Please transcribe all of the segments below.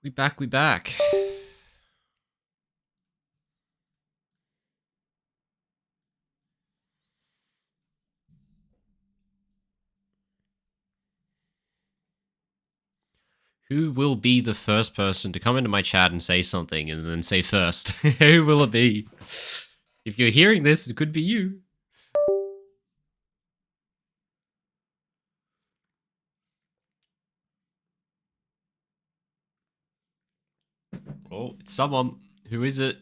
We back. Who will be the first person to come into my chat and say something and then say first? Who will it be? If you're hearing this, it could be you. Oh, it's someone. Who is it?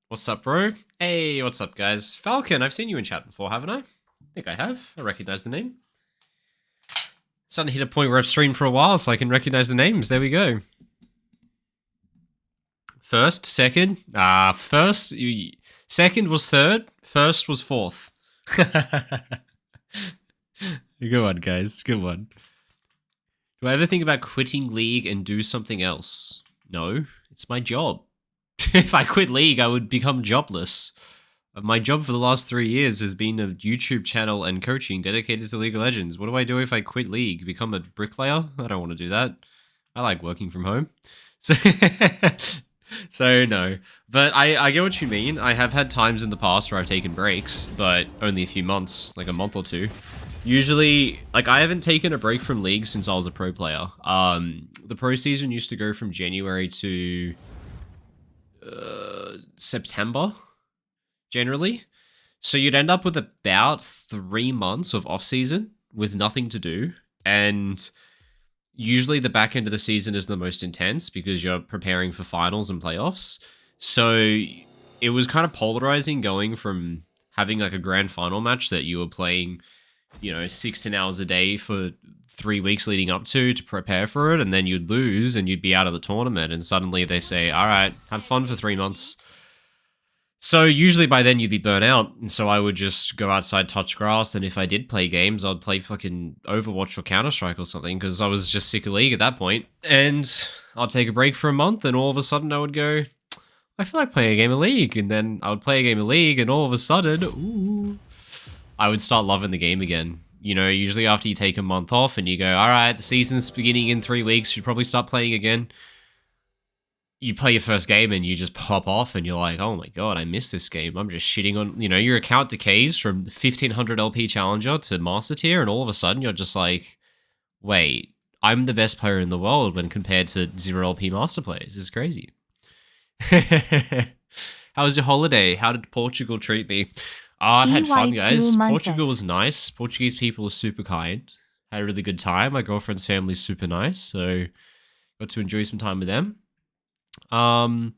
What's up, bro? Hey, what's up, guys? Falcon, I've seen you in chat before, haven't I? I think I have. I recognize the name. It's starting to hit a point where I've streamed for a while, so I can recognize the names. There we go. First, second. First. Second was third. First was fourth. Good one, guys. Good one. Do I ever think about quitting League and do something else? No, it's my job. If I quit League, I would become jobless. My job for the last 3 years has been a YouTube channel and coaching dedicated to League of Legends. What do I do if I quit League? Become a bricklayer? I don't want to do that. I like working from home. So no. But I get what you mean. I have had times in the past where I've taken breaks, but only a few months, like a month or two. Usually, like, I haven't taken a break from League since I was a pro player. The pro season used to go from January to September, generally. So you'd end up with about 3 months of off-season with nothing to do. And usually the back end of the season is the most intense because you're preparing for finals and playoffs. So it was kind of polarizing going from having like a grand final match that you were playing, 16 hours a day for 3 weeks leading up to prepare for it, and then you'd lose and you'd be out of the tournament, and suddenly they say, all right, have fun for 3 months. So usually by then you'd be burnt out, and so I would just go outside, touch grass, and if I did play games, I'd play fucking Overwatch or Counter-Strike or something, because I was just sick of League at that point. And I'd take a break for a month, and all of a sudden I would go, I feel like playing a game of League, and then I would play a game of League, and all of a sudden, ooh, I would start loving the game again. Usually after you take a month off and you go, all right, the season's beginning in 3 weeks, you should probably start playing again. You play your first game and you just pop off and you're like, oh my god, I missed this game. I'm just shitting on, your account decays from 1500 LP Challenger to Master Tier, and all of a sudden you're just like, wait, I'm the best player in the world when compared to 0 LP Master players. It's crazy. How was your holiday? How did Portugal treat me? I've had fun, guys. Portugal was nice. Portuguese people were super kind. Had a really good time. My girlfriend's family's super nice, so got to enjoy some time with them. But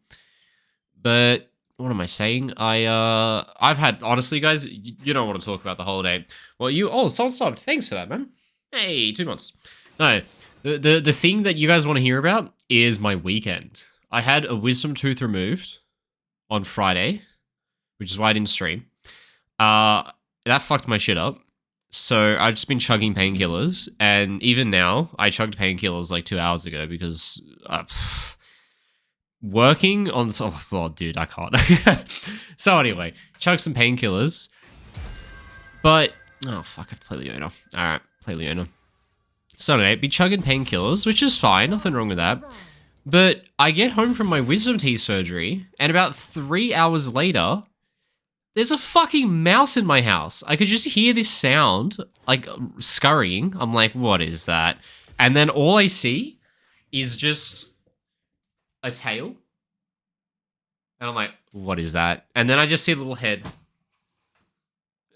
what am I saying? I've had, honestly, guys, you don't want to talk about the holiday. Well, someone stopped. Thanks for that, man. Hey, 2 months. No, the thing that you guys want to hear about is my weekend. I had a wisdom tooth removed on Friday, which is why I didn't stream. That fucked my shit up. So I've just been chugging painkillers, and even now, I chugged painkillers like 2 hours ago because working on... Oh, dude, I can't. So anyway, chug some painkillers, but... Oh, fuck, I have to play Leona. Alright, play Leona. So anyway, be chugging painkillers, which is fine, nothing wrong with that. But I get home from my wisdom teeth surgery, and about 3 hours later... There's a fucking mouse in my house. I could just hear this sound, like, scurrying. I'm like, what is that? And then all I see is just a tail. And I'm like, what is that? And then I just see a little head.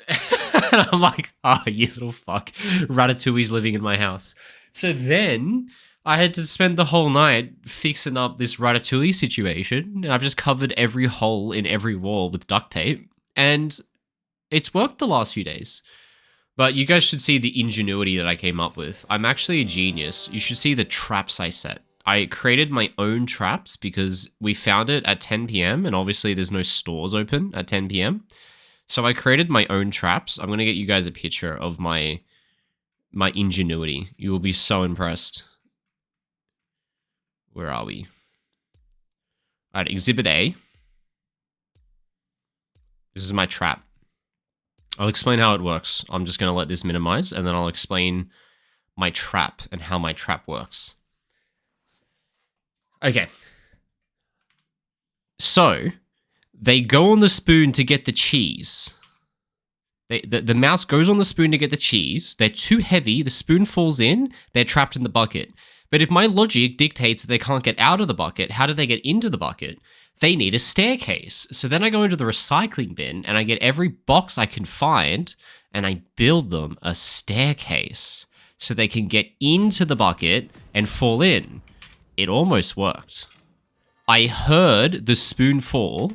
And I'm like, oh, you little fuck. Ratatouille's living in my house. So then I had to spend the whole night fixing up this Ratatouille situation. And I've just covered every hole in every wall with duct tape. And it's worked the last few days. But you guys should see the ingenuity that I came up with. I'm actually a genius. You should see the traps I set. I created my own traps because we found it at 10 p.m. and obviously there's no stores open at 10 p.m. So I created my own traps. I'm going to get you guys a picture of my ingenuity. You will be so impressed. Where are we? All right, Exhibit A. This is my trap. I'll explain how it works. I'm just going to let this minimize, and then I'll explain my trap and how my trap works. Okay. So, they go on the spoon to get the cheese. The mouse goes on the spoon to get the cheese. They're too heavy. The spoon falls in. They're trapped in the bucket. But if my logic dictates that they can't get out of the bucket, how do they get into the bucket? They need a staircase. So then I go into the recycling bin and I get every box I can find and I build them a staircase so they can get into the bucket and fall in. It almost worked. I heard the spoon fall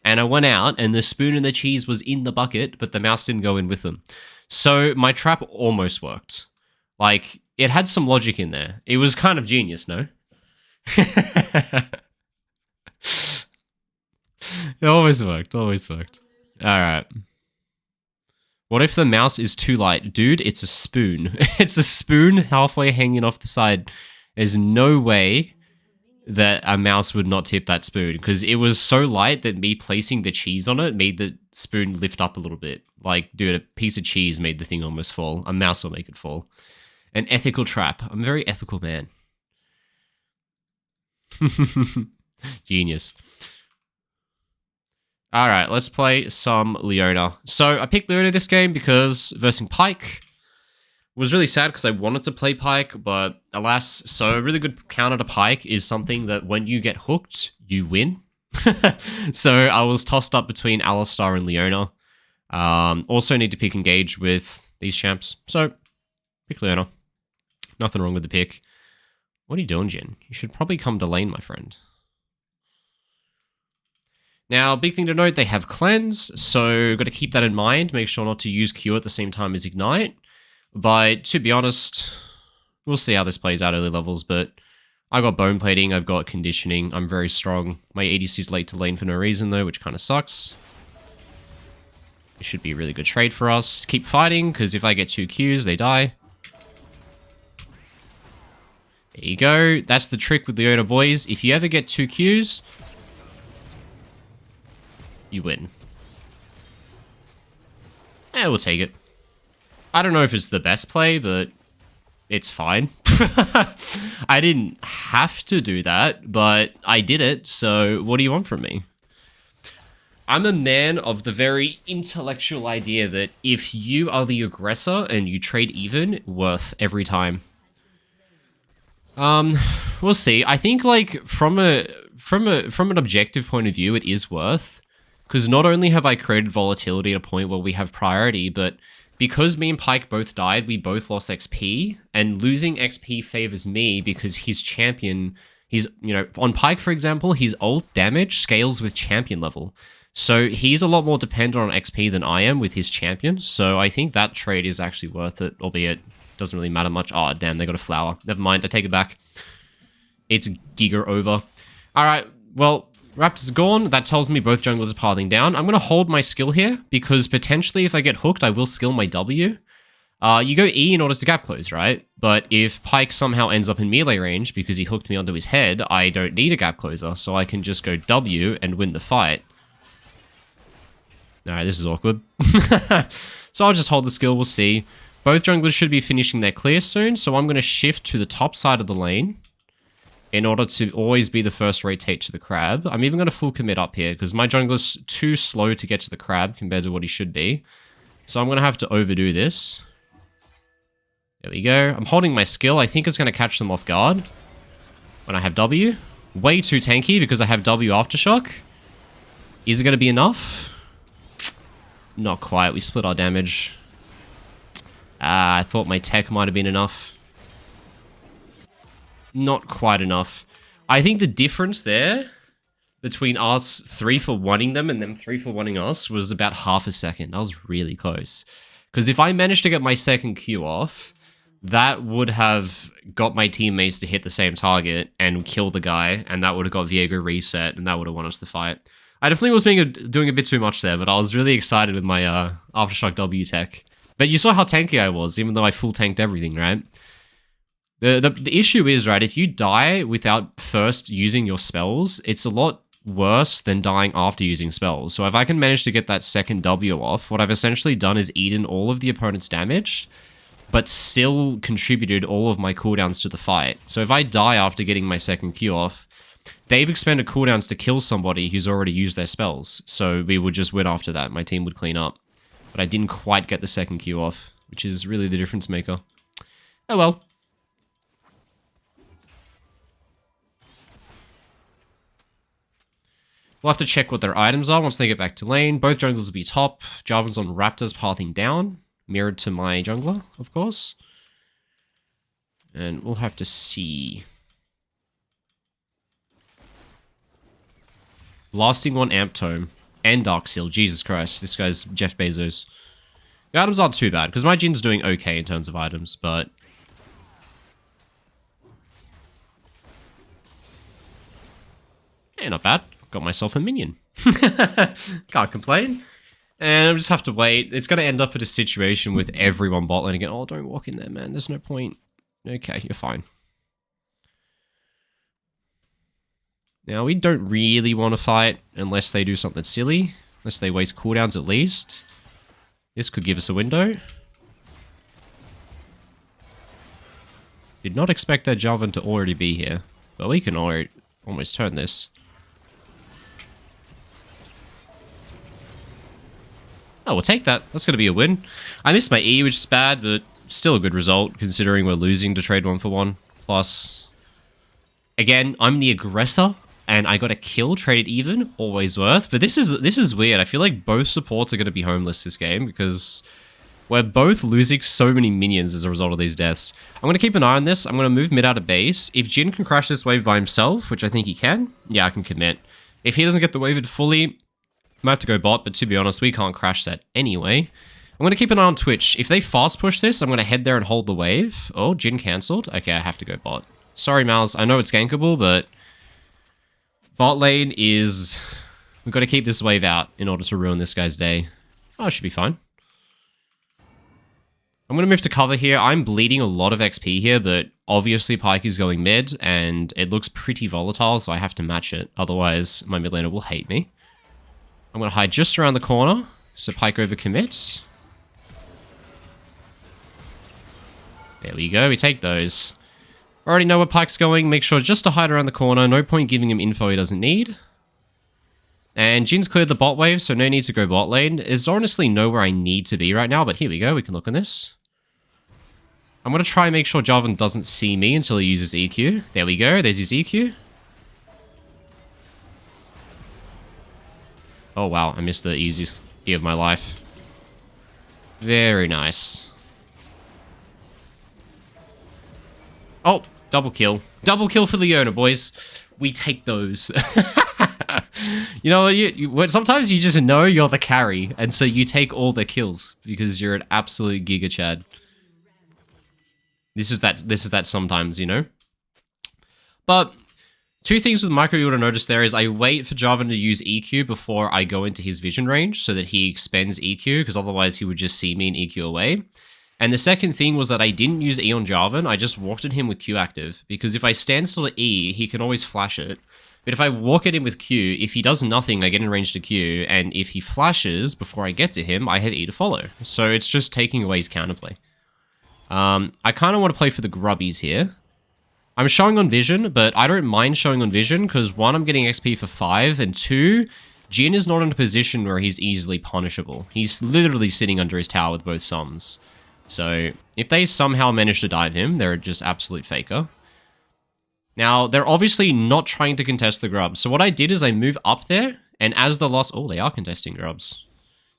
and I went out and the spoon and the cheese was in the bucket, but the mouse didn't go in with them. So my trap almost worked. Like, it had some logic in there. It was kind of genius, no? It always worked, always worked. Alright. What if the mouse is too light? Dude, it's a spoon. It's a spoon halfway hanging off the side. There's no way that a mouse would not tip that spoon, because it was so light that me placing the cheese on it made the spoon lift up a little bit. Like, dude, a piece of cheese made the thing almost fall. A mouse will make it fall. An ethical trap. I'm a very ethical man. Genius. Alright, let's play some Leona. So, I picked Leona this game because versing Pyke was really sad because I wanted to play Pyke, but alas, so a really good counter to Pyke is something that when you get hooked, you win. So, I was tossed up between Alistar and Leona. Also need to pick Engage with these champs, so pick Leona. Nothing wrong with the pick. What are you doing, Jin? You should probably come to lane, my friend. Now, big thing to note, they have Cleanse, so got to keep that in mind. Make sure not to use Q at the same time as Ignite. But to be honest, we'll see how this plays out early levels, but I got Bone Plating, I've got Conditioning, I'm very strong. My ADC's late to lane for no reason though, which kind of sucks. It should be a really good trade for us. Keep fighting, because if I get 2 Qs, they die. There you go. That's the trick with Leona, boys. If you ever get 2 Qs, you win. We'll take it. I don't know if it's the best play, but it's fine. I didn't have to do that, but I did it, so what do you want from me? I'm a man of the very intellectual idea that if you are the aggressor and you trade even, worth every time. We'll see. I think, like, from an objective point of view, it is worth. Because not only have I created volatility at a point where we have priority, but because me and Pyke both died, we both lost XP, and losing XP favors me because his champion, on Pyke, for example, his ult damage scales with champion level. So he's a lot more dependent on XP than I am with his champion, so I think that trade is actually worth it, albeit doesn't really matter much. Oh, damn, they got a flower. Never mind, I take it back. It's Giga over. Alright, well, Raptor's gone. That tells me both junglers are piling down. I'm going to hold my skill here, because potentially if I get hooked, I will skill my W. You go E in order to gap close, right? But if Pyke somehow ends up in melee range because he hooked me onto his head, I don't need a gap closer, so I can just go W and win the fight. Alright, this is awkward. So I'll just hold the skill, we'll see. Both junglers should be finishing their clear soon, so I'm going to shift to the top side of the lane in order to always be the first rotate to the crab. I'm even going to full commit up here, because my jungler's too slow to get to the crab compared to what he should be. So I'm going to have to overdo this. There we go. I'm holding my skill. I think it's going to catch them off guard when I have W. Way too tanky because I have W Aftershock. Is it going to be enough? Not quite. We split our damage. I thought my tech might have been enough. Not quite enough. I think the difference there between us 3-for-1ing them and them 3-for-1ing us was about half a second. That was really close. Because if I managed to get my second Q off, that would have got my teammates to hit the same target and kill the guy, and that would have got Viego reset, and that would have won us the fight. I definitely was doing a bit too much there, but I was really excited with my Aftershock W tech. But you saw how tanky I was, even though I full tanked everything, right? The issue is, right, if you die without first using your spells, it's a lot worse than dying after using spells. So if I can manage to get that second W off, what I've essentially done is eaten all of the opponent's damage, but still contributed all of my cooldowns to the fight. So if I die after getting my second Q off, they've expended cooldowns to kill somebody who's already used their spells. So we would just win after that. My team would clean up. But I didn't quite get the second Q off, which is really the difference maker. Oh well. We'll have to check what their items are once they get back to lane. Both junglers will be top. Jarvan's on Raptors pathing down. Mirrored to my jungler, of course. And we'll have to see. Blasting 1 Amp Tome. And Dark Seal. Jesus Christ, this guy's Jeff Bezos. The items aren't too bad, because my Jin's doing okay in terms of items, but... yeah, not bad. Got myself a minion. Can't complain. And I'll just have to wait. It's going to end up in a situation with everyone bot lane again. Oh, don't walk in there, man. There's no point. Okay, you're fine. Now, we don't really want to fight unless they do something silly. Unless they waste cooldowns at least. This could give us a window. Did not expect that Jarvan to already be here. But we can almost turn this. Oh, we'll take that. That's going to be a win. I missed my E, which is bad, but still a good result, considering we're losing to trade 1-for-1. Plus, again, I'm the aggressor, and I got a kill, traded even, always worth. But this is weird. I feel like both supports are going to be homeless this game, because we're both losing so many minions as a result of these deaths. I'm going to keep an eye on this. I'm going to move mid out of base. If Jhin can crash this wave by himself, which I think he can, yeah, I can commit. If he doesn't get the wave in fully... might have to go bot, but to be honest, we can't crash that anyway. I'm going to keep an eye on Twitch. If they fast push this, I'm going to head there and hold the wave. Oh, Jhin cancelled. Okay, I have to go bot. Sorry, Malz. I know it's gankable, but... bot lane is... we've got to keep this wave out in order to ruin this guy's day. Oh, it should be fine. I'm going to move to cover here. I'm bleeding a lot of XP here, but obviously Pyke is going mid, and it looks pretty volatile, so I have to match it. Otherwise, my mid laner will hate me. I'm going to hide just around the corner, so Pyke overcommits. There we go, we take those. Already know where Pyke's going, make sure just to hide around the corner, no point giving him info he doesn't need. And Jin's cleared the bot wave, so no need to go bot lane. There's honestly nowhere I need to be right now, but here we go, we can look on this. I'm going to try and make sure Jarvan doesn't see me until he uses EQ. There we go, there's his EQ. Oh wow, I missed the easiest E of my life. Very nice. Oh, double kill. Double kill for Leona, boys. We take those. You know, sometimes you just know you're the carry, and so you take all the kills, because you're an absolute giga chad. This is that sometimes, you know? But... two things with micro you would have noticed there is I wait for Jarvan to use EQ before I go into his vision range so that he expends EQ, because otherwise he would just see me and EQ away. And the second thing was that I didn't use E on Jarvan, I just walked at him with Q active, because if I stand still at E, he can always flash it. But if I walk at him with Q, if he does nothing, I get in range to Q, and if he flashes before I get to him, I have E to follow. So it's just taking away his counterplay. I kind of want to play for the grubbies here. I'm showing on vision, but I don't mind showing on vision, because 1, I'm getting XP for 5, and 2, Jhin is not in a position where he's easily punishable. He's literally sitting under his tower with both summons. So, if they somehow manage to dive him, they're just absolute faker. Now, they're obviously not trying to contest the grubs, so what I did is I move up there, and as the loss... oh, they are contesting grubs.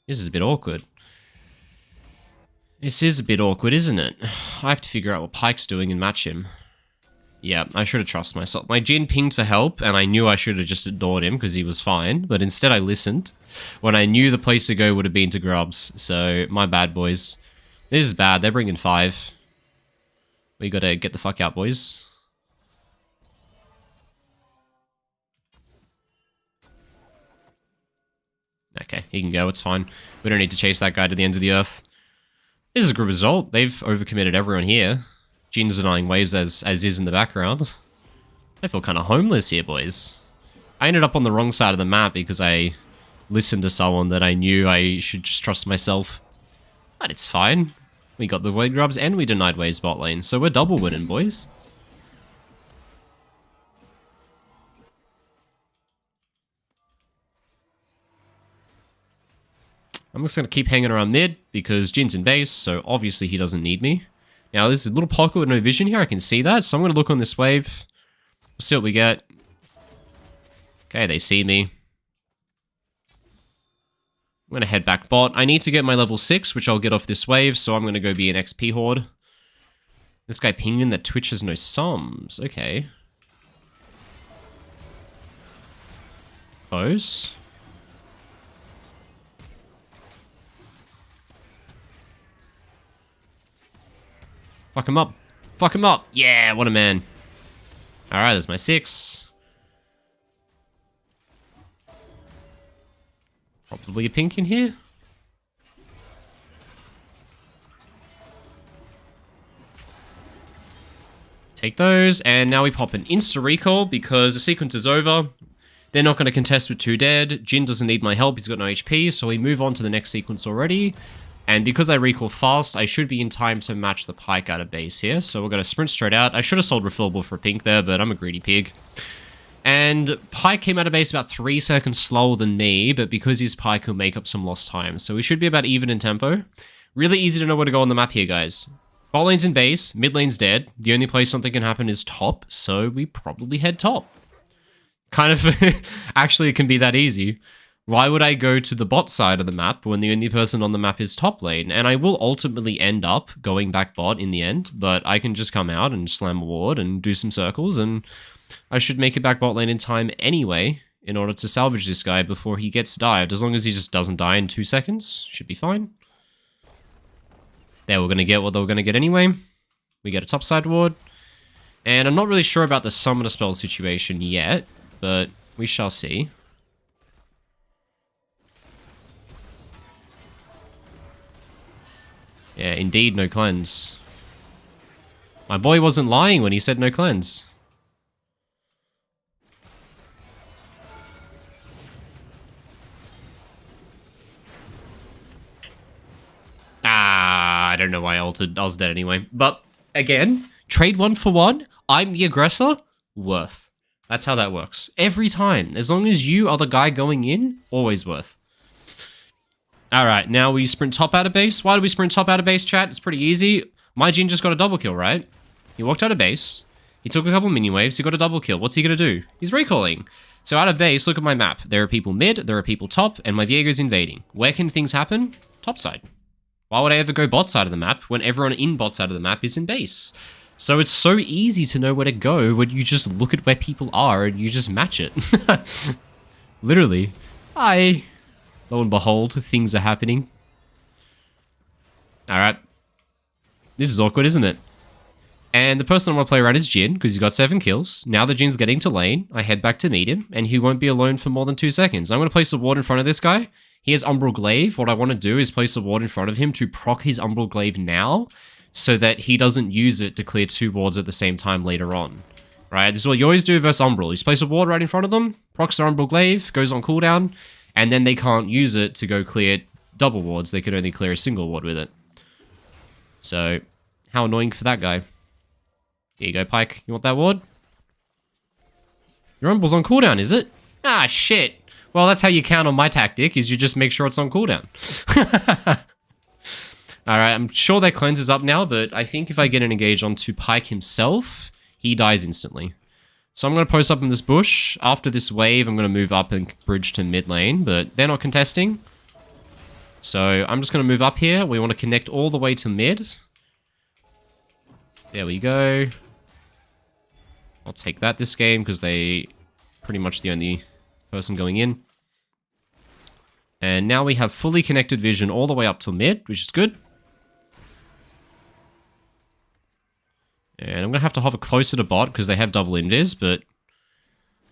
This is a bit awkward. This is a bit awkward, isn't it? I have to figure out what Pyke's doing and match him. Yeah, I should have trusted myself. My Jhin pinged for help, and I knew I should have just ignored him because he was fine, but instead I listened when I knew the place to go would have been to grubs, so my bad, boys. This is bad, they're bringing 5. We gotta get the fuck out, boys. Okay, he can go, it's fine. We don't need to chase that guy to the ends of the earth. This is a good result. They've overcommitted everyone here. Jin's denying waves as is in the background. I feel kind of homeless here, boys. I ended up on the wrong side of the map because I listened to someone that I knew I should just trust myself. But it's fine. We got the Void Grubs and we denied waves bot lane, so we're double winning, boys. I'm just going to keep hanging around mid because Jin's in base, so obviously he doesn't need me. Now, there's a little pocket with no vision here. I can see that, so I'm going to look on this wave. We'll see what we get. Okay, they see me. I'm going to head back bot. I need to get my level 6, which I'll get off this wave, so I'm going to go be an XP horde. This guy pinging that Twitch has no sums. Okay. Close. Fuck him up. Fuck him up. Yeah, what a man. Alright, there's my 6. Probably a pink in here. Take those, and now we pop an insta recall because the sequence is over. They're not going to contest with 2 dead. Jin doesn't need my help, he's got no HP, so we move on to the next sequence already. And because I recall fast, I should be in time to match the Pyke out of base here. So we're going to sprint straight out. I should have sold refillable for a pink there, but I'm a greedy pig. And Pyke came out of base about 3 seconds slower than me, but because he's Pyke, he'll make up some lost time. So we should be about even in tempo. Really easy to know where to go on the map here, guys. Bot lane's in base, mid lane's dead. The only place something can happen is top, so we probably head top. Kind of, actually it can be that easy. Why would I go to the bot side of the map when the only person on the map is top lane? And I will ultimately end up going back bot in the end, but I can just come out and slam a ward and do some circles, and I should make it back bot lane in time anyway in order to salvage this guy before he gets dived. As long as he just doesn't die in 2 seconds, should be fine. There, we're going to get what they were going to get anyway. We get a topside ward. And I'm not really sure about the summoner spell situation yet, but we shall see. Yeah, indeed, no cleanse. My boy wasn't lying when he said no cleanse. I don't know why I altered. I was dead anyway. But, again, trade 1 for 1. I'm the aggressor. Worth. That's how that works. Every time. As long as you are the guy going in, always worth. Alright, now we sprint top out of base. Why do we sprint top out of base, chat? It's pretty easy. My Jin just got a double kill, right? He walked out of base. He took a couple mini waves. He got a double kill. What's he going to do? He's recalling. So out of base, look at my map. There are people mid, there are people top, and my Viego's invading. Where can things happen? Top side. Why would I ever go bot side of the map when everyone in bot side of the map is in base? So it's so easy to know where to go when you just look at where people are and you just match it. Literally. Hi. Lo and behold, things are happening. Alright. This is awkward, isn't it? And the person I want to play around is Jin, because he's got 7 kills. Now that Jin's getting to lane, I head back to meet him, and he won't be alone for more than 2 seconds. I'm going to place a ward in front of this guy. He has Umbral Glaive. What I want to do is place a ward in front of him to proc his Umbral Glaive now, so that he doesn't use it to clear 2 wards at the same time later on. Right? This is what you always do versus Umbral. You just place a ward right in front of them, procs their Umbral Glaive, goes on cooldown, and then they can't use it to go clear double wards. They can only clear a single ward with it. So, how annoying for that guy. Here you go, Pyke. You want that ward? Your Umbral's on cooldown, is it? Ah, shit. Well, that's how you count on my tactic, is you just make sure it's on cooldown. Alright, I'm sure their cleanse is up now, but I think if I get an engage onto Pyke himself, he dies instantly. So I'm going to post up in this bush. After this wave, I'm going to move up and bridge to mid lane, but they're not contesting. So I'm just going to move up here. We want to connect all the way to mid. There we go. I'll take that this game because they pretty much the only person going in. And now we have fully connected vision all the way up to mid, which is good. And I'm going to have to hover closer to bot because they have double invis, but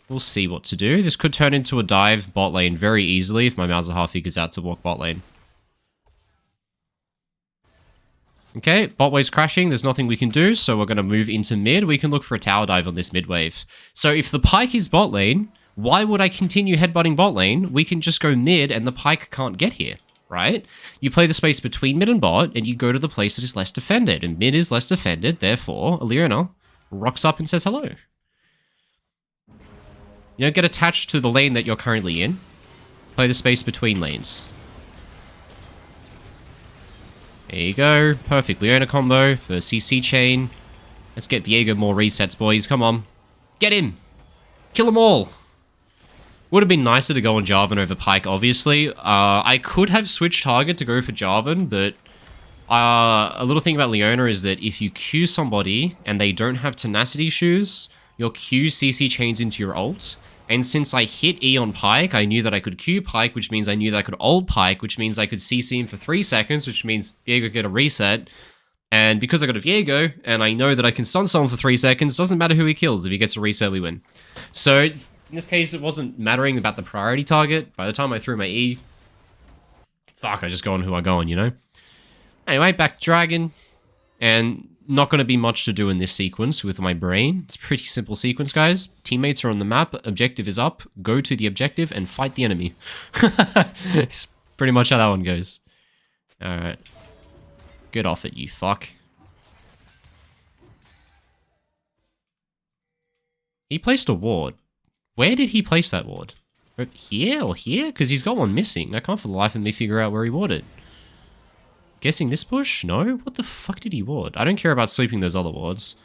we'll see what to do. This could turn into a dive bot lane very easily if my Malzahar figures out to walk bot lane. Okay, bot wave's crashing. There's nothing we can do, so we're going to move into mid. We can look for a tower dive on this mid wave. So if the Pyke is bot lane, why would I continue headbutting bot lane? We can just go mid and the Pyke can't get here, right? You play the space between mid and bot, and you go to the place that is less defended. And mid is less defended, therefore, Leona rocks up and says hello. You don't get attached to the lane that you're currently in. Play the space between lanes. There you go. Perfect Leona combo for CC chain. Let's get Viego more resets, boys. Come on. Get him! Kill them all! Would have been nicer to go on Jarvan over Pyke, obviously. I could have switched target to go for Jarvan, but a little thing about Leona is that if you Q somebody and they don't have tenacity shoes, your Q CC chains into your ult. And since I hit E on Pyke, I knew that I could Q Pyke, which means I knew that I could ult Pyke, which means I could CC him for 3 seconds, which means Viego get a reset. And because I got a Viego, and I know that I can stun someone for 3 seconds, doesn't matter who he kills. If he gets a reset, we win. So, in this case, it wasn't mattering about the priority target. By the time I threw my E, fuck, I just go on who I go on, you know? Anyway, back to Dragon. And not going to be much to do in this sequence with my brain. It's a pretty simple sequence, guys. Teammates are on the map, objective is up, go to the objective and fight the enemy. It's pretty much how that one goes. Alright. Get off it, you fuck. He placed a ward. Where did he place that ward? Here or here? Because he's got one missing. I can't for the life of me figure out where he warded. Guessing this bush? No? What the fuck did he ward? I don't care about sweeping those other wards.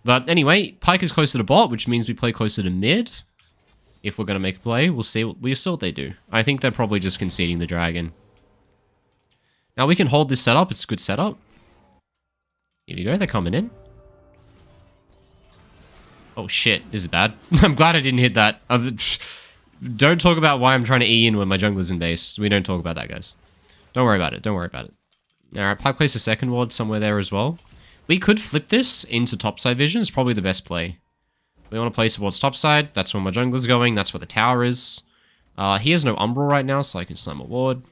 But anyway, Pyke is closer to bot, which means we play closer to mid. If we're going to make a play, we'll see what they do. I think they're probably just conceding the dragon. Now we can hold this setup. It's a good setup. Here we go. They're coming in. Oh shit. This is bad. I'm glad I didn't hit that. Don't talk about why I'm trying to E in when my jungler's in base. We don't talk about that, guys. Don't worry about it. Don't worry about it. Alright, Pyke plays a second ward somewhere there as well. We could flip this into topside vision. It's probably the best play. We want to play towards topside. That's where my jungler's going. That's where the tower is. He has no umbral right now, so I can slam a ward.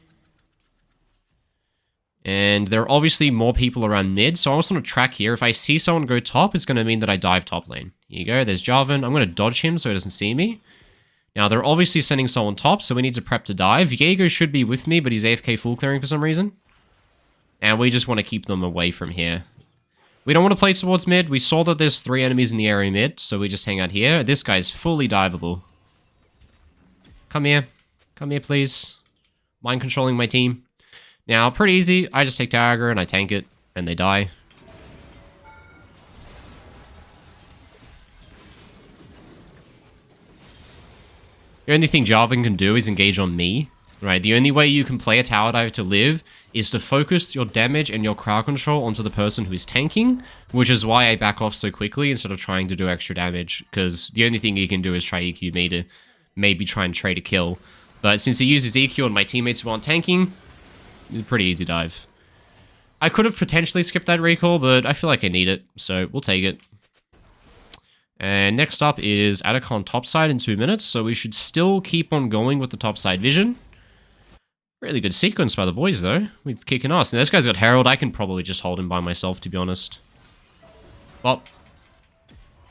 And there are obviously more people around mid, so I also want to track here. If I see someone go top, it's going to mean that I dive top lane. Here you go, there's Jarvan. I'm going to dodge him so he doesn't see me. Now, they're obviously sending someone top, so we need to prep to dive. Viego should be with me, but he's AFK full clearing for some reason. And we just want to keep them away from here. We don't want to play towards mid. We saw that there's 3 enemies in the area mid, so we just hang out here. This guy's fully diveable. Come here. Come here, please. Mind controlling my team. Now, pretty easy. I just take tower and I tank it, and they die. The only thing Jarvan can do is engage on me, right? The only way you can play a tower dive to live is to focus your damage and your crowd control onto the person who is tanking, which is why I back off so quickly instead of trying to do extra damage, because the only thing he can do is try EQ me to maybe try and trade a kill. But since he uses EQ on my teammates who aren't tanking, it's a pretty easy dive. I could have potentially skipped that recall, but I feel like I need it, so we'll take it. And next up is Atacon topside in 2 minutes, so we should still keep on going with the topside vision. Really good sequence by the boys, though. We're kicking ass. Now, this guy's got Herald. I can probably just hold him by myself, to be honest. Well,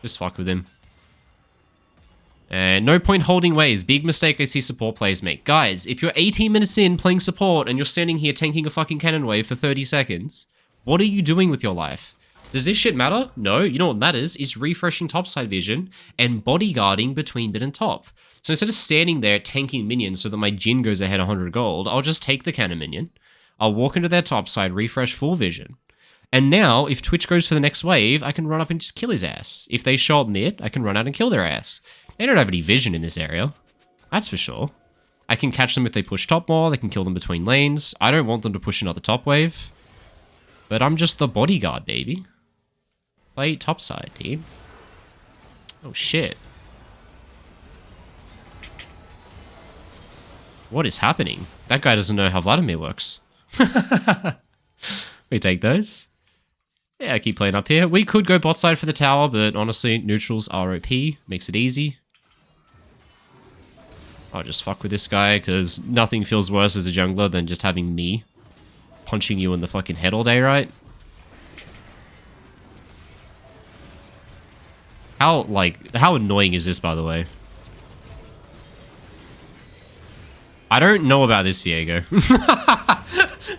just fuck with him. And no point holding waves. Big mistake I see support players make. Guys, if you're 18 minutes in playing support and you're standing here tanking a fucking cannon wave for 30 seconds, what are you doing with your life? Does this shit matter? No. You know what matters is refreshing topside vision and bodyguarding between mid and top. So instead of standing there tanking minions so that my Jhin goes ahead 100 gold, I'll just take the cannon minion. I'll walk into their topside, refresh full vision. And now, if Twitch goes for the next wave, I can run up and just kill his ass. If they show up mid, I can run out and kill their ass. They don't have any vision in this area. That's for sure. I can catch them if they push top more. They can kill them between lanes. I don't want them to push another top wave. But I'm just the bodyguard, baby. Play topside, team. Oh, shit. What is happening? That guy doesn't know how Vladimir works. We take those. Yeah, I keep playing up here. We could go bot side for the tower, but honestly, neutrals are OP. Makes it easy. I'll just fuck with this guy, because nothing feels worse as a jungler than just having me punching you in the fucking head all day, right? How annoying is this, by the way? I don't know about this, Viego.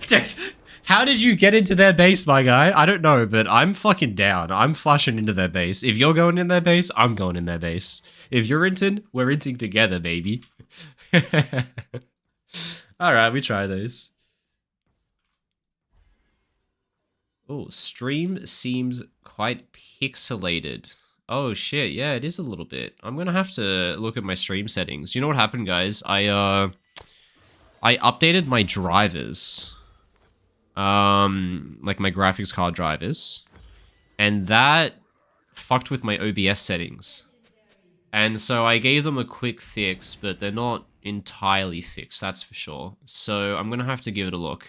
Dude, how did you get into their base, my guy? I don't know, but I'm fucking down. I'm flashing into their base. If you're going in their base, I'm going in their base. If you're inting, we're inting together, baby. Alright, we try those. Oh, stream seems quite pixelated. Oh shit, yeah, it is a little bit. I'm gonna have to look at my stream settings. You know what happened, guys? I updated my drivers. Like my graphics card drivers. And that fucked with my OBS settings. And so I gave them a quick fix, but they're not entirely fixed, that's for sure. So I'm gonna have to give it a look.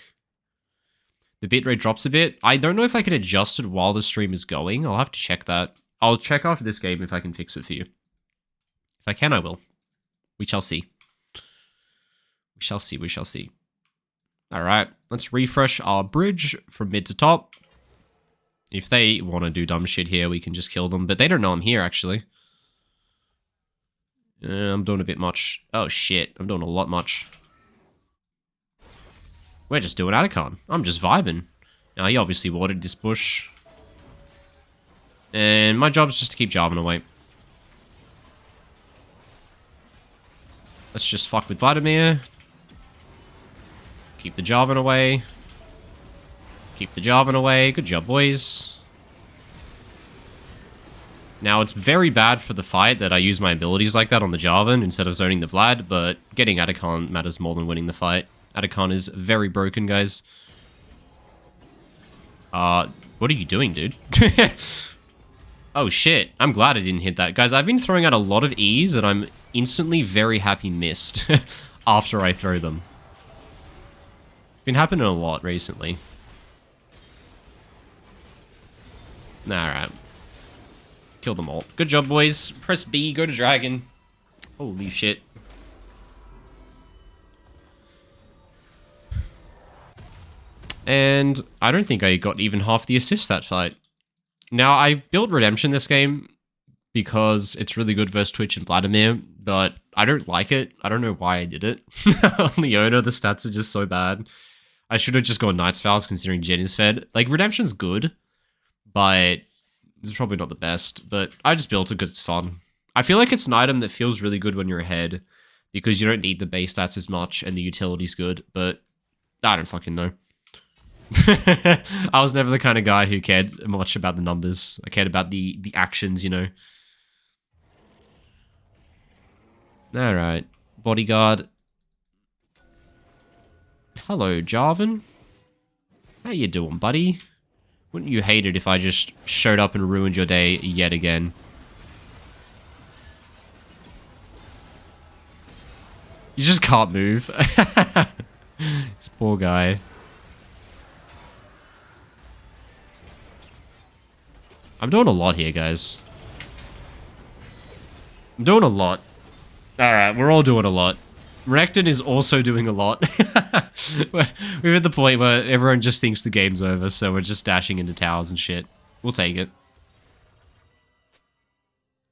The bitrate drops a bit. I don't know if I can adjust it while the stream is going. I'll have to check that. I'll check after this game if I can fix it for you. If I can, I will. We shall see. We shall see, we shall see. Alright, let's refresh our bridge from mid to top. If they want to do dumb shit here, we can just kill them. But they don't know I'm here, actually. I'm doing a bit much. Oh, shit. I'm doing a lot much. We're just doing Atacon. I'm just vibing. Now, he obviously watered this bush. And my job is just to keep jarving away. Let's just fuck with Vladimir. Keep the jarving away. Keep the jarving away. Good job, boys. Now, it's very bad for the fight that I use my abilities like that on the Jarvan instead of zoning the Vlad, but getting Atacon matters more than winning the fight. Atacon is very broken, guys. What are you doing, dude? Oh, shit. I'm glad I didn't hit that. Guys, I've been throwing out a lot of E's that I'm instantly very happy missed after I throw them. Been happening a lot recently. Alright. Kill them all. Good job, boys. Press B, go to dragon. Holy shit. And I don't think I got even half the assists that fight. Now, I built Redemption this game because it's really good versus Twitch and Vladimir, but I don't like it. I don't know why I did it. On Leona, the stats are just so bad. I should have just gone Knight's Vows considering Jen is fed. Like, Redemption's good, but it's probably not the best. But I just built it because it's fun. I feel like it's an item that feels really good when you're ahead because you don't need the base stats as much and the utility's good, but I don't fucking know. I was never the kind of guy who cared much about the numbers. I cared about the actions, you know. Alright. Bodyguard. Hello, Jarvan. How you doing, buddy? Wouldn't you hate it if I just showed up and ruined your day yet again? You just can't move. This poor guy. I'm doing a lot here, guys. I'm doing a lot. Alright, we're all doing a lot. Recton is also doing a lot. We're at the point where everyone just thinks the game's over, so we're just dashing into towers and shit. We'll take it.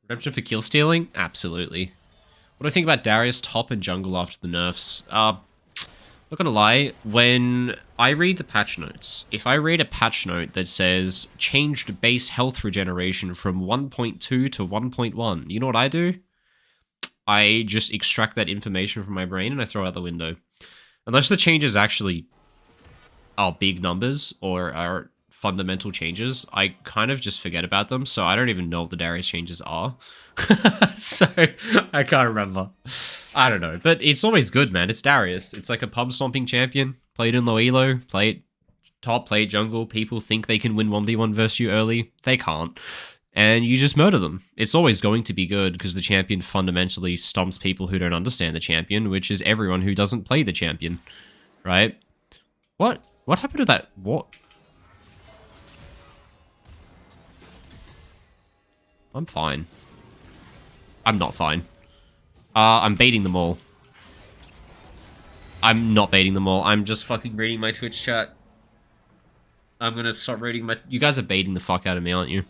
Redemption for kill stealing? Absolutely. What do I think about Darius top and jungle after the nerfs? Not gonna lie, when I read the patch notes, if I read a patch note that says changed base health regeneration from 1.2 to 1.1, you know what I do? I just extract that information from my brain and I throw it out the window. Unless the changes actually are big numbers or are fundamental changes, I kind of just forget about them, so I don't even know what the Darius changes are. So, I can't remember. I don't know, but it's always good, man. It's Darius. It's like a pub-stomping champion. Play it in low elo, play it top, play it jungle. People think they can win 1v1 versus you early. They can't. And you just murder them. It's always going to be good because the champion fundamentally stomps people who don't understand the champion, which is everyone who doesn't play the champion, right? What happened to that? What? I'm fine. I'm not fine. I'm baiting them all. I'm not baiting them all. I'm just fucking reading my Twitch chat. I'm gonna stop reading my... You guys are baiting the fuck out of me, aren't you?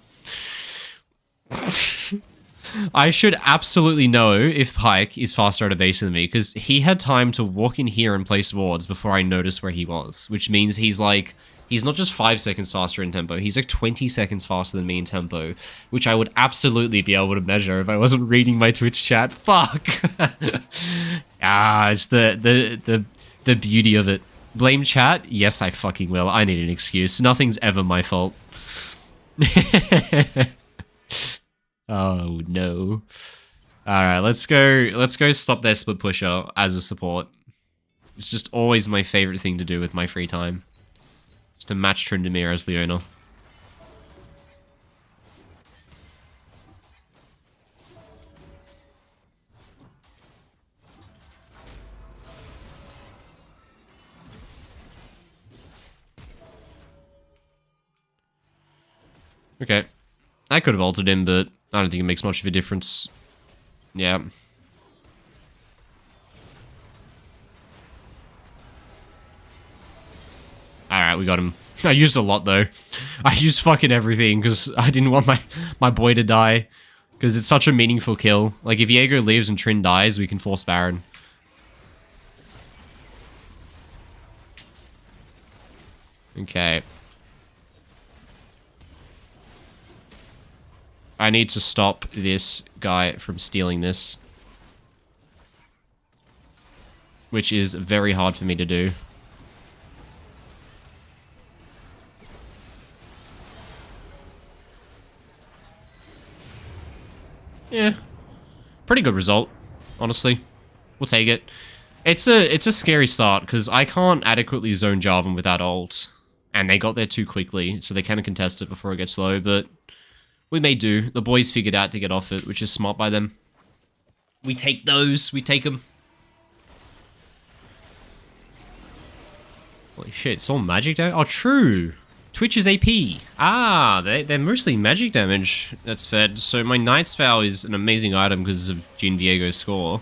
I should absolutely know if Pike is faster at a base than me, because he had time to walk in here and place wards before I noticed where he was, which means he's like... He's not just 5 seconds faster in tempo, he's like 20 seconds faster than me in tempo, which I would absolutely be able to measure if I wasn't reading my Twitch chat. Fuck! It's the beauty of it. Blame chat? Yes, I fucking will. I need an excuse. Nothing's ever my fault. Oh no. Alright, let's go stop their split pusher as a support. It's just always my favorite thing to do with my free time. Just to match Tryndamere as Leona. Okay. I could have altered him, but I don't think it makes much of a difference. Yeah. Alright, we got him. I used a lot, though. I used fucking everything, because I didn't want my boy to die. Because it's such a meaningful kill. Like, if Jaeger leaves and Trin dies, we can force Baron. Okay. I need to stop this guy from stealing this. Which is very hard for me to do. Yeah. Pretty good result, honestly. We'll take it. It's a scary start, because I can't adequately zone Jarvan without ult. And they got there too quickly, so they kind of contest it before it gets low, but we may do. The boys figured out to get off it, which is smart by them. We take those. We take them. Holy shit, it's all magic damage? Oh, true. Twitch is AP. Ah, they're mostly magic damage that's fed. So my Knight's Vow is an amazing item because of Jin Viego's score.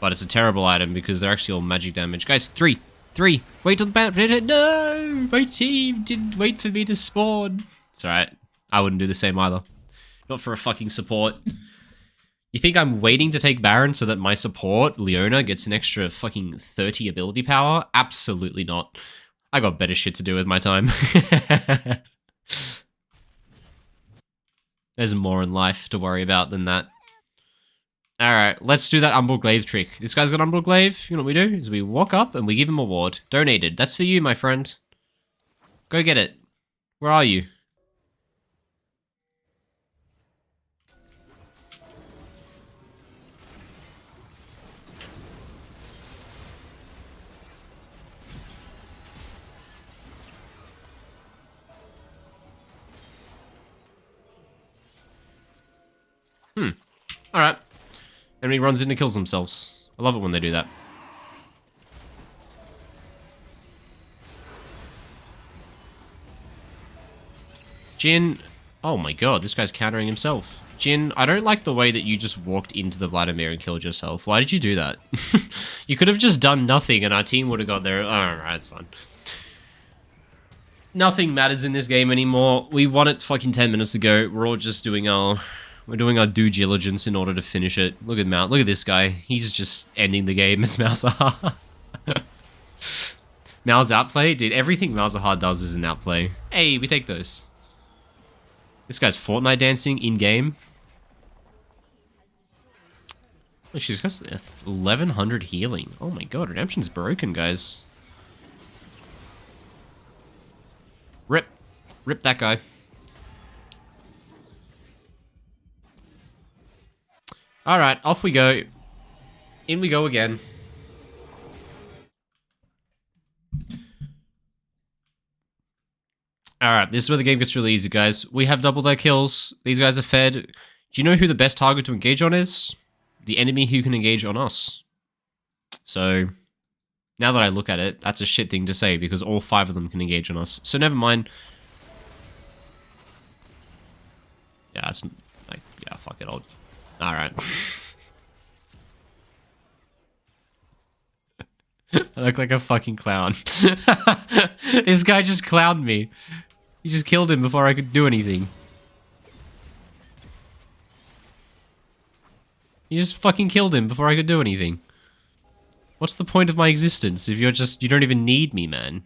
But it's a terrible item because they're actually all magic damage. Guys, three. Wait till the battle. No! My team didn't wait for me to spawn. It's alright. I wouldn't do the same either. Not for a fucking support. You think I'm waiting to take Baron so that my support, Leona, gets an extra fucking 30 ability power? Absolutely not. I got better shit to do with my time. There's more in life to worry about than that. Alright, let's do that Umbral Glaive trick. This guy's got Umbral Glaive. You know what we do? Is we walk up and we give him a ward. Donated. That's for you, my friend. Go get it. Where are you? Alright. Enemy runs in and kills themselves. I love it when they do that. Jin. Oh my god, this guy's countering himself. Jin, I don't like the way that you just walked into the Vladimir and killed yourself. Why did you do that? You could have just done nothing and our team would have got there. Alright, it's fine. Nothing matters in this game anymore. We won it fucking 10 minutes ago. We're all just doing our... We're doing our due diligence in order to finish it. Look at Mount. Look at this guy. He's just ending the game as Malzahar. Mal's outplay? Dude, everything Malzahar does is an outplay. Hey, we take those. This guy's Fortnite dancing in-game. Oh, she's got 1100 healing. Oh my god, Redemption's broken, guys. Rip. Rip that guy. Alright, off we go. In we go again. Alright, this is where the game gets really easy, guys. We have doubled our kills. These guys are fed. Do you know who the best target to engage on is? The enemy who can engage on us. So, now that I look at it, that's a shit thing to say because all 5 of them can engage on us. So never mind. Yeah, it's... Like, yeah, fuck it, Alright. I look like a fucking clown. This guy just clowned me. He just killed him before I could do anything. He just fucking killed him before I could do anything. What's the point of my existence if you're just... You don't even need me, man.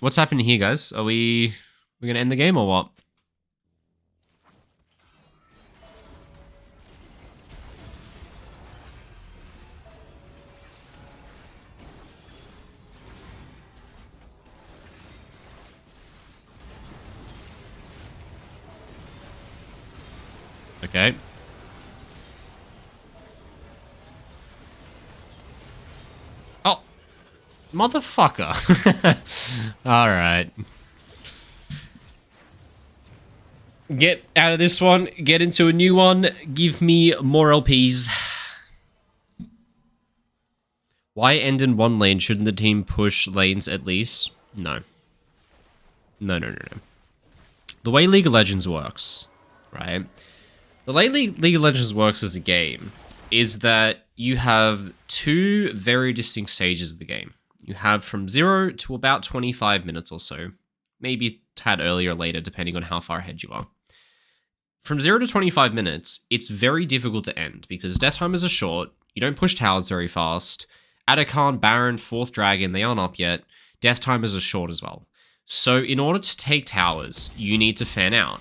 What's happening here, guys? Are we gonna end the game or what? Okay. Oh, motherfucker. Alright. Get out of this one, get into a new one, give me more LPs. Why end in one lane? Shouldn't the team push lanes at least? No. No. The way League of Legends works, right? The way League of Legends works as a game is that you have two very distinct stages of the game. You have from 0 to about 25 minutes or so. Maybe a tad earlier or later, depending on how far ahead you are. From 0 to 25 minutes, it's very difficult to end because death timers are short, you don't push towers very fast, Atacant, Baron, 4th Dragon, they aren't up yet, death timers are short as well. So in order to take towers, you need to fan out.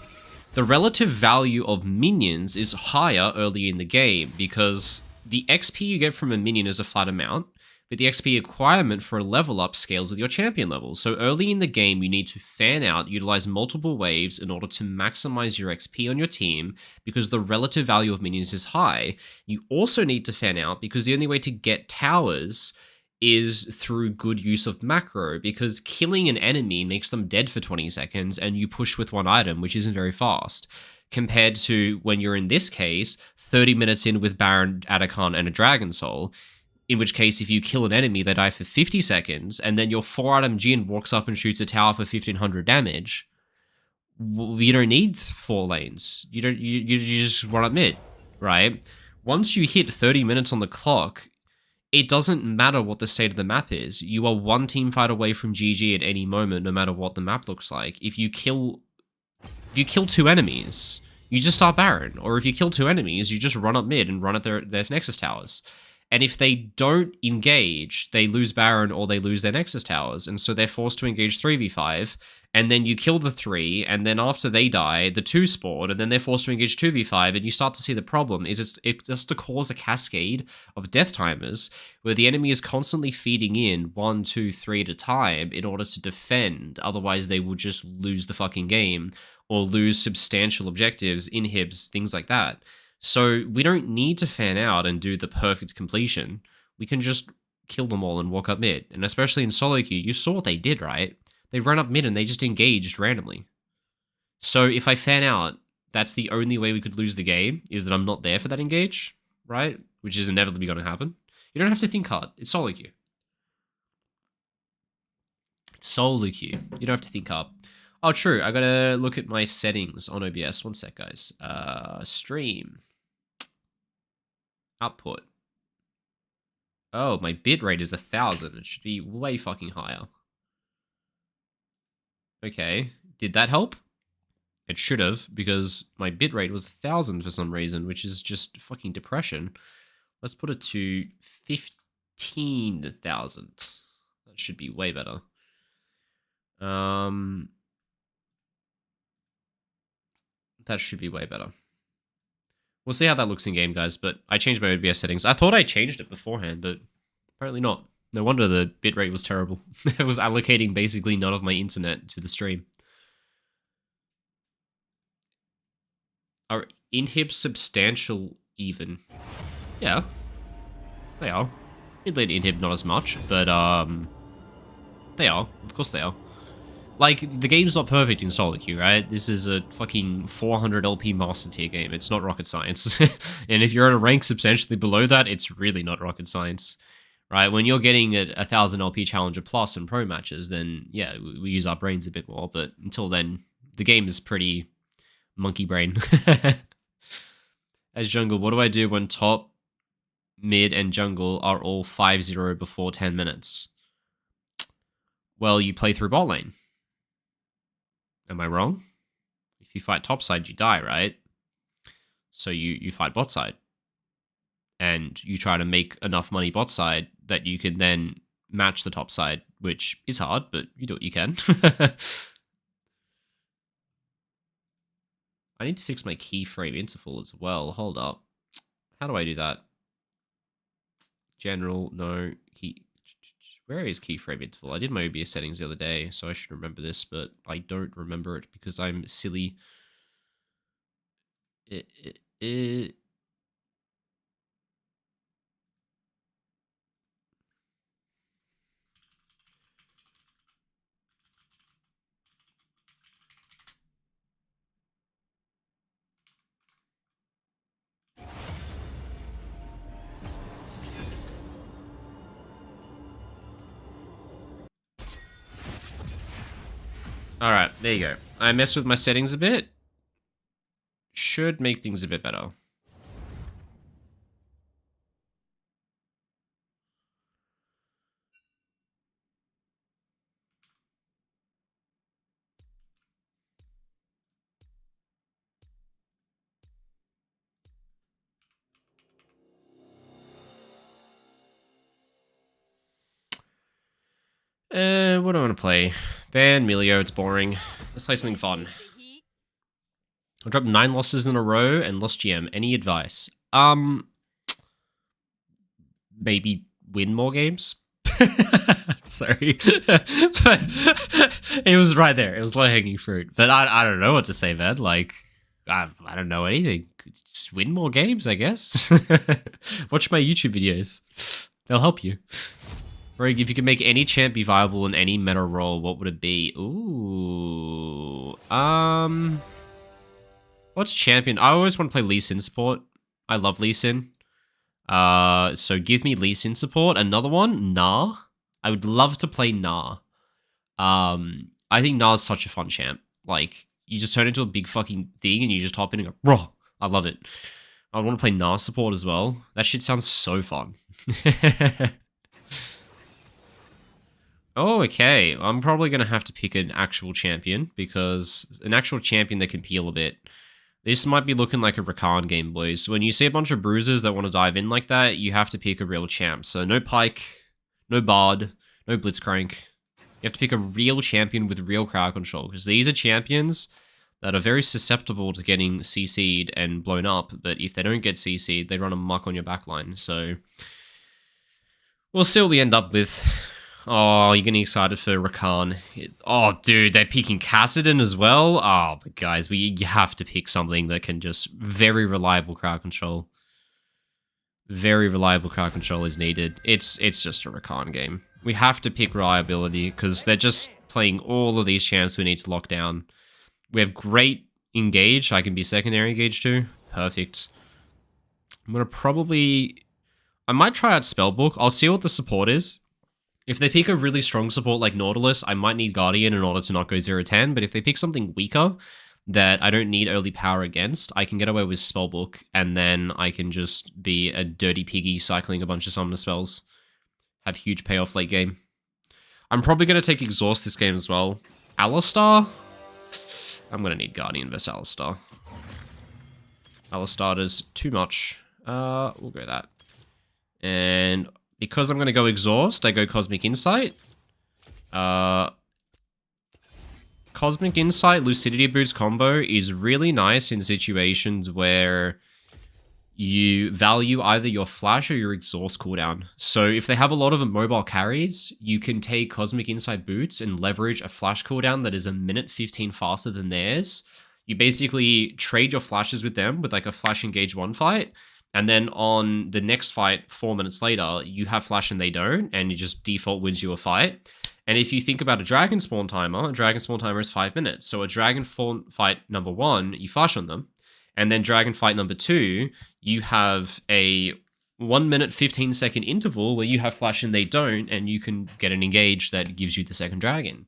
The relative value of minions is higher early in the game because the XP you get from a minion is a flat amount, but the XP requirement for a level up scales with your champion level. So early in the game, you need to fan out, utilize multiple waves in order to maximize your XP on your team because the relative value of minions is high. You also need to fan out because the only way to get towers is through good use of macro, because killing an enemy makes them dead for 20 seconds and you push with one item, which isn't very fast, compared to when you're in this case, 30 minutes in with Baron, Atacant, and a Dragon Soul, in which case if you kill an enemy, they die for 50 seconds, and then your 4-item Jhin walks up and shoots a tower for 1500 damage. You don't need 4 lanes. You just run up mid, right? Once you hit 30 minutes on the clock, it doesn't matter what the state of the map is. You are one team fight away from GG at any moment, no matter what the map looks like. If you kill 2 enemies, you just start Baron. Or if you kill 2 enemies, you just run up mid and run at their Nexus towers. And if they don't engage, they lose Baron or they lose their Nexus towers. And so they're forced to engage 3v5. And then you kill the 3, and then after they die, the 2 spawn, and then they're forced to engage 2v5, and you start to see the problem is it just to cause a cascade of death timers where the enemy is constantly feeding in 1, 2, 3 at a time in order to defend. Otherwise, they will just lose the fucking game or lose substantial objectives, inhibs, things like that. So we don't need to fan out and do the perfect completion. We can just kill them all and walk up mid. And especially in solo queue, you saw what they did, right? They run up mid and they just engaged randomly. So if I fan out, that's the only way we could lose the game, is that I'm not there for that engage, right? Which is inevitably going to happen. You don't have to think hard. It's solo queue. It's solo queue. You don't have to think hard. Oh, true. I gotta look at my settings on OBS. One sec, guys. Stream. Output. Oh, my bitrate is 1000. It should be way fucking higher. Okay, did that help? It should have, because my bitrate was 1000 for some reason, which is just fucking depression. Let's put it to 15,000. That should be way better. That should be way better. We'll see how that looks in game, guys, but I changed my OBS settings. I thought I changed it beforehand, but apparently not. No wonder the bitrate was terrible. I was allocating basically none of my internet to the stream. Are inhibs substantial even? Yeah. They are. Mid-lane inhib not as much, but they are. Of course they are. Like, the game's not perfect in solo queue, right? This is a fucking 400 LP master tier game. It's not rocket science. And if you're at a rank substantially below that, it's really not rocket science. Right, when you're getting a 1000 LP Challenger Plus in pro matches, then yeah, we use our brains a bit more. But until then, the game is pretty monkey brain. As jungle, what do I do when top, mid, and jungle are all 5-0 before 10 minutes? Well, you play through bot lane. Am I wrong? If you fight top side, you die, right? So you fight bot side. And you try to make enough money bot side that you can then match the top side, which is hard, but you do what you can. I need to fix my keyframe interval as well. Hold up. How do I do that? General, no. Key. Where is keyframe interval? I did my OBS settings the other day, so I should remember this, but I don't remember it because I'm silly. Alright, there you go. I messed with my settings a bit. Should make things a bit better. What do I want to play? Ban Milio, it's boring. Let's play something fun. I dropped 9 losses in a row and lost GM. Any advice? Maybe win more games? Sorry. But it was right there. It was low-hanging fruit. But I don't know what to say, man. Like, I don't know anything. Just win more games, I guess. Watch my YouTube videos. They'll help you. Rogue, if you could make any champ be viable in any meta role, what would it be? Ooh. What's champion? I always want to play Lee Sin support. I love Lee Sin. So give me Lee Sin support. Another one, Nah. I would love to play Nah. I think Nah's such a fun champ. Like, you just turn into a big fucking thing and you just hop in and go, raw. I love it. I want to play Nah support as well. That shit sounds so fun. Oh, okay. I'm probably going to have to pick an actual champion, because an actual champion that can peel a bit. This might be looking like a Rakan game, boys. When you see a bunch of bruisers that want to dive in like that, you have to pick a real champ. So no Pyke, no Bard, no Blitzcrank. You have to pick a real champion with real crowd control, because these are champions that are very susceptible to getting CC'd and blown up, but if they don't get CC'd, they run amok on your backline. So we'll see what we end up with. Oh, you're getting excited for Rakan. Oh, dude, they're picking Kassadin as well? Oh, but guys, you have to pick something that can just... Very reliable crowd control. Very reliable crowd control is needed. It's just a Rakan game. We have to pick reliability, because they're just playing all of these champs we need to lock down. We have great engage. I can be secondary engage too. Perfect. I'm going to probably... I might try out Spellbook. I'll see what the support is. If they pick a really strong support like Nautilus, I might need Guardian in order to not go 0-10, but if they pick something weaker that I don't need early power against, I can get away with Spellbook, and then I can just be a dirty piggy cycling a bunch of summoner spells. Have huge payoff late game. I'm probably going to take Exhaust this game as well. Alistar? I'm going to need Guardian versus Alistar. Alistar does too much. We'll go that. And... because I'm going to go Exhaust, I go Cosmic Insight. Cosmic Insight, Lucidity Boots combo is really nice in situations where you value either your flash or your exhaust cooldown. So if they have a lot of mobile carries, you can take Cosmic Insight Boots and leverage a flash cooldown that is a minute 15 faster than theirs. You basically trade your flashes with them with like a flash engage one fight. And then on the next fight, 4 minutes later, you have flash and they don't, and you just default wins you a fight. And if you think about a Dragon Spawn timer, a Dragon Spawn timer is 5 minutes. So a Dragon Spawn fight number 1, you flash on them. And then Dragon fight number 2, you have a 1 minute 15 second interval where you have flash and they don't, and you can get an engage that gives you the second Dragon.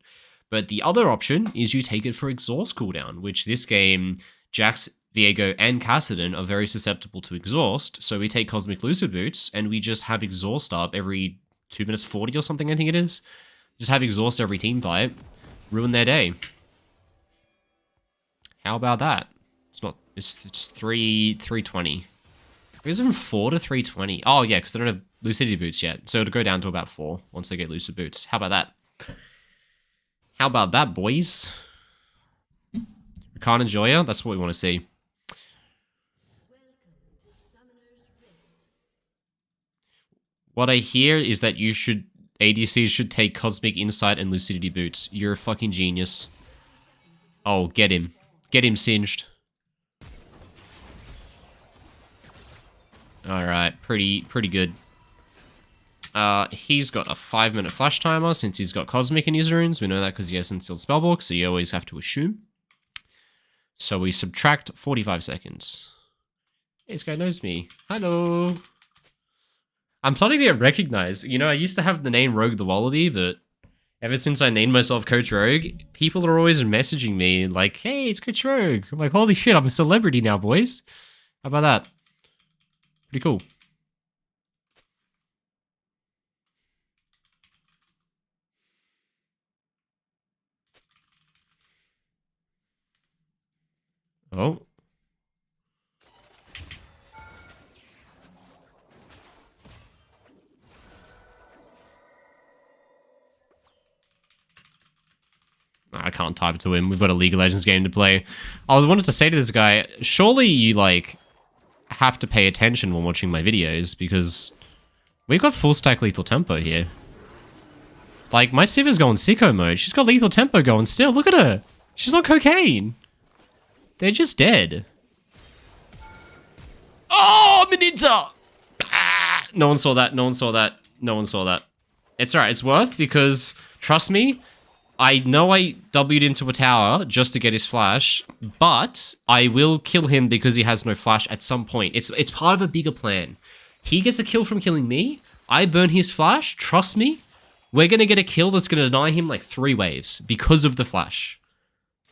But the other option is you take it for exhaust cooldown, which this game, Jax, Viego, and Kassadin are very susceptible to exhaust, so we take Cosmic Lucid Boots, and we just have exhaust up every 2 minutes 40 or something, I think it is. Just have exhaust every team fight. Ruin their day. How about that? It's just 320. It goes from 4 to 320. Oh yeah, because they don't have Lucidity Boots yet, so it'll go down to about 4 once they get Lucid Boots. How about that? How about that, boys? Rakan and Joya, that's what we want to see. What I hear is that ADCs should take Cosmic Insight and Lucidity Boots. You're a fucking genius. Oh, get him. Get him singed. Alright, pretty good. He's got a 5-minute flash timer since he's got Cosmic in his runes. We know that because he has Unsealed Spellbook, so you always have to assume. So we subtract 45 seconds. Hey, this guy knows me. Hello. I'm starting to get recognized. You know, I used to have the name Rogue the Wallaby, but ever since I named myself Coach Rogue, people are always messaging me like, hey, it's Coach Rogue. I'm like, holy shit, I'm a celebrity now, boys. How about that? Pretty cool. Oh. I can't type it to him. We've got a League of Legends game to play. I wanted to say to this guy, surely you, like, have to pay attention when watching my videos, because we've got full stack lethal tempo here. Like, my Siva's going sicko mode. She's got lethal tempo going still. Look at her. She's on cocaine. They're just dead. Oh, Minita! Ah, no one saw that. No one saw that. No one saw that. It's alright. It's worth, because, trust me, I know I W'd into a tower just to get his flash, but I will kill him because he has no flash at some point. It's part of a bigger plan. He gets a kill from killing me. I burn his flash. Trust me, we're going to get a kill that's going to deny him like 3 waves because of the flash.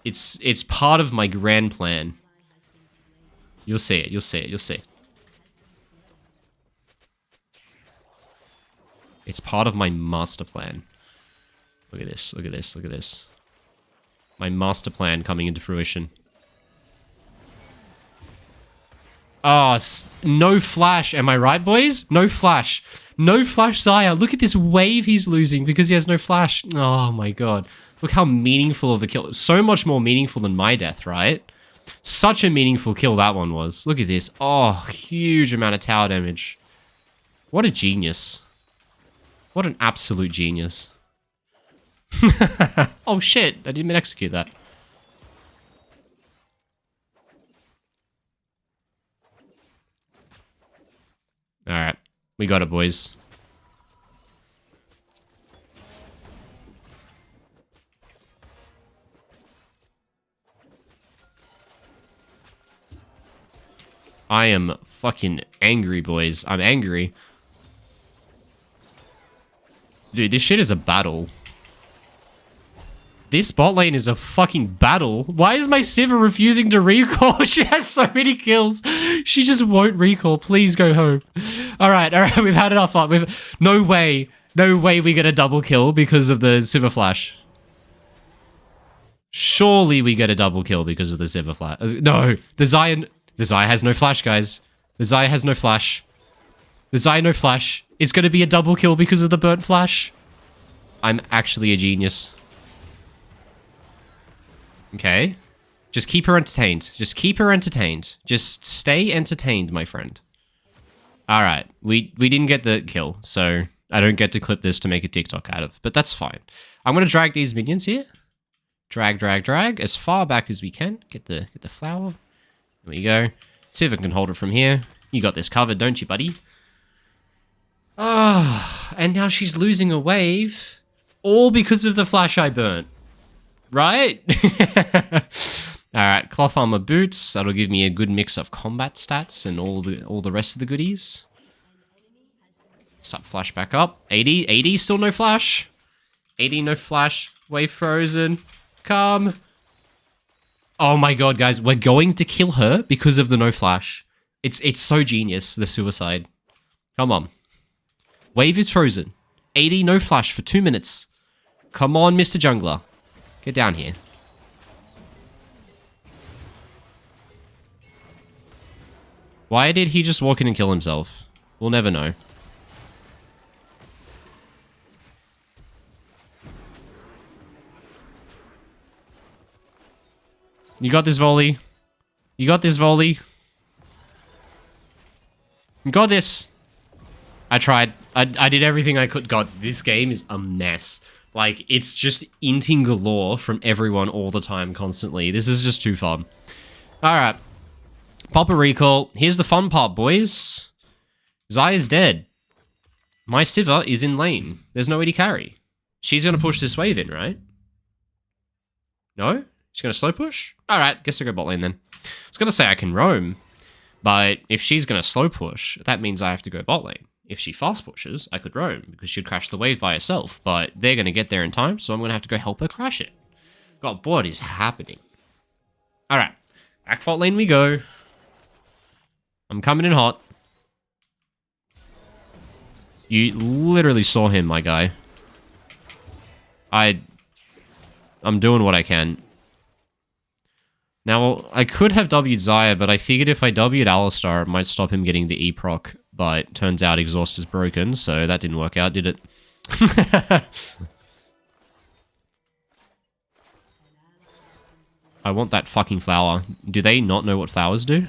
It's part of my grand plan. You'll see it. You'll see it. You'll see. It's part of my master plan. Look at this, look at this, look at this. My master plan coming into fruition. Oh, no flash. Am I right, boys? No flash. No flash Xayah. Look at this wave he's losing because he has no flash. Oh my god. Look how meaningful of a kill. So much more meaningful than my death, right? Such a meaningful kill that one was. Look at this. Oh, huge amount of tower damage. What a genius. What an absolute genius. Oh shit, I didn't even execute that. Alright, we got it, boys. I am fucking angry, boys. I'm angry. Dude, this shit is a battle. This bot lane is a fucking battle. Why is my Siva refusing to recall? She has so many kills. She just won't recall. Please go home. Alright, we've had enough fun. No way we get a double kill because of the Siva flash. Surely we get a double kill because of the Siva flash. No, the Xayah has no flash, guys. The Xayah has no flash. The Xayah no flash. It's going to be a double kill because of the burnt flash. I'm actually a genius. Okay. Just keep her entertained. Just keep her entertained. Just stay entertained, my friend. Alright. We didn't get the kill, so I don't get to clip this to make a TikTok out of. But that's fine. I'm going to drag these minions here. Drag, drag, drag. As far back as we can. Get the flower. There we go. See if I can hold it from here. You got this covered, don't you, buddy? Ah, and now she's losing a wave. All because of the flash I burnt. Right? Alright, cloth armor boots. That'll give me a good mix of combat stats and all the rest of the goodies. Sub flash back up. 80 still no flash. 80 no flash. Wave frozen. Come. Oh my god, guys, we're going to kill her because of the no flash. It's so genius, the suicide. Come on. Wave is frozen. 80 no flash for 2 minutes. Come on, Mr. Jungler. Get down here. Why did he just walk in and kill himself? We'll never know. You got this, volley. You got this, volley. You got this. I tried. I did everything I could. God, this game is a mess. Like, it's just inting galore from everyone all the time, constantly. This is just too fun. Alright. Pop a recall. Here's the fun part, boys. Zaya's dead. My Sivir is in lane. There's no way to carry. She's going to push this wave in, right? No? She's going to slow push? Alright, guess I'll go bot lane then. I was going to say I can roam, but if she's going to slow push, that means I have to go bot lane. If she fast pushes, I could roam, because she'd crash the wave by herself, but they're going to get there in time, so I'm going to have to go help her crash it. God, what is happening? Alright, back bot lane we go. I'm coming in hot. You literally saw him, my guy. I'm doing what I can. Now, I could have W'd Zaya, but I figured if I W'd Alistar, it might stop him getting the E-proc, but turns out Exhaust is broken, so that didn't work out, did it? I want that fucking flower. Do they not know what flowers do?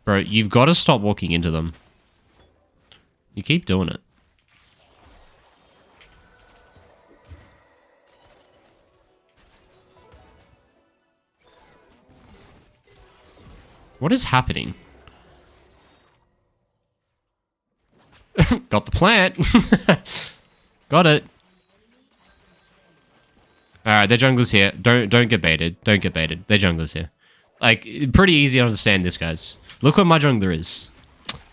Bro, you've got to stop walking into them. You keep doing it. What is happening? Got the plant. Got it. Alright, their jungler's here. Don't get baited. Don't get baited. Their jungler's here. Like, pretty easy to understand this, guys. Look what my jungler is.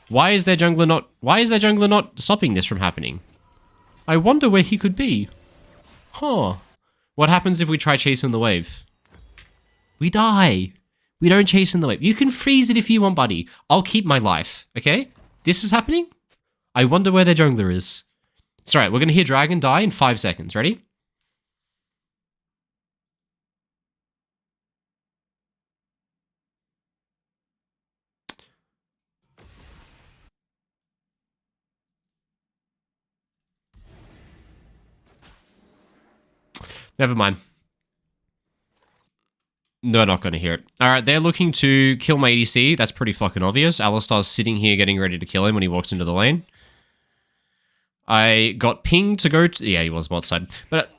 Why is their jungler not stopping this from happening? I wonder where he could be. Huh. What happens if we try chasing the wave? We die. We don't chase in the wave. You can freeze it if you want, buddy. I'll keep my life, okay? This is happening? I wonder where their jungler is. It's alright, we're gonna hear Dragon die in 5 seconds. Ready? Never mind. They're not going to hear it. Alright, they're looking to kill my ADC. That's pretty fucking obvious. Alistar's sitting here getting ready to kill him when he walks into the lane. I got pinged to go to... Yeah, he was bot side. But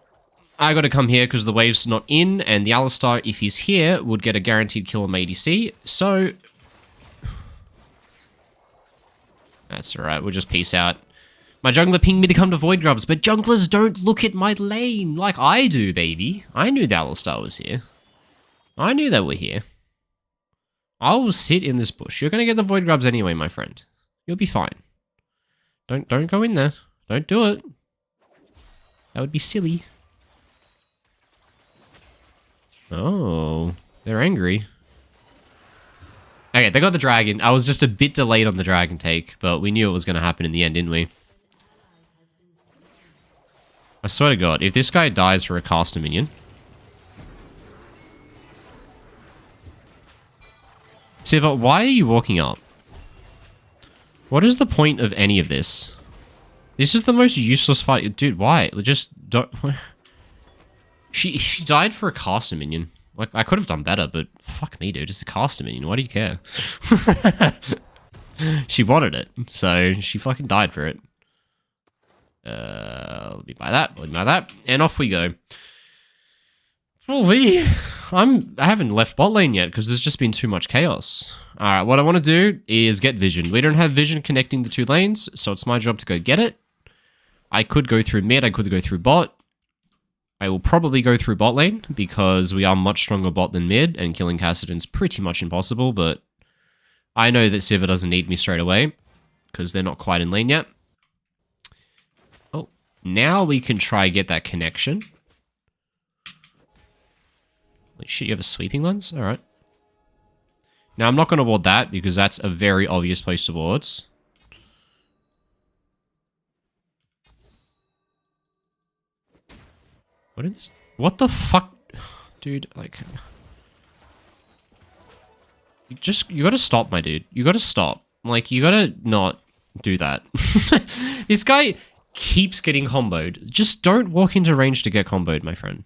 I got to come here because the wave's not in, and the Alistar, if he's here, would get a guaranteed kill on my ADC. So... That's alright, we'll just peace out. My jungler pinged me to come to Void Grubs, but junglers don't look at my lane like I do, baby. I knew the Alistar was here. I knew they were here. I will sit in this bush. You're going to get the Void Grubs anyway, my friend. You'll be fine. Don't go in there. Don't do it. That would be silly. Oh, they're angry. Okay, they got the dragon. I was just a bit delayed on the dragon take, but we knew it was going to happen in the end, didn't we? I swear to God, if this guy dies for a caster minion... Sivir, why are you walking up? What is the point of any of this? This is the most useless fight. Dude, why? Just don't... She died for a caster minion. Like, I could have done better, but fuck me, dude. It's a caster minion. Why do you care? She wanted it, so she fucking died for it. Let me buy that. Let me buy that. And off we go. Holy... I haven't left bot lane yet because there's just been too much chaos. Alright, what I want to do is get vision. We don't have vision connecting the two lanes, so it's my job to go get it. I could go through mid, I could go through bot. I will probably go through bot lane because we are much stronger bot than mid, and killing Kassadin's pretty much impossible, but I know that Sivir doesn't need me straight away because they're not quite in lane yet. Oh, now we can try get that connection. Shit, you have a sweeping lens? Alright. Now, I'm not going to ward that, because that's a very obvious place to wards. What the fuck? Dude, like... You gotta stop, my dude. You gotta stop. Like, you gotta not do that. This guy keeps getting comboed. Just don't walk into range to get comboed, my friend.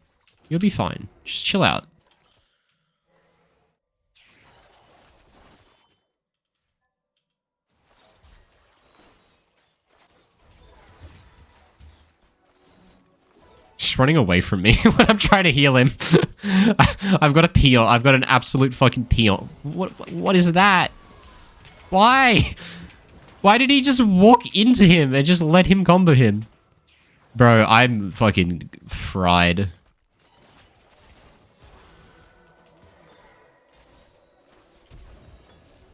You'll be fine. Just chill out. keeps running away from me when I'm trying to heal him. I've got a peel. I've got an absolute fucking peel. What is that? Why? Why did he just walk into him and just let him combo him? Bro, I'm fucking fried.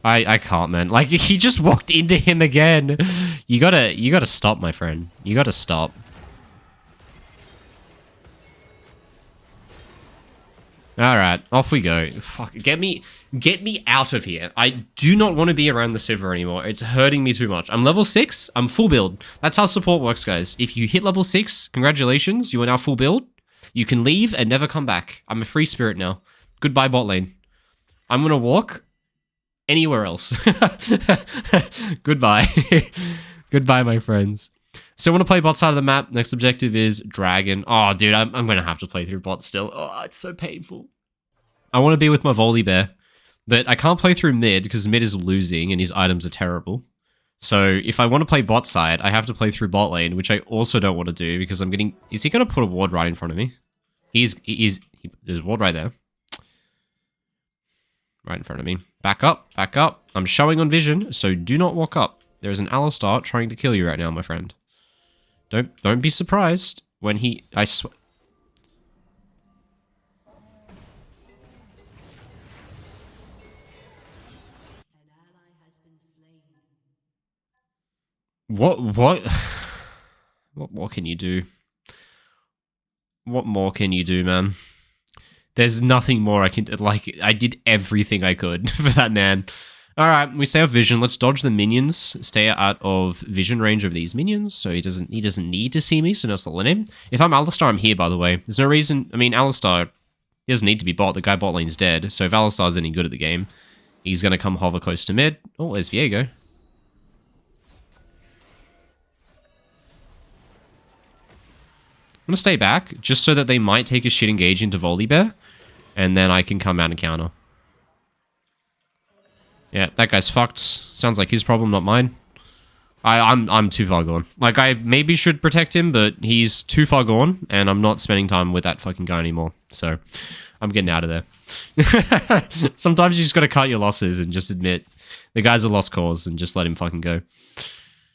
I can't, man. Like, he just walked into him again. You gotta stop, my friend. You gotta stop. Alright, off we go. Fuck, get me out of here. I do not want to be around the server anymore. It's hurting me too much. I'm level 6. I'm full build. That's how support works, guys. If you hit level 6, congratulations. You are now full build. You can leave and never come back. I'm a free spirit now. Goodbye, bot lane. I'm gonna walk anywhere else. Goodbye. Goodbye, my friends. So I want to play bot side of the map. Next objective is Dragon. Oh, dude, I'm going to have to play through bot still. Oh, it's so painful. I want to be with my Volibear, but I can't play through mid because mid is losing and his items are terrible. So if I want to play bot side, I have to play through bot lane, which I also don't want to do because I'm getting... Is he going to put a ward right in front of me? There's a ward right there. Right in front of me. Back up, back up. I'm showing on vision, so do not walk up. There's an Alistar trying to kill you right now, my friend. Don't be surprised when he... I swear... What more can you do? What more can you do, man? There's nothing more I can... Like, I did everything I could for that man. Alright, we stay off vision. Let's dodge the minions. Stay out of vision range of these minions, so he doesn't need to see me, so no let him. If I'm Alistar, I'm here, by the way. There's no reason... I mean, Alistar, he doesn't need to be bot. The guy bot lane's dead, so if Alistar's any good at the game, he's going to come hover close to mid. Oh, there's Viego. I'm going to stay back, just so that they might take a shit engage into Volibear, and then I can come out and counter. Yeah, that guy's fucked. Sounds like his problem, not mine. I'm too far gone. Like, I maybe should protect him, but he's too far gone, and I'm not spending time with that fucking guy anymore. So, I'm getting out of there. Sometimes you just gotta cut your losses and just admit the guy's a lost cause and just let him fucking go.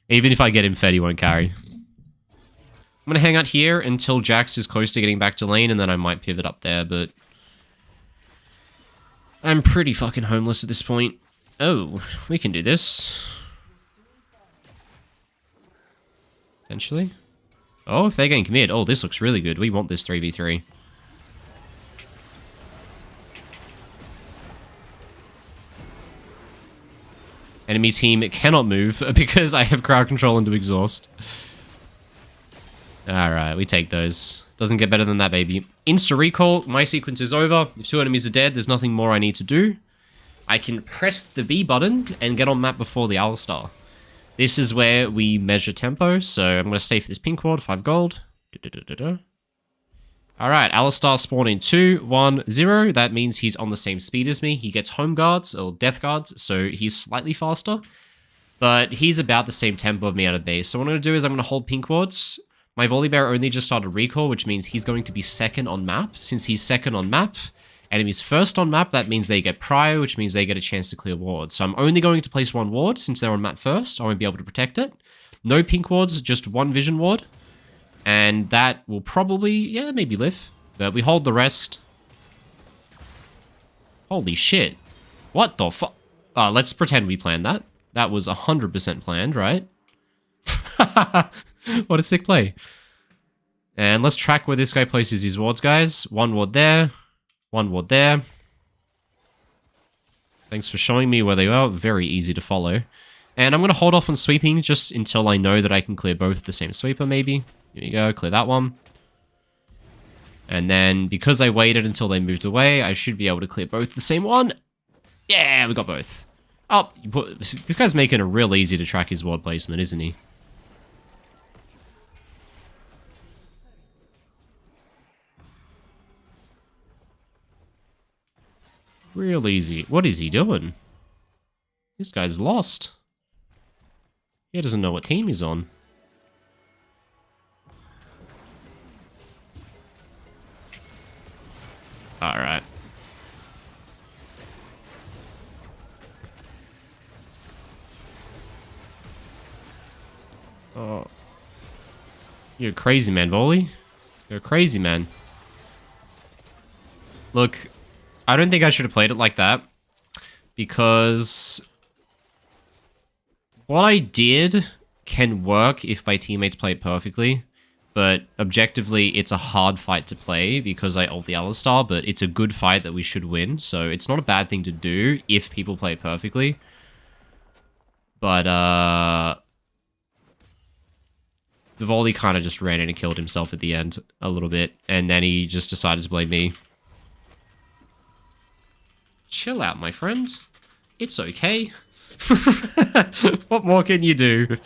Even if I get him fed, he won't carry. I'm gonna hang out here until Jax is close to getting back to lane, and then I might pivot up there, but... I'm pretty fucking homeless at this point. Oh, we can do this. Potentially. Oh, if they're getting commit. Oh, this looks really good. We want this 3v3. Enemy team cannot move because I have crowd control into exhaust. Alright, we take those. Doesn't get better than that, baby. Insta recall. My sequence is over. If 2 enemies are dead, there's nothing more I need to do. I can press the B button and get on map before the Alistar. This is where we measure tempo, so I'm going to stay for this pink ward, 5 gold. Alright, Alistar spawn in 2, 1, 0. That means he's on the same speed as me. He gets home guards, or death guards, so he's slightly faster. But he's about the same tempo of me out of base. So what I'm going to do is I'm going to hold pink wards. My Volibear only just started recall, which means he's going to be second on map. Since he's second on map, enemies first on map, that means they get prior, which means they get a chance to clear wards. So I'm only going to place 1 ward, since they're on map first. I won't be able to protect it. No pink wards, just 1 vision ward. And that will probably, yeah, maybe live. But we hold the rest. Holy shit. What the fuck? Let's pretend we planned that. That was 100% planned, right? What a sick play. And let's track where this guy places his wards, guys. 1 ward there. 1 ward there. Thanks for showing me where they are. Very easy to follow. And I'm going to hold off on sweeping just until I know that I can clear both the same sweeper, maybe. Here we go. Clear that one. And then, because I waited until they moved away, I should be able to clear both the same one. Yeah, we got both. Oh, this guy's making it real easy to track his ward placement, isn't he? Real easy. What is he doing? This guy's lost. He doesn't know what team he's on. You're crazy, man, Volley. You're crazy, man. Look, I don't think I should have played it like that. Because what I did can work if my teammates play it perfectly. But objectively, it's a hard fight to play because I ult the Alistar, but it's a good fight that we should win. So it's not a bad thing to do if people play it perfectly. But, the volley kind of just ran in and killed himself at the end a little bit. And then he just decided to blame me. Chill out, my friend. It's okay. What more can you do?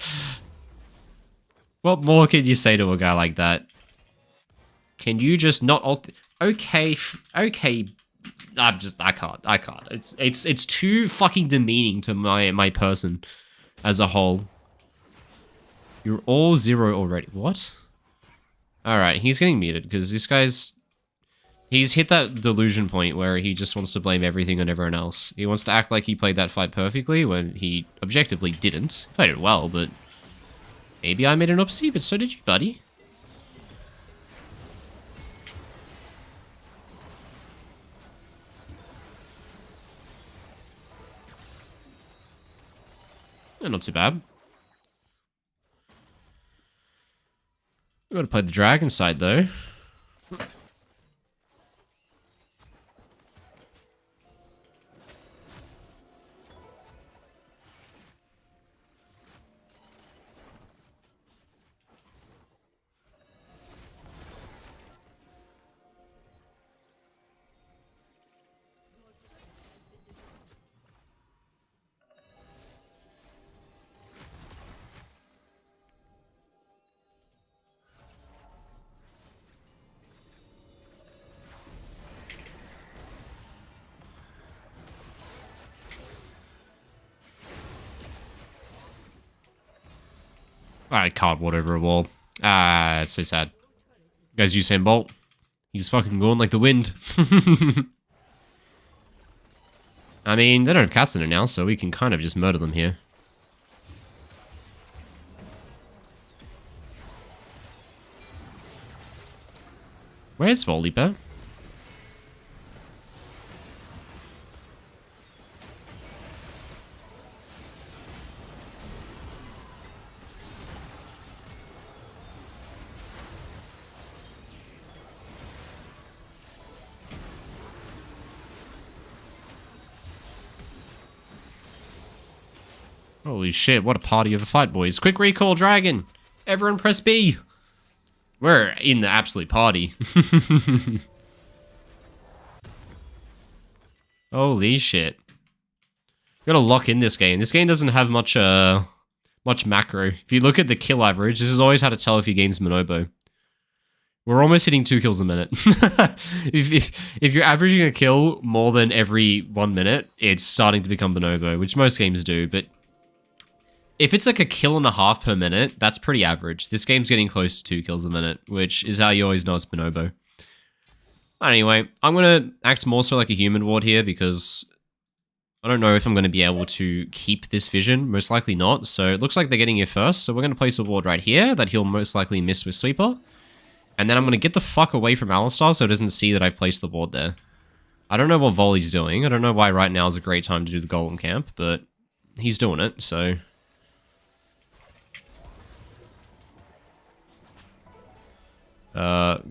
What more can you say to a guy like that? Can you just not ult? Okay, okay. I can't. It's too fucking demeaning to my person as a whole. You're all 0 already. What? Alright, he's getting muted because this guy's... He's hit that delusion point where he just wants to blame everything on everyone else. He wants to act like he played that fight perfectly when he objectively didn't. Played it well, but... Maybe I made an oopsie, but so did you, buddy. Not too bad. We gotta play the dragon side, though. I can't walk over a wall. Ah, it's so sad. Guys, Usain Bolt. He's fucking going like the wind. I mean, they don't have Castanet now, so we can kind of just murder them here. Where's Volibear? Holy shit, what a party of a fight, boys. Quick recall, dragon! Everyone press B! We're in the absolute party. Holy shit. Gotta lock in this game. This game doesn't have much macro. If you look at the kill average, this is always how to tell if your game's Monobo. We're almost hitting 2 kills a minute. if you're averaging a kill more than every 1 minute, it's starting to become Bonobo, which most games do, but if it's like a kill and a half per minute, that's pretty average. This game's getting close to 2 kills a minute, which is how you always know it's Bonobo. Anyway, I'm going to act more so like a human ward here because I don't know if I'm going to be able to keep this vision. Most likely not. So it looks like they're getting here first. So we're going to place a ward right here that he'll most likely miss with Sweeper. And then I'm going to get the fuck away from Alistar so it doesn't see that I've placed the ward there. I don't know what Volley's doing. I don't know why right now is a great time to do the Golem camp, but he's doing it, so...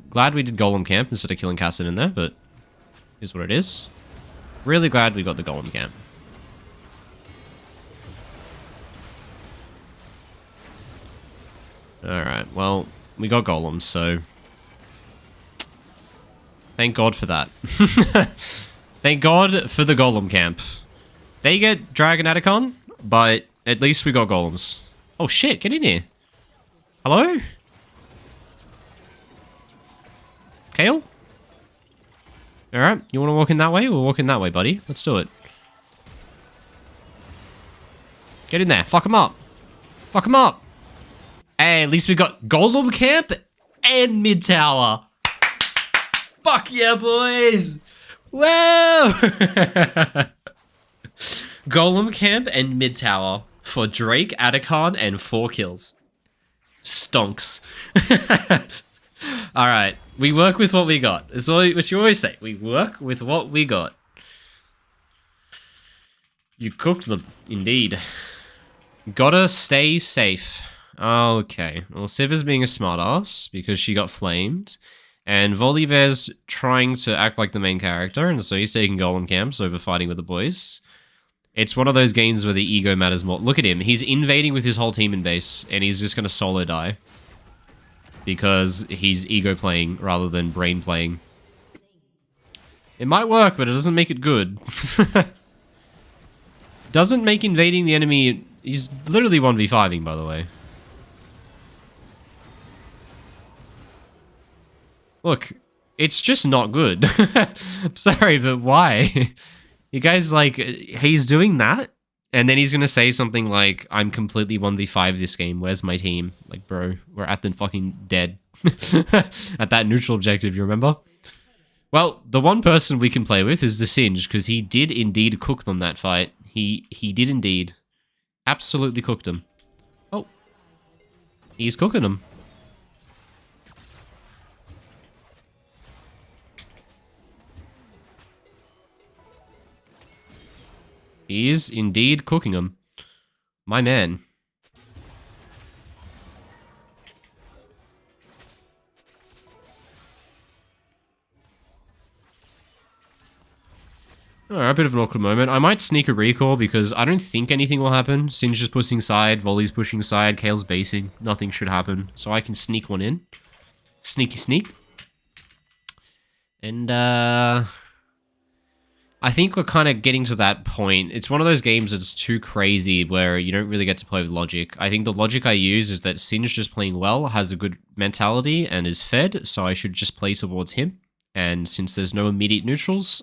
glad we did Golem camp instead of killing Cassid in there, but here's what it is. Really glad we got the Golem camp. Alright, well, we got Golems, so... Thank God for that. Thank God for the Golem camp. They get Dragon Atacon, but at least we got Golems. Oh shit, get in here. Hello? Kale? Alright, you want to walk in that way? We'll walk in that way, buddy. Let's do it. Get in there. Fuck him up. Fuck him up. Hey, at least we got Golem Camp and Mid Tower. Fuck yeah, boys. Whoa! Golem Camp and Mid Tower for Drake, Atacon, and 4 kills. Stonks. Alright, we work with what we got. That's what you always say. We work with what we got. You cooked them, indeed. Gotta stay safe. Okay, well, Civ is being a smartass because she got flamed. And Volibear's trying to act like the main character, and so he's taking golem camps over fighting with the boys. It's one of those games where the ego matters more. Look at him. He's invading with his whole team in base, and he's just going to solo die. Because he's ego playing rather than brain playing. It might work, but it doesn't make it good. Doesn't make invading the enemy... He's literally 1v5ing, by the way. Look, it's just not good. I'm sorry, but why? You guys, like, he's doing that, and then he's gonna say something like, I'm completely 1v5 this game, where's my team? Like, bro, we're at the fucking dead. At that neutral objective, you remember? Well, the one person we can play with is the Singe, because he did indeed cook them that fight. He did indeed. Absolutely cooked them. Oh. He's cooking them. He is indeed cooking them. My man. Alright, a bit of an awkward moment. I might sneak a recall because I don't think anything will happen. Singe is pushing side, Volley's pushing side, Kale's basing. Nothing should happen. So I can sneak one in. Sneaky sneak. And, I think we're kind of getting to that point. It's one of those games that's too crazy where you don't really get to play with logic. I think the logic I use is that Singe just playing well, has a good mentality, and is fed, so I should just play towards him. And since there's no immediate neutrals,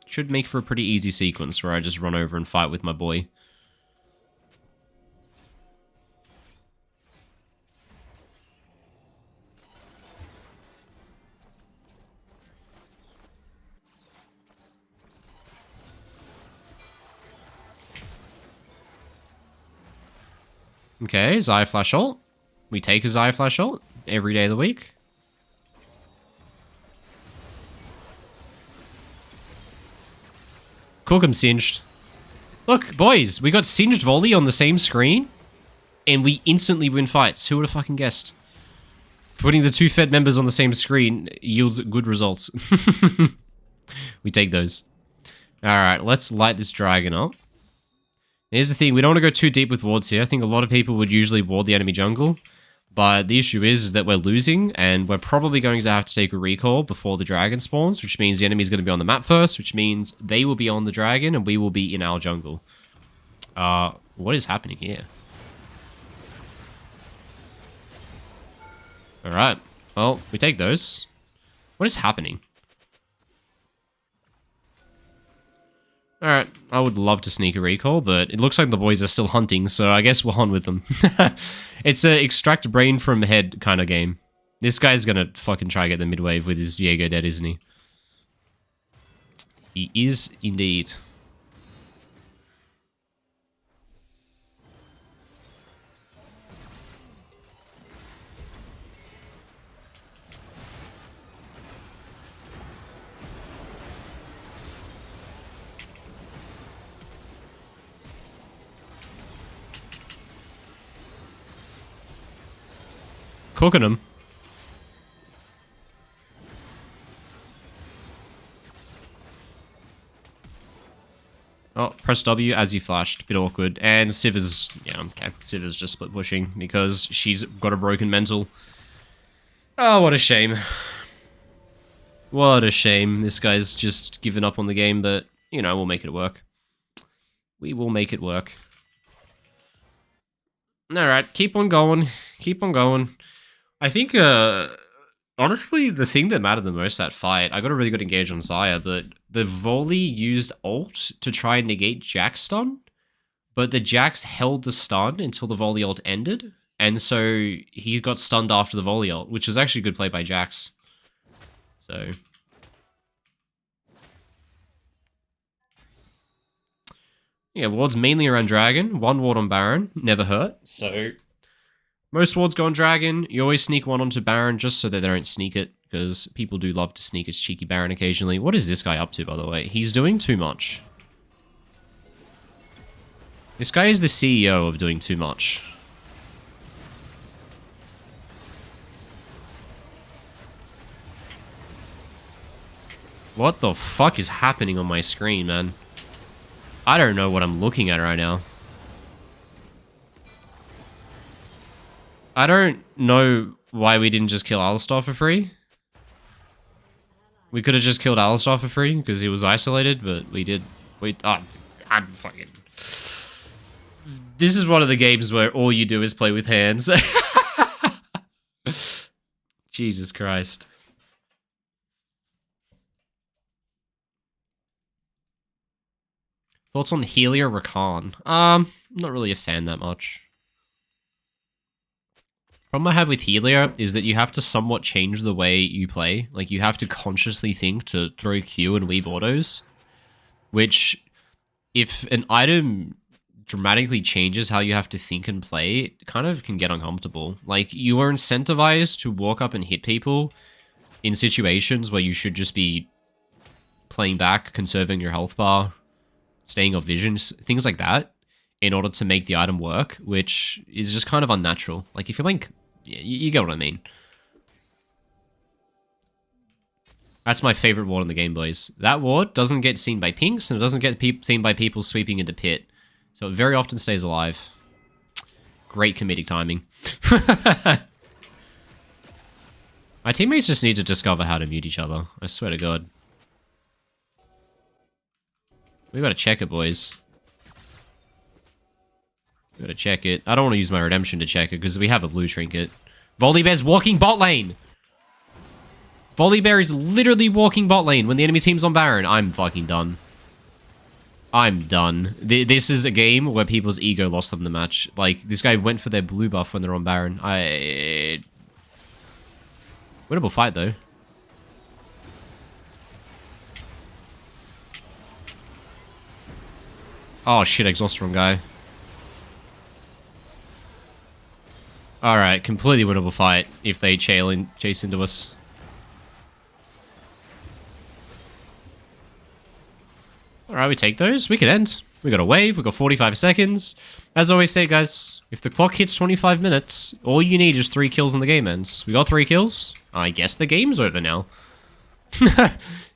should make for a pretty easy sequence where I just run over and fight with my boy. Okay, Xayah Flash ult. We take a Xayah Flash ult every day of the week. Cook him, Singed. Look, boys, we got Singed Volley on the same screen, and we instantly win fights. Who would have fucking guessed? Putting the two Fed members on the same screen yields good results. We take those. Alright, let's light this dragon up. Here's the thing, we don't want to go too deep with wards here. I think a lot of people would usually ward the enemy jungle. But the issue is that we're losing, and we're probably going to have to take a recall before the dragon spawns, which means the enemy's going to be on the map first, which means they will be on the dragon, and we will be in our jungle. What is happening here? Alright, well, we take those. What is happening? Alright, I would love to sneak a recall, but it looks like the boys are still hunting, so I guess we're on with them. It's a extract brain from head kind of game. This guy's gonna fucking try to get the mid-wave with his Jaeger dead, isn't he? He is indeed. Cooking him. Oh, press W as you flashed. Bit awkward. And Civ is... Yeah, okay. Civ is just split pushing because she's got a broken mental. Oh, what a shame. What a shame. This guy's just given up on the game, but, you know, we'll make it work. We will make it work. Alright, keep on going. Keep on going. I think, honestly, the thing that mattered the most that fight, I got a really good engage on Xayah, but the volley used ult to try and negate Jack's stun, but the Jax held the stun until the volley ult ended, and so he got stunned after the volley ult, which was actually a good play by Jax. So... yeah, wards mainly around Dragon, one ward on Baron, never hurt, so... Most wards go on Dragon. You always sneak one onto Baron just so that they don't sneak it, because people do love to sneak a cheeky Baron occasionally. What is this guy up to, by the way? He's doing too much. This guy is the CEO of doing too much. What the fuck is happening on my screen, man? I don't know what I'm looking at right now. I don't know why we didn't just kill Alistar for free. We could have just killed Alistar for free because he was isolated, but we did. I'm fucking... This is one of the games where all you do is play with hands. Jesus Christ. Thoughts on Helia Rakan? Not really a fan that much. Problem I have with Helia is that you have to somewhat change the way you play. Like, you have to consciously think to throw Q and weave autos. Which, if an item dramatically changes how you have to think and play, it kind of can get uncomfortable. Like, you are incentivized to walk up and hit people in situations where you should just be playing back, conserving your health bar, staying off visions, things like that, in order to make the item work, which is just kind of unnatural. Like, if you're playing... Yeah, you get what I mean. That's my favorite ward in the game, boys. That ward doesn't get seen by pinks, and it doesn't get seen by people sweeping into pit. So it very often stays alive. Great comedic timing. My teammates just need to discover how to mute each other. I swear to God. We gotta check it, boys. We gotta check it. I don't want to use my redemption to check it, because we have a blue trinket. Volibear's walking bot lane! Volibear is literally walking bot lane when the enemy team's on Baron. I'm fucking done. I'm done. This is a game where people's ego lost them the match. Like, this guy went for their blue buff when they're on Baron. Winnable fight, though. Oh, shit, exhaust wrong guy. Alright, completely winnable fight if they chase into us. Alright, we take those. We can end. We got a wave. We got 45 seconds. As I always say, guys, if the clock hits 25 minutes, all you need is 3 kills and the game ends. We got 3 kills. I guess the game's over now.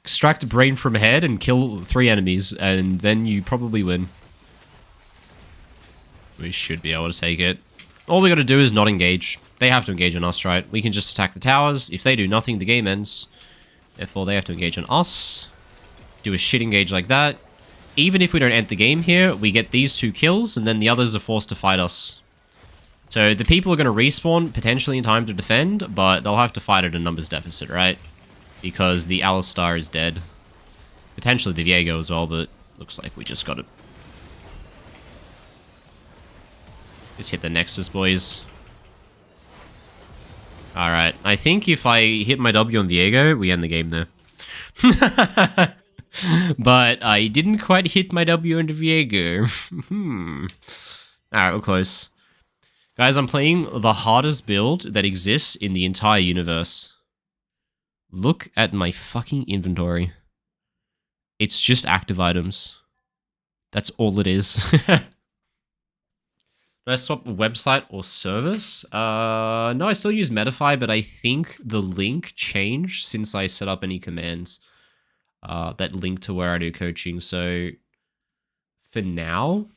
Extract a brain from head and kill 3 enemies, and then you probably win. We should be able to take it. All we gotta do is not engage. They have to engage on us, right? We can just attack the towers. If they do nothing, the game ends. Therefore, they have to engage on us. Do a shit engage like that. Even if we don't end the game here, we get these 2 kills, and then the others are forced to fight us. So the people are going to respawn, potentially in time to defend, but they'll have to fight at a numbers deficit, right? Because the Alistar is dead. Potentially the Viego as well, but looks like we just got it. Just hit the Nexus, boys. Alright, I think if I hit my W on Viego, we end the game there. But I didn't quite hit my W on Viego. Alright, we're close. Guys, I'm playing the hardest build that exists in the entire universe. Look at my fucking inventory. It's just active items. That's all it is. Do I swap a website or service? No, I still use Metafy, but I think the link changed since I set up any commands that link to where I do coaching. So for now,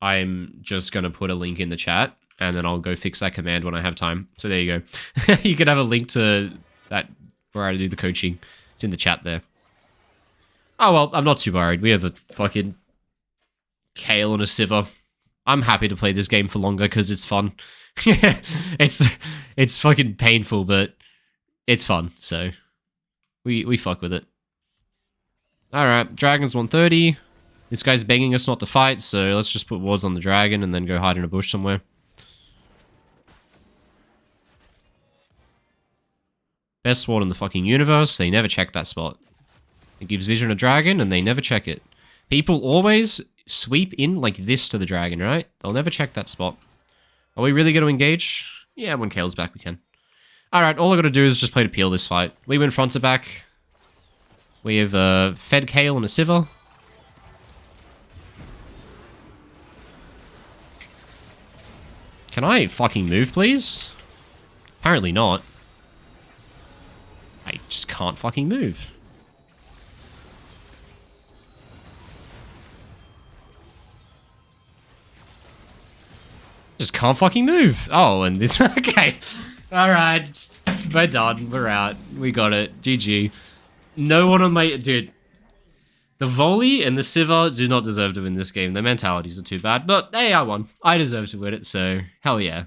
I'm just going to put a link in the chat, and then I'll go fix that command when I have time. So there you go. You can have a link to that where I do the coaching. It's in the chat there. Oh, well, I'm not too worried. We have a fucking Kale and a Sivir. I'm happy to play this game for longer because it's fun. It's fucking painful, but it's fun, so we fuck with it. Alright, Dragon's 130. This guy's begging us not to fight, so let's just put wards on the dragon and then go hide in a bush somewhere. Best ward in the fucking universe. They never check that spot. It gives vision a dragon, and they never check it. People always sweep in like this to the dragon, right? They'll never check that spot. Are we really going to engage? Yeah, when Kale's back, we can. Alright, all I got to do is just play to peel this fight. We win front to back. We have fed Kale and a Sivir. Can I fucking move, please? Apparently not. I just can't fucking move. Just can't fucking move. Oh, and this... Okay. Alright. We're done. We're out. We got it. GG. No one on my... Dude. The Volley and the Sivir do not deserve to win this game. Their mentalities are too bad. But, hey, I won. I deserve to win it, so... Hell yeah.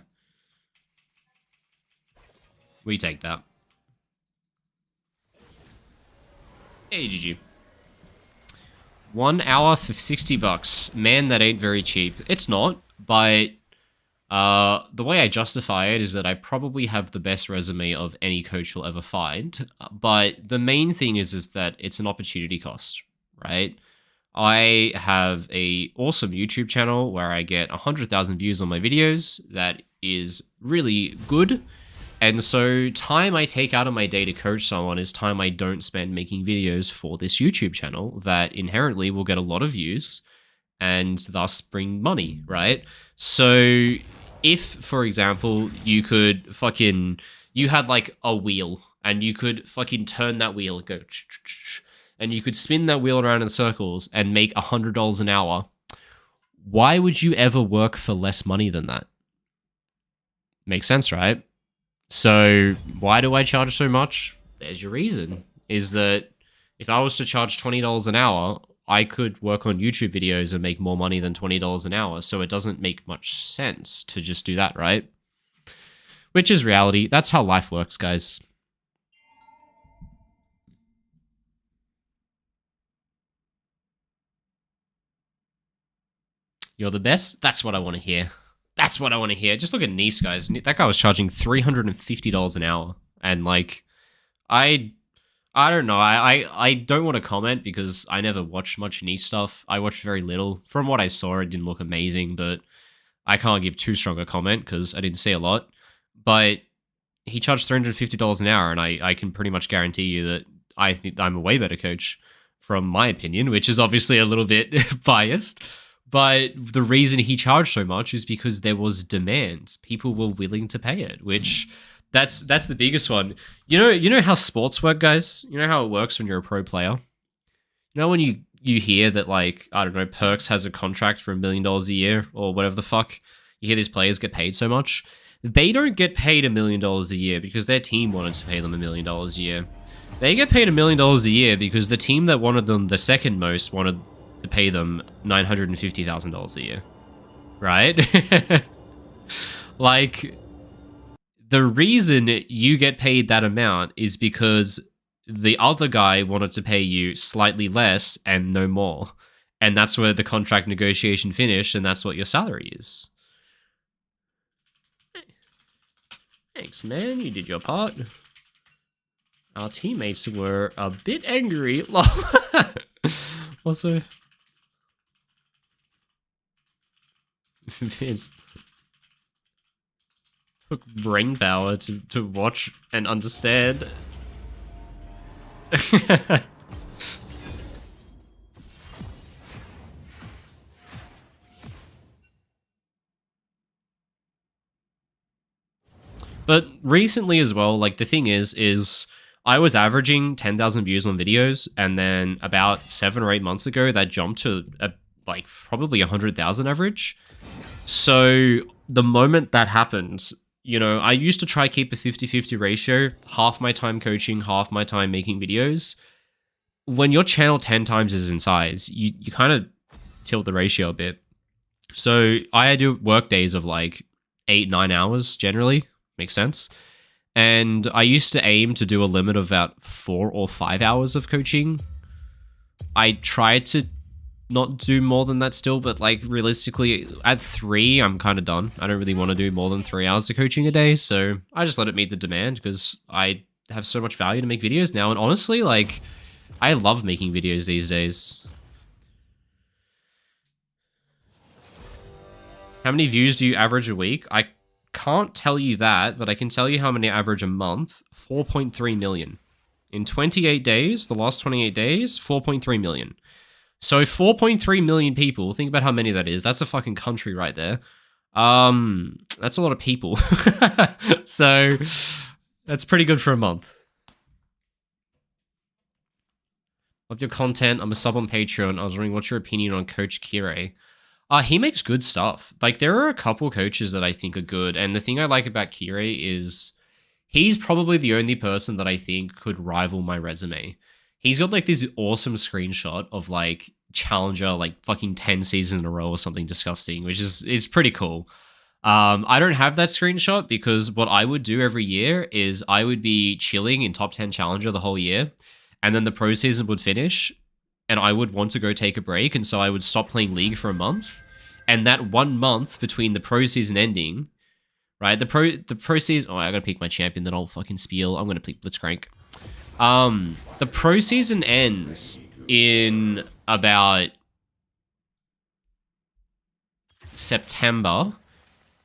We take that. Hey, GG. 1 hour for $60. Man, that ain't very cheap. It's not, but... the way I justify it is that I probably have the best resume of any coach you'll ever find. But the main thing is that it's an opportunity cost, right? I have a awesome YouTube channel where I get 100,000 views on my videos. That is really good. And so time I take out of my day to coach someone is time I don't spend making videos for this YouTube channel that inherently will get a lot of views and thus bring money, right? So if, for example, you could fucking... You had, like, a wheel, and you could fucking turn that wheel and go... And you could spin that wheel around in circles and make $100 an hour. Why would you ever work for less money than that? Makes sense, right? So why do I charge so much? There's your reason. Is that if I was to charge $20 an hour... I could work on YouTube videos and make more money than $20 an hour, so it doesn't make much sense to just do that, right? Which is reality. That's how life works, guys. You're the best? That's what I want to hear. That's what I want to hear. Just look at Nice, guys. That guy was charging $350 an hour, and, like, I don't know. I don't want to comment because I never watched much niche stuff. I watched very little. From what I saw, it didn't look amazing, but I can't give too strong a comment because I didn't see a lot. But he charged $350 an hour, and I can pretty much guarantee you that I think I'm a way better coach, from my opinion, which is obviously a little bit biased. But the reason he charged so much is because there was demand. People were willing to pay it, which... That's the biggest one. You know how sports work, guys? You know how it works when you're a pro player? You know when you hear that, like, I don't know, Perks has a contract for $1 million a year or whatever the fuck? You hear these players get paid so much? They don't get paid $1 million a year because their team wanted to pay them $1 million a year. They get paid $1 million a year because the team that wanted them the second most wanted to pay them $950,000 a year. Right? Like... The reason you get paid that amount is because the other guy wanted to pay you slightly less and no more. And that's where the contract negotiation finished, and that's what your salary is. Thanks, man. You did your part. Our teammates were a bit angry. Also... It's... took brain power to watch and understand. But recently as well, like, the thing is I was averaging 10,000 views on videos, and then about 7 or 8 months ago, that jumped to like probably 100,000 average. So the moment that happened, you know, I used to try keep a 50-50 ratio, half my time coaching, half my time making videos. When your channel 10 times is in size, you kind of tilt the ratio a bit. So I do work days of like 8-9 hours generally, makes sense. And I used to aim to do a limit of about 4 or 5 hours of coaching. I tried to not do more than that still, but like realistically at 3 I'm kind of done. I don't really want to do more than 3 hours of coaching a day, so I just let it meet the demand because I have so much value to make videos now. And honestly, like, I love making videos these days. How many views do you average a week? I can't tell you that, but I can tell you how many average a month. 4.3 million. In 28 days, the last 28 days, 4.3 million. So 4.3 million people, think about how many that is. That's a fucking country right there. That's a lot of people. So that's pretty good for a month. Love your content. I'm a sub on Patreon. I was wondering what's your opinion on Coach Kirei? He makes good stuff. Like, there are a couple coaches that I think are good, and the thing I like about Kirei is he's probably the only person that I think could rival my resume. He's got, like, this awesome screenshot of, like, Challenger, like, fucking 10 seasons in a row or something disgusting, which is pretty cool. I don't have that screenshot because what I would do every year is I would be chilling in top 10 Challenger the whole year, and then the pro season would finish, and I would want to go take a break, and so I would stop playing League for a month. And that 1 month between the pro season ending, right? The pro season. Oh, I gotta pick my champion. Then I'll fucking spiel. I'm gonna pick Blitzcrank. The pro season ends in about September,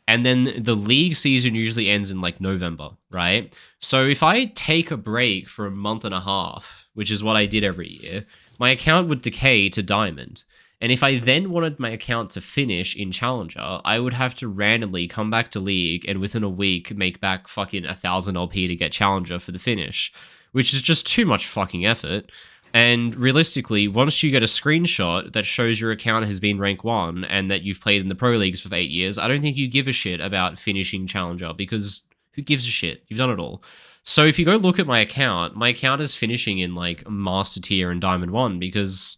and then the league season usually ends in like November, right? So if I take a break for a month and a half, which is what I did every year, my account would decay to Diamond. And if I then wanted my account to finish in Challenger, I would have to randomly come back to League and within a week make back fucking 1,000 LP to get Challenger for the finish, which is just too much fucking effort. And realistically, once you get a screenshot that shows your account has been rank 1 and that you've played in the Pro Leagues for 8 years, I don't think you give a shit about finishing Challenger, because who gives a shit? You've done it all. So if you go look at my account is finishing in like Master Tier and Diamond 1 because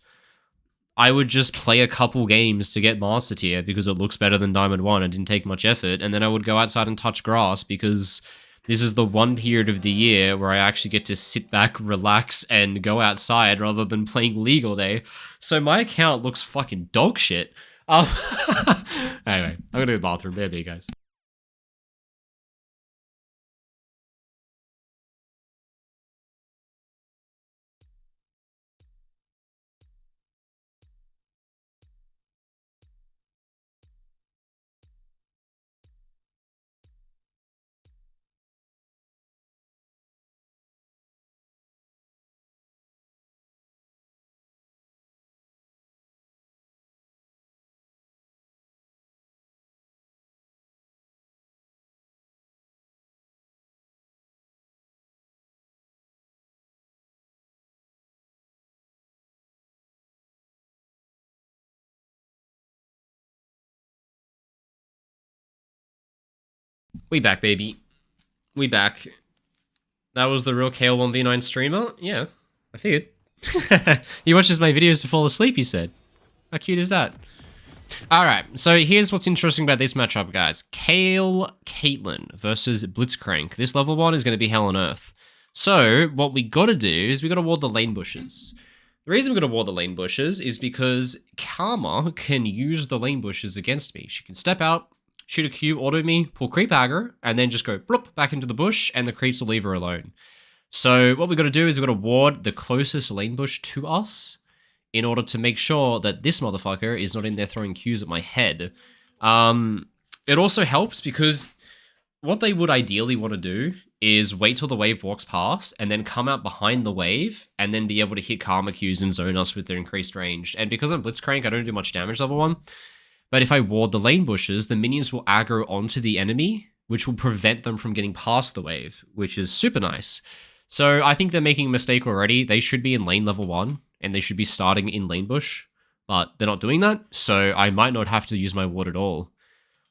I would just play a couple games to get Master Tier because it looks better than Diamond 1 and didn't take much effort, and then I would go outside and touch grass because this is the one period of the year where I actually get to sit back, relax, and go outside rather than playing League all day. So my account looks fucking dog shit. Anyway, I'm gonna go to the bathroom. There, guys. We back, baby. We back. That was the real KL 1v9 streamer? Yeah, I figured. He watches my videos to fall asleep, he said. How cute is that? Alright, so here's what's interesting about this matchup, guys. Kale Caitlyn versus Blitzcrank. This level 1 is going to be hell on earth. So, what we gotta do is we gotta ward the lane bushes. The reason we gotta ward the lane bushes is because Karma can use the lane bushes against me. She can step out, shoot a Q, auto me, pull creep aggro, and then just go bloop back into the bush, and the creeps will leave her alone. So what we got to do is we got to ward the closest lane bush to us in order to make sure that this motherfucker is not in there throwing Qs at my head. It also helps because what they would ideally want to do is wait till the wave walks past and then come out behind the wave and then be able to hit Karma Qs and zone us with their increased range. And because I'm Blitzcrank, I don't do much damage level 1. But if I ward the lane bushes, the minions will aggro onto the enemy, which will prevent them from getting past the wave, which is super nice. So I think they're making a mistake already. They should be in lane level 1, and they should be starting in lane bush, but they're not doing that, so I might not have to use my ward at all.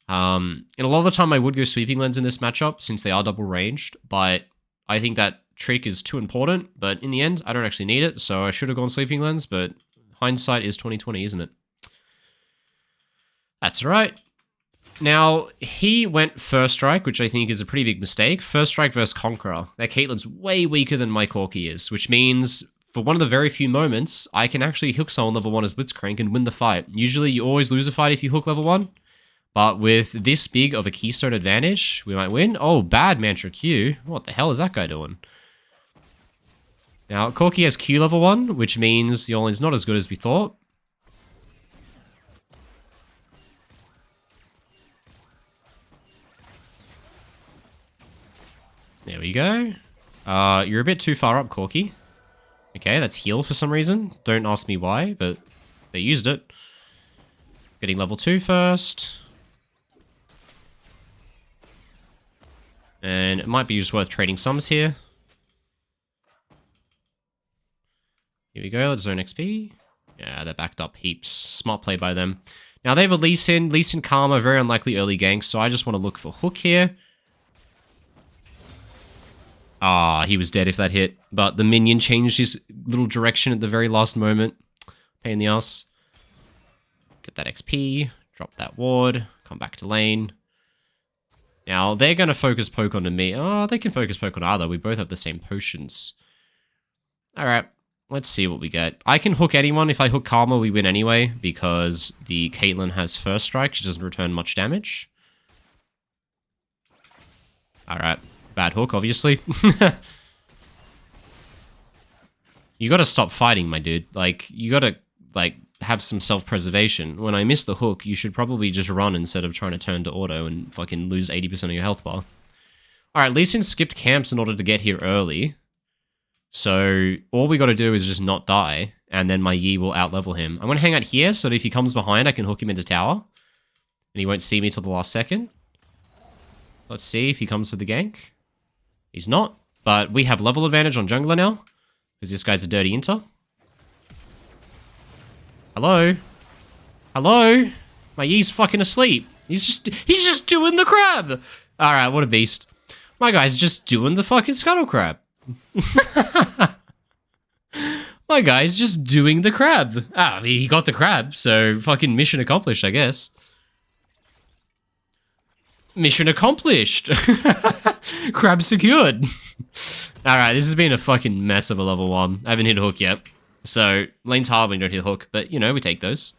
And a lot of the time I would go sweeping lens in this matchup, since they are double ranged, but I think that trick is too important, but in the end, I don't actually need it, so I should have gone sweeping lens, but hindsight is 20/20, isn't it? That's right. Now, he went first strike, which I think is a pretty big mistake. First strike versus Conqueror. That Caitlyn's way weaker than my Corki is, which means for one of the very few moments, I can actually hook someone level 1 as Blitzcrank and win the fight. Usually, you always lose a fight if you hook level 1, but with this big of a keystone advantage, we might win. Oh, bad Mantra Q. What the hell is that guy doing? Now, Corki has Q level 1, which means the all-in's not as good as we thought. There we go. You're a bit too far up, Corky. Okay, that's heal for some reason. Don't ask me why, but they used it. Getting level 2 first. And it might be just worth trading sums here. Here we go, let's zone XP. Yeah, they're backed up heaps. Smart play by them. Now they have a Lee Sin. Lee Sin Karma, very unlikely early gank, so I just want to look for Hook here. Ah, he was dead if that hit. But the minion changed his little direction at the very last moment. Pain in the ass. Get that XP. Drop that ward. Come back to lane. Now, they're going to focus poke onto me. Oh, they can focus poke on either. We both have the same potions. Alright, let's see what we get. I can hook anyone. If I hook Karma, we win anyway, because the Caitlyn has first strike. She doesn't return much damage. Alright. Bad hook, obviously. You gotta stop fighting, my dude. Like, you gotta, like, have some self-preservation. When I miss the hook, you should probably just run instead of trying to turn to auto and fucking lose 80% of your health bar. Alright, Lee Sin skipped camps in order to get here early. So, all we gotta do is just not die, and then my Yi will outlevel him. I'm gonna hang out here, so that if he comes behind, I can hook him into tower. And he won't see me till the last second. Let's see if he comes for the gank. He's not, but we have level advantage on jungler now, because this guy's a dirty inter. Hello? Hello? My Yi's fucking asleep. He's just doing the crab! Alright, what a beast. My guy's just doing the fucking scuttle crab. My guy's just doing the crab. Ah, he got the crab, so fucking mission accomplished, I guess. Mission accomplished. Crab secured. Alright, this has been a fucking mess of a level 1. I haven't hit a hook yet. So, lane's hard when you don't hit a hook. But, you know, we take those.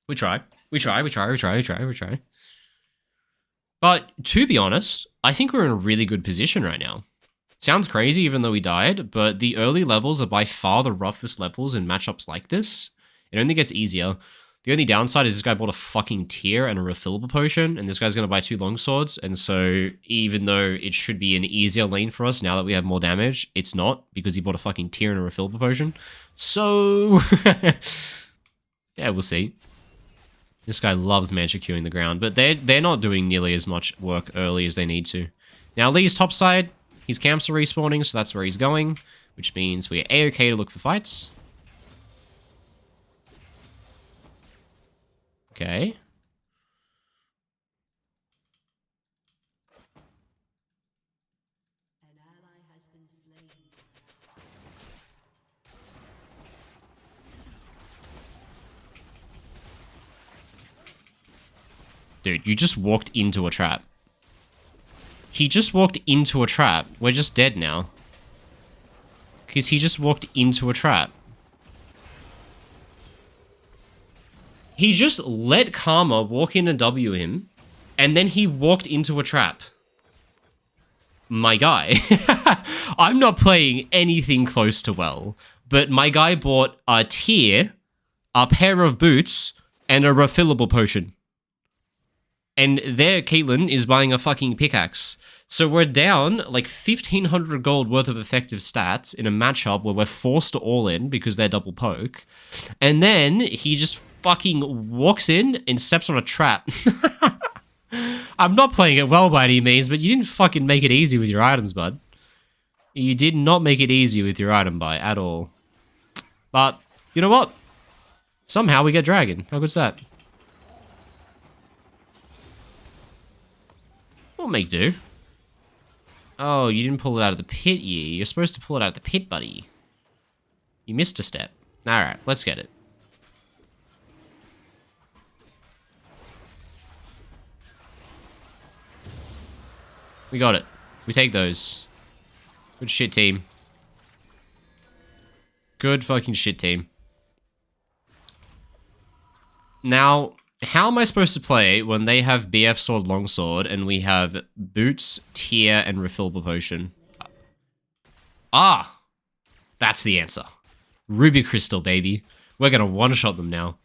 We try. We try. But, to be honest, I think we're in a really good position right now. Sounds crazy even though we died, but the early levels are by far the roughest levels in matchups like this. It only gets easier. The only downside is this guy bought a fucking tier and a refillable potion, and this guy's going to buy 2 longswords, and so even though it should be an easier lane for us now that we have more damage, it's not, because he bought a fucking tier and a refillable potion. So, yeah, we'll see. This guy loves Mancha queuing the ground, but they're not doing nearly as much work early as they need to. Now, Lee's topside, his camps are respawning, so that's where he's going, which means we're A-okay to look for fights. Okay. Dude, you just walked into a trap. He just walked into a trap. We're just dead now. Because he just walked into a trap. He just let Karma walk in and W him, and then he walked into a trap. My guy. I'm not playing anything close to well, but my guy bought a tier, a pair of boots, and a refillable potion. And there, Caitlyn is buying a fucking pickaxe. So we're down like 1,500 gold worth of effective stats in a matchup where we're forced to all in because they're double poke. And then he just fucking walks in and steps on a trap. I'm not playing it well by any means, but you didn't fucking make it easy with your items, bud. You did not make it easy with your item buy at all. But, you know what? Somehow we get dragon. How good's that? We'll make do. Oh, you didn't pull it out of the pit, You're supposed to pull it out of the pit, buddy. You missed a step. Alright, let's get it. We got it. We take those. Good shit, team. Good fucking shit, team. Now, how am I supposed to play when they have BF Sword Longsword and we have Boots, Tier, and Refillable Potion? Ah! That's the answer. Ruby Crystal, baby. We're gonna one-shot them now.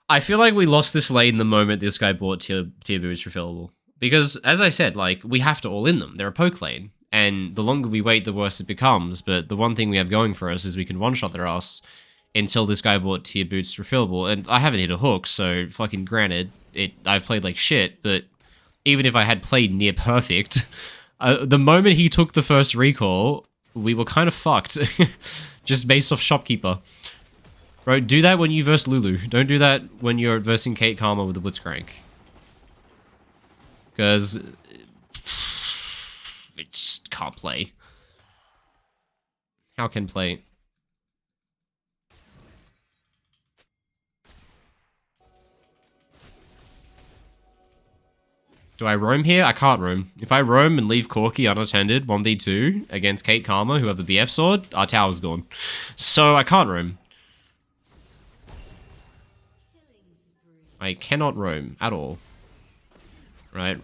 I feel like we lost this lane the moment this guy bought Tier Boots Refillable. Because, as I said, like, we have to all in them. They're a poke lane. And the longer we wait, the worse it becomes. But the one thing we have going for us is we can one-shot their ass until this guy bought tier boots refillable. And I haven't hit a hook, so fucking granted, I've played like shit. But even if I had played near perfect, the moment he took the first recall, we were kind of fucked. Just based off Shopkeeper. Bro, do that when you verse Lulu. Don't do that when you're versing Kate Karma with the Blitzcrank. Because it just can't play. How can play? Do I roam here? I can't roam. If I roam and leave Corki unattended 1v2 against Kate Karma, who have the BF sword, our tower's gone. So I can't roam. I cannot roam at all. Right?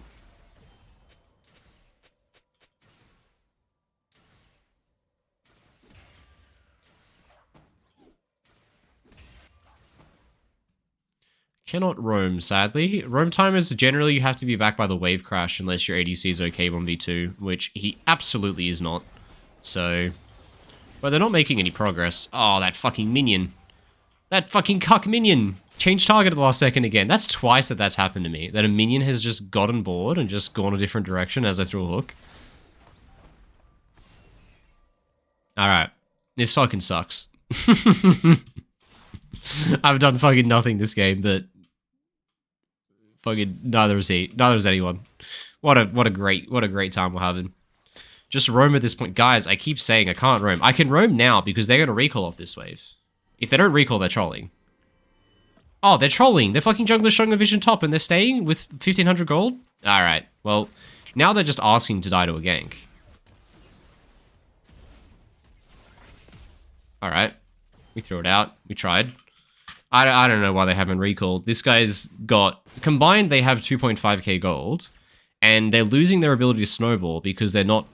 Cannot roam, sadly. Roam timers, generally you have to be back by the wave crash unless your ADC is okay 1v2, which he absolutely is not. So... But they're not making any progress. Oh, that fucking minion. That fucking cuck minion! Change target at the last second again. That's twice that's happened to me. That a minion has just gotten bored and just gone a different direction as I threw a hook. Alright. This fucking sucks. I've done fucking nothing this game, but... Fucking neither is he. Neither is anyone. What a great time we're having. Just roam at this point. Guys, I keep saying I can't roam. I can roam now because they're going to recall off this wave. If they don't recall, they're trolling. Oh, they're trolling. They're fucking junglers showing a vision top and they're staying with 1500 gold? Alright, well, now they're just asking to die to a gank. Alright. We threw it out. We tried. I don't know why they haven't recalled. This guy's got... Combined, they have 2.5k gold. And they're losing their ability to snowball because they're not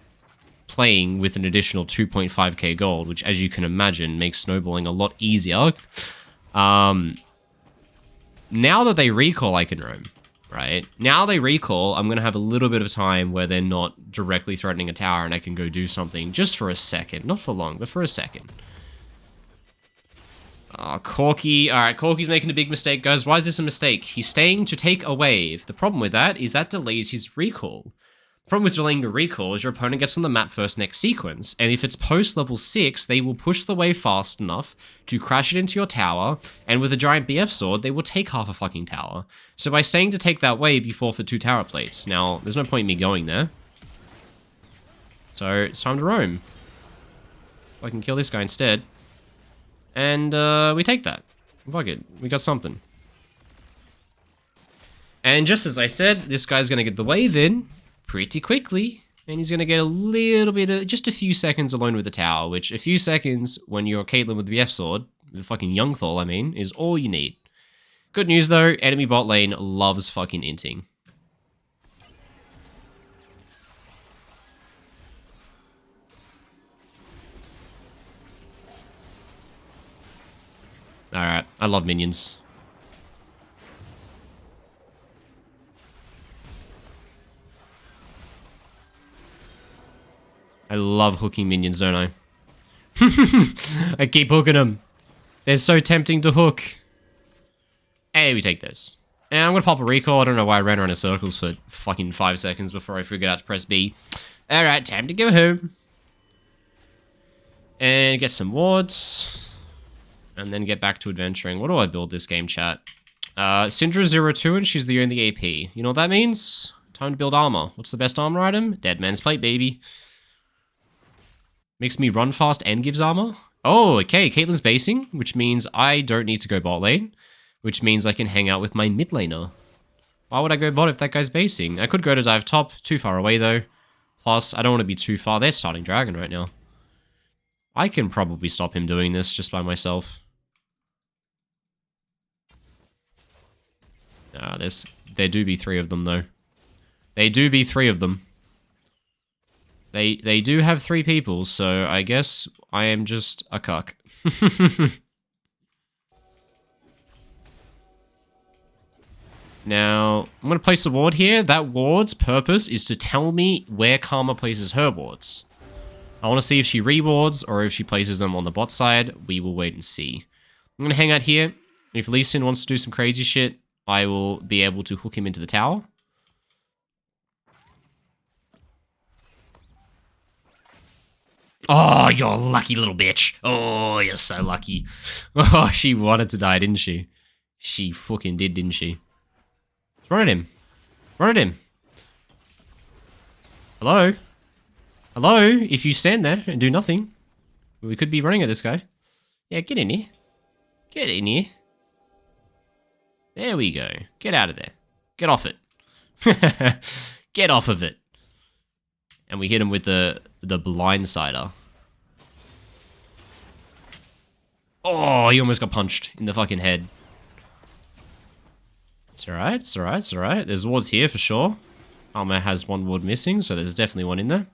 playing with an additional 2.5k gold, which, as you can imagine, makes snowballing a lot easier. Now that they recall, I can roam, right? Now they recall, I'm going to have a little bit of time where they're not directly threatening a tower and I can go do something just for a second. Not for long, but for a second. Oh, Corki. Alright, Corki's making a big mistake, guys. Why is this a mistake? He's staying to take a wave. The problem with that is that delays his recall. The problem with delaying a recall is your opponent gets on the map first next sequence, and if it's post level 6, they will push the wave fast enough to crash it into your tower, and with a giant BF sword, they will take half a fucking tower. So by saying to take that wave, you forfeit 2 tower plates. Now, there's no point in me going there. So, it's time to roam. I can kill this guy instead. And, we take that. Fuck it. We got something. And just as I said, this guy's gonna get the wave in pretty quickly. And he's gonna get a little bit of, just a few seconds alone with the tower, which a few seconds when you're Caitlyn with the BF sword, the fucking Youngthal, I mean, is all you need. Good news though, enemy bot lane loves fucking inting. Alright, I love minions. I love hooking minions, don't I? I keep hooking them. They're so tempting to hook. Hey, we take those. And I'm gonna pop a recall. I don't know why I ran around in circles for fucking 5 seconds before I figured out to press B. Alright, time to go home. And get some wards. And then get back to adventuring. What do I build this game, chat? Syndra02, and she's the only AP. You know what that means? Time to build armor. What's the best armor item? Dead Man's Plate, baby. Makes me run fast and gives armor. Oh, okay. Caitlyn's basing, which means I don't need to go bot lane. Which means I can hang out with my mid laner. Why would I go bot if that guy's basing? I could go to dive top. Too far away, though. Plus, I don't want to be too far. They're starting dragon right now. I can probably stop him doing this just by myself. There do be 3 of them, though. They do be 3 of them. They do have 3 people, so I guess I am just a cuck. Now, I'm going to place a ward here. That ward's purpose is to tell me where Karma places her wards. I want to see if she rewards or if she places them on the bot side. We will wait and see. I'm going to hang out here. If Lee Sin wants to do some crazy shit, I will be able to hook him into the tower. Oh, you're a lucky little bitch. Oh, you're so lucky. Oh, she wanted to die, didn't she? She fucking did, didn't she? Run at him. Run at him. Hello? Hello? If you stand there and do nothing, we could be running at this guy. Yeah, get in here. Get in here. There we go. Get out of there. Get off it. Get off of it. And we hit him with the blindsider. Oh, he almost got punched in the fucking head. It's alright, it's alright, it's alright. There's wards here for sure. Armor has one ward missing, so there's definitely one in there.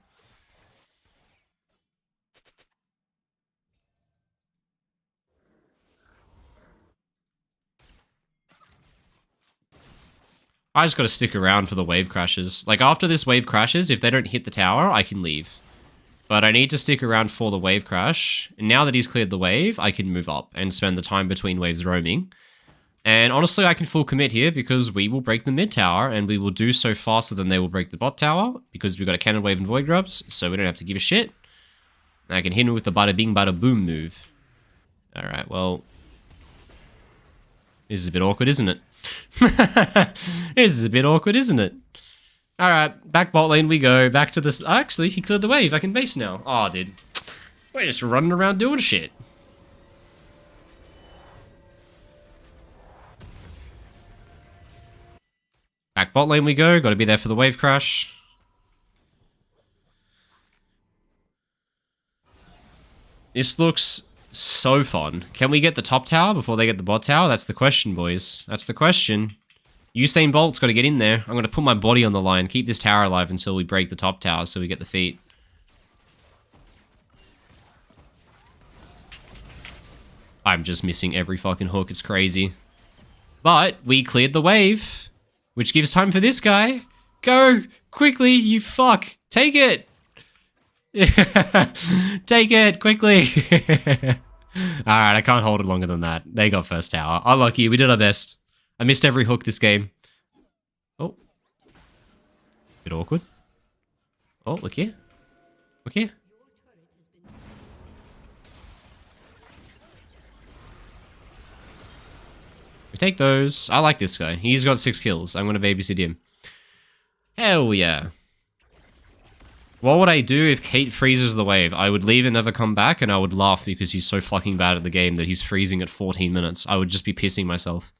I just gotta stick around for the wave crashes. Like, after this wave crashes, if they don't hit the tower, I can leave. But I need to stick around for the wave crash. And now that he's cleared the wave, I can move up and spend the time between waves roaming. And honestly, I can full commit here because we will break the mid tower and we will do so faster than they will break the bot tower because we've got a cannon wave and void grubs, so we don't have to give a shit. And I can hit him with the bada bing bada boom move. Alright, well... This is a bit awkward, isn't it? This is a bit awkward, isn't it? Alright, back bot lane we go. Back to this... Actually, he cleared the wave. I can base now. Oh, dude. We're just running around doing shit. Back bot lane we go. Gotta be there for the wave crash. This looks so fun. Can we get the top tower before they get the bot tower? That's the question, boys. That's the question. Usain Bolt's got to get in there. I'm going to put my body on the line. Keep this tower alive until we break the top tower so we get the feet. I'm just missing every fucking hook. It's crazy. But we cleared the wave, which gives time for this guy. Go! Quickly, you fuck! Take it! Take it, quickly! Alright, I can't hold it longer than that. They got first tower. Unlucky, we did our best. I missed every hook this game. Oh. Bit awkward. Oh, look here. Look here. We take those. I like this guy. He's got 6 kills. I'm going to babysit him. Hell yeah. What would I do if Kate freezes the wave? I would leave and never come back, and I would laugh because he's so fucking bad at the game that he's freezing at 14 minutes. I would just be pissing myself.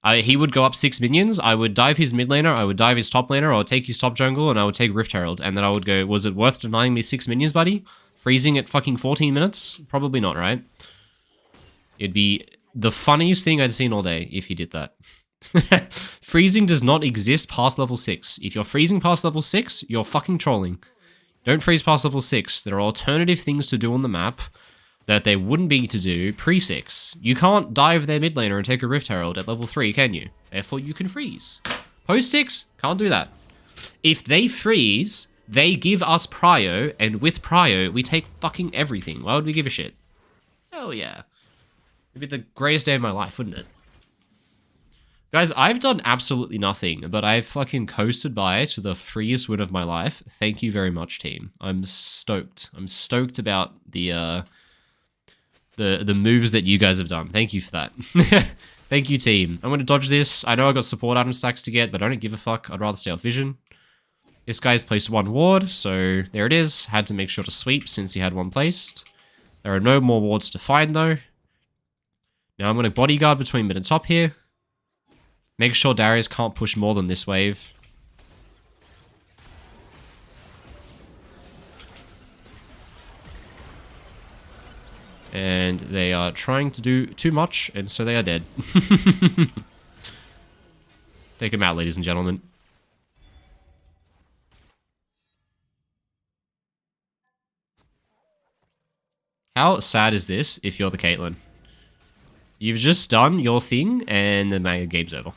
He would go up 6 minions, I would dive his mid laner, I would dive his top laner, I would take his top jungle, and I would take Rift Herald. And then I would go, was it worth denying me 6 minions, buddy? Freezing at fucking 14 minutes? Probably not, right? It'd be the funniest thing I'd seen all day if he did that. Freezing does not exist past level 6. If you're freezing past level 6, you're fucking trolling. Don't freeze past level 6. There are alternative things to do on the map that there wouldn't be to do pre-6. You can't dive their mid laner and take a Rift Herald at level 3, can you? Therefore, you can freeze. Post-6, can't do that. If they freeze, they give us prio, and with prio, we take fucking everything. Why would we give a shit? Hell yeah. It'd be the greatest day of my life, wouldn't it? Guys, I've done absolutely nothing, but I've fucking coasted by to the freest win of my life. Thank you very much, team. I'm stoked. I'm stoked about the moves that you guys have done. Thank you for that. Thank you, team. I'm going to dodge this. I know I got support item stacks to get, but I don't give a fuck. I'd rather stay off vision. This guy's placed 1 ward, so there it is. Had to make sure to sweep since he had 1 placed. There are no more wards to find, though. Now I'm going to bodyguard between mid and top here. Make sure Darius can't push more than this wave. And they are trying to do too much, and so they are dead. Take him out, ladies and gentlemen. How sad is this if you're the Caitlyn? You've just done your thing, and the game's over.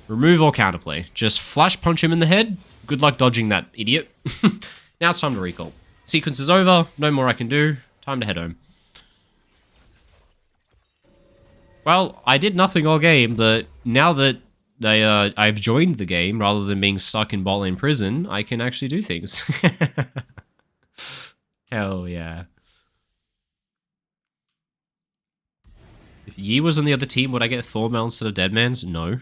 Remove or counterplay. Just flash punch him in the head. Good luck dodging that idiot. Now it's time to recall. Sequence is over. No more I can do. Time to head home. Well, I did nothing all game, but now that I've joined the game, rather than being stuck in bot lane prison, I can actually do things. Hell yeah. If Yi was on the other team, would I get Thornmail instead of Deadman's? No.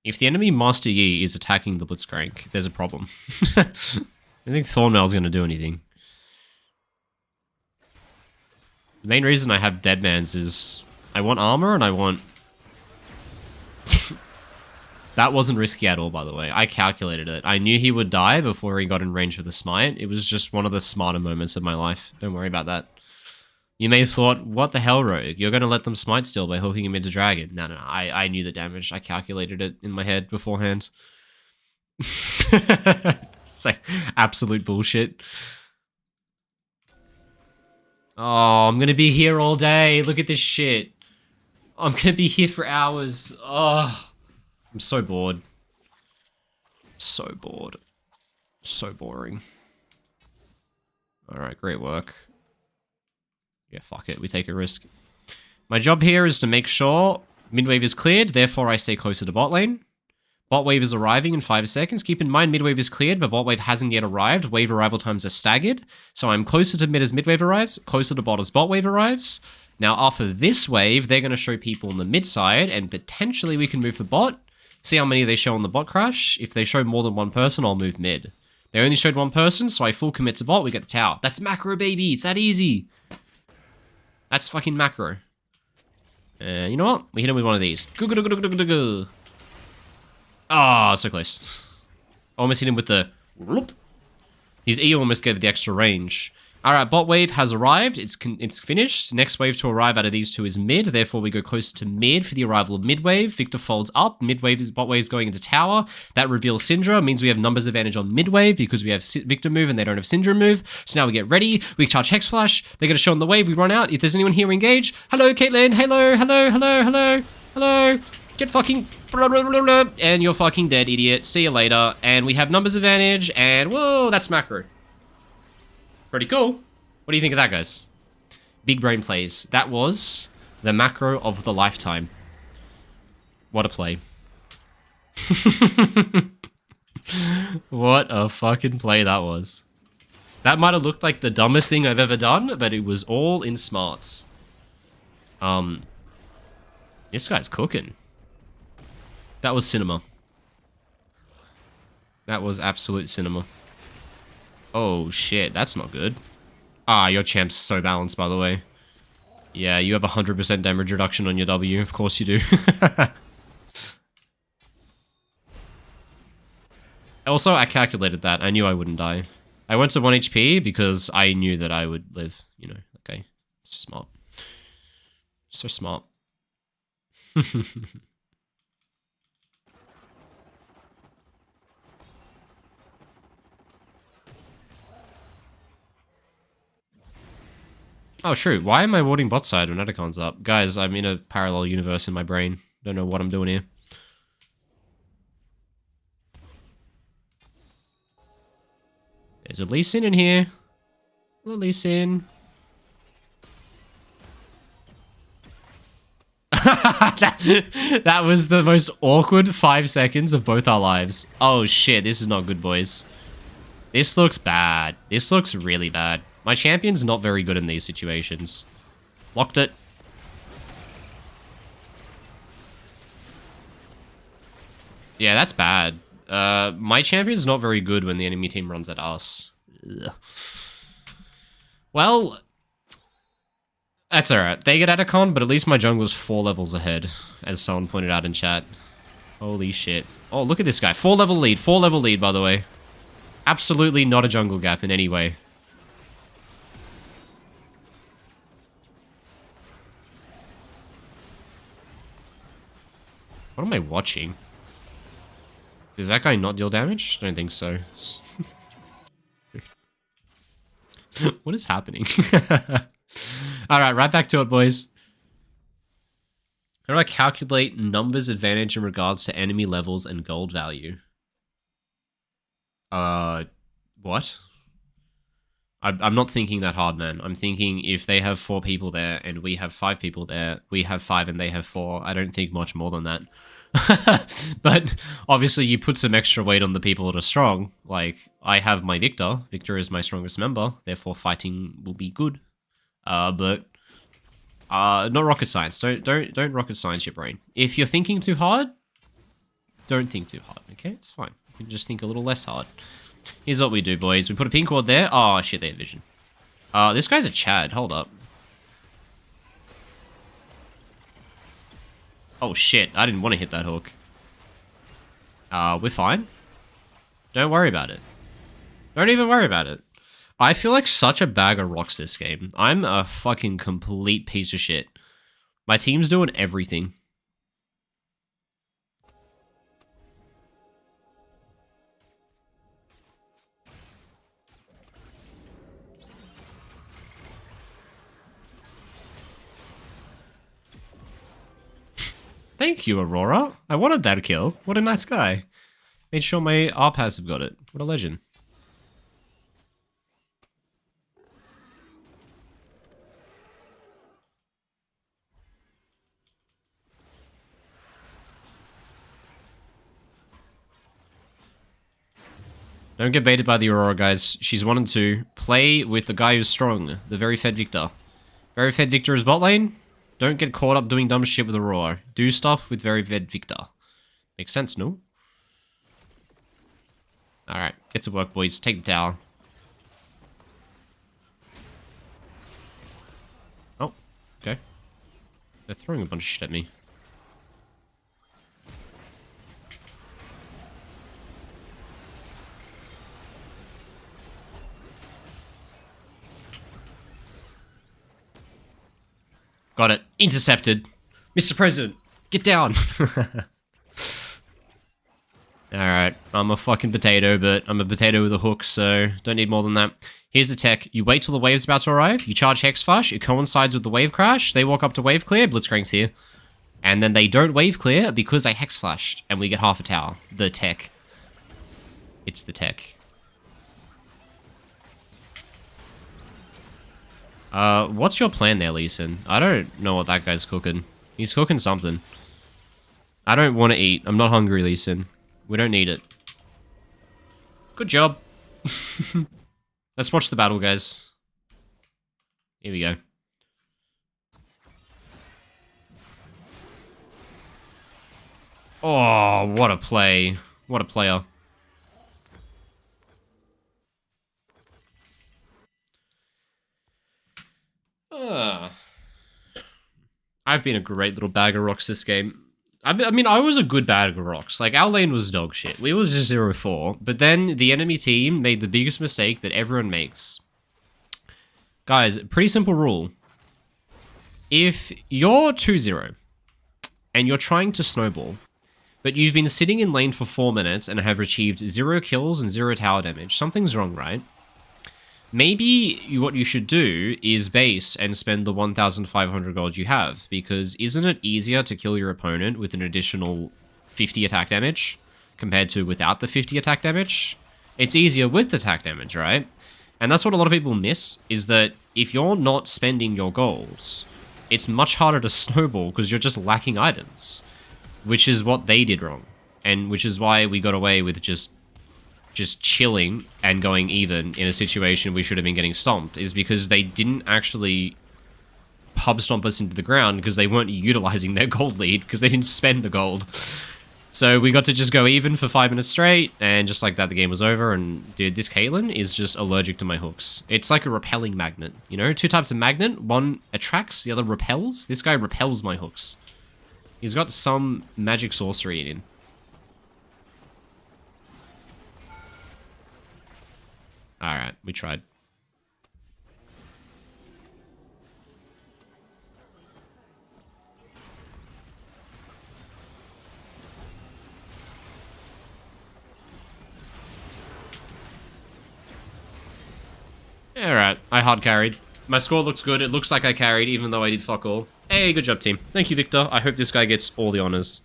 If the enemy Master Yi is attacking the Blitzcrank, there's a problem. I don't think Thornmail's going to do anything. The main reason I have Deadman's is I want armor and I want... That wasn't risky at all, by the way. I calculated it. I knew he would die before he got in range for the smite. It was just one of the smarter moments of my life. Don't worry about that. You may have thought, what the hell, Rogue? You're going to let them smite still by hooking him into Dragon. No. I knew the damage. I calculated it in my head beforehand. It's like absolute bullshit. Oh, I'm going to be here all day. Look at this shit. I'm going to be here for hours. Oh, I'm so bored. So bored. So boring. Alright, great work. Yeah, fuck it. We take a risk. My job here is to make sure mid-wave is cleared, therefore I stay closer to bot lane. Bot wave is arriving in 5 seconds. Keep in mind, mid-wave is cleared, but bot wave hasn't yet arrived. Wave arrival times are staggered. So I'm closer to mid as mid-wave arrives, closer to bot as bot wave arrives. Now, after this wave, they're going to show people on the mid side, and potentially we can move for bot. See how many they show on the bot crash. If they show more than one person, I'll move mid. They only showed one person, so I full commit to bot, we get the tower. That's macro, baby! It's that easy! That's fucking macro. You know what? We hit him with one of these. Ah, so close. Almost hit him with the... His E almost gave the extra range. Alright, bot wave has arrived. It's finished. Next wave to arrive out of these two is mid. Therefore, we go closer to mid for the arrival of mid wave. Victor folds up. Mid wave, bot wave is going into tower. That reveals Syndra. Means we have numbers advantage on mid wave because we have Victor move and they don't have Syndra move. So now we get ready. We charge Hex Flash. They're going to show on the wave. We run out. If there's anyone here, engage. Hello, Caitlyn. Hello, hello, hello, hello, hello. Get fucking... And you're fucking dead, idiot. See you later. And we have numbers advantage. And whoa, that's macro. Pretty cool. What do you think of that, guys? Big brain plays. That was the macro of the lifetime. What a play. What a fucking play that was. That might have looked like the dumbest thing I've ever done, but it was all in smarts. This guy's cooking. That was cinema. That was absolute cinema. Oh shit, that's not good. Ah, your champ's so balanced, by the way. Yeah, you have 100% damage reduction on your W. Of course you do. Also, I calculated that. I knew I wouldn't die. I went to 1 HP because I knew that I would live. You know, okay. So smart. So smart. Oh, shoot. Why am I warding bot side when Edicon's up? Guys, I'm in a parallel universe in my brain. Don't know what I'm doing here. There's a Lee Sin in here. Hello, Lee Sin. That was the most awkward 5 seconds of both our lives. Oh, shit. This is not good, boys. This looks bad. This looks really bad. My champion's not very good in these situations. Locked it. Yeah, that's bad. My champion's not very good when the enemy team runs at us. Ugh. Well, that's alright. They get Atacon, but at least my jungle's 4 levels ahead, as someone pointed out in chat. Holy shit. Oh, look at this guy. 4-level lead. 4-level lead, by the way. Absolutely not a jungle gap in any way. What am I watching? Does that guy not deal damage? I don't think so. What is happening? Alright, right back to it, boys. How do I calculate numbers advantage in regards to enemy levels and gold value? What? I'm not thinking that hard, man. I'm thinking if they have 4 people there and we have 5 people there, we have 5 and they have 4. I don't think much more than that. But obviously you put some extra weight on the people that are strong. Like, I have my Victor. Victor is my strongest member, therefore fighting will be good. But not rocket science. Don't rocket science your brain. If you're thinking too hard, don't think too hard, okay? It's fine. You can just think a little less hard. Here's what we do, boys. We put a pink ward there. Oh, shit, they had vision. This guy's a Chad. Hold up. Oh, shit. I didn't want to hit that hook. We're fine. Don't worry about it. Don't even worry about it. I feel like such a bag of rocks this game. I'm a fucking complete piece of shit. My team's doing everything. Thank you, Aurora. I wanted that kill. What a nice guy. Made sure my R passive got it. What a legend. Don't get baited by the Aurora, guys. She's 1 and 2. Play with the guy who's strong. The very fed Victor. Very fed Victor is bot lane. Don't get caught up doing dumb shit with Aurora. Do stuff with very fed Victor. Makes sense, no? Alright, get to work, boys. Take the tower. Oh, okay. They're throwing a bunch of shit at me. Got it. Intercepted. Mr. President, get down. Alright, I'm a fucking potato, but I'm a potato with a hook, so don't need more than that. Here's the tech. You wait till the wave's about to arrive, you charge Hex Flash, it coincides with the wave crash, they walk up to wave clear, Blitzcrank's here. And then they don't wave clear because I Hex Flashed, and we get half a tower. The tech. It's the tech. What's your plan there, Leeson? I don't know what that guy's cooking. He's cooking something. I don't want to eat. I'm not hungry, Leeson. We don't need it. Good job. Let's watch the battle, guys. Here we go. Oh, what a play. What a player. I've been a great little bag of rocks this game. I mean, I was a good bag of rocks. Like, our lane was dog shit. We was just 0-4. But then the enemy team made the biggest mistake that everyone makes. Guys, pretty simple rule. If you're 2-0 and you're trying to snowball, but you've been sitting in lane for 4 minutes and have achieved 0 kills and 0 tower damage, something's wrong, right? Maybe what you should do is base and spend the 1,500 gold you have, because isn't it easier to kill your opponent with an additional 50 attack damage compared to without the 50 attack damage? It's easier with attack damage, right? And that's what a lot of people miss, is that if you're not spending your golds, it's much harder to snowball because you're just lacking items, which is what they did wrong, and which is why we got away with just chilling and going even in a situation we should have been getting stomped, is because they didn't actually pub stomp us into the ground because they weren't utilizing their gold lead because they didn't spend the gold. So we got to just go even for 5 minutes straight, and just like that, the game was over. And dude, this Caitlyn is just allergic to my hooks. It's like a repelling magnet, you know? 2 types of magnet, one attracts, the other repels. This guy repels my hooks. He's got some magic sorcery in him. Alright, we tried. Alright, I hard carried. My score looks good. It looks like I carried, even though I did fuck all. Hey, good job, team. Thank you, Victor. I hope this guy gets all the honors.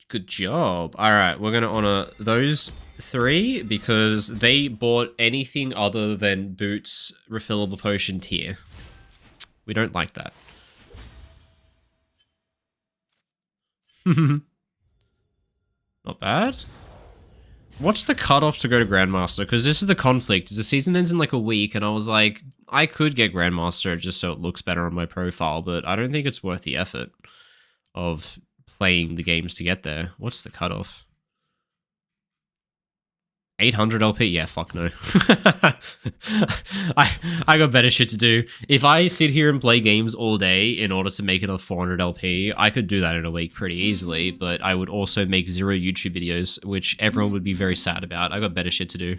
Good job. All right, we're going to honor those 3 because they bought anything other than Boots refillable potion tier. We don't like that. Not bad. What's the cutoff to go to Grandmaster? Because this is the conflict. The season ends in like a week, and I was like, I could get Grandmaster just so it looks better on my profile, but I don't think it's worth the effort of playing the games to get there. What's the cutoff? 800 LP? Yeah, fuck no. I got better shit to do. If I sit here and play games all day in order to make it a 400 LP, I could do that in a week pretty easily, but I would also make 0 YouTube videos, which everyone would be very sad about. I got better shit to do.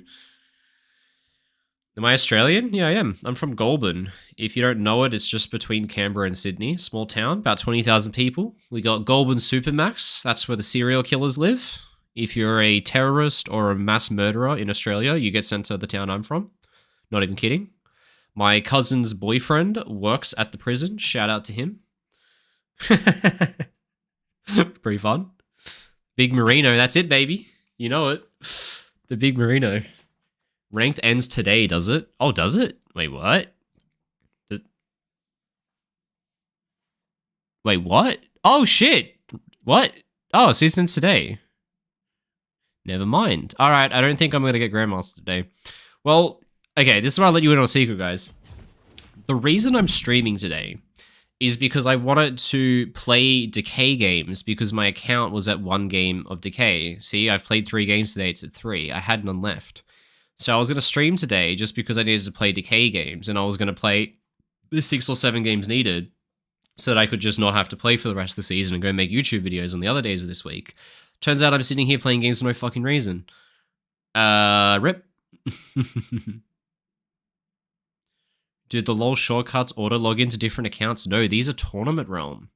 Am I Australian? Yeah, I am. I'm from Goulburn. If you don't know it, it's just between Canberra and Sydney. Small town, about 20,000 people. We got Goulburn Supermax. That's where the serial killers live. If you're a terrorist or a mass murderer in Australia, you get sent to the town I'm from. Not even kidding. My cousin's boyfriend works at the prison. Shout out to him. Pretty fun. Big Merino, that's it, baby. You know it. The Big Merino. Ranked ends today, does it? Oh, does it? Wait, what? Wait, what? Oh, shit. What? Oh, season ends today. Never mind. All right, I don't think I'm going to get Grandmaster today. Well, okay, this is where I'll let you in on a secret, guys. The reason I'm streaming today is because I wanted to play Decay games because my account was at 1 game of Decay. See, I've played 3 games today, it's at 3. I had none left. So I was going to stream today just because I needed to play Decay games, and I was going to play the 6 or 7 games needed so that I could just not have to play for the rest of the season and go make YouTube videos on the other days of this week. Turns out I'm sitting here playing games for no fucking reason. Rip. Did the LoL shortcuts auto log into different accounts? No, these are Tournament Realm.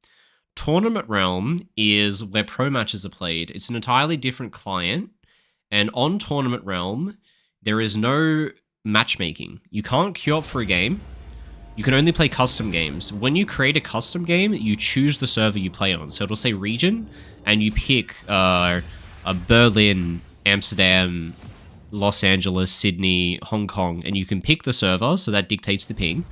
Tournament Realm is where pro matches are played. It's an entirely different client. And on Tournament Realm, there is no matchmaking. You can't queue up for a game. You can only play custom games. When you create a custom game, you choose the server you play on. So it'll say region, and you pick a Berlin, Amsterdam, Los Angeles, Sydney, Hong Kong, and you can pick the server, so that dictates the ping.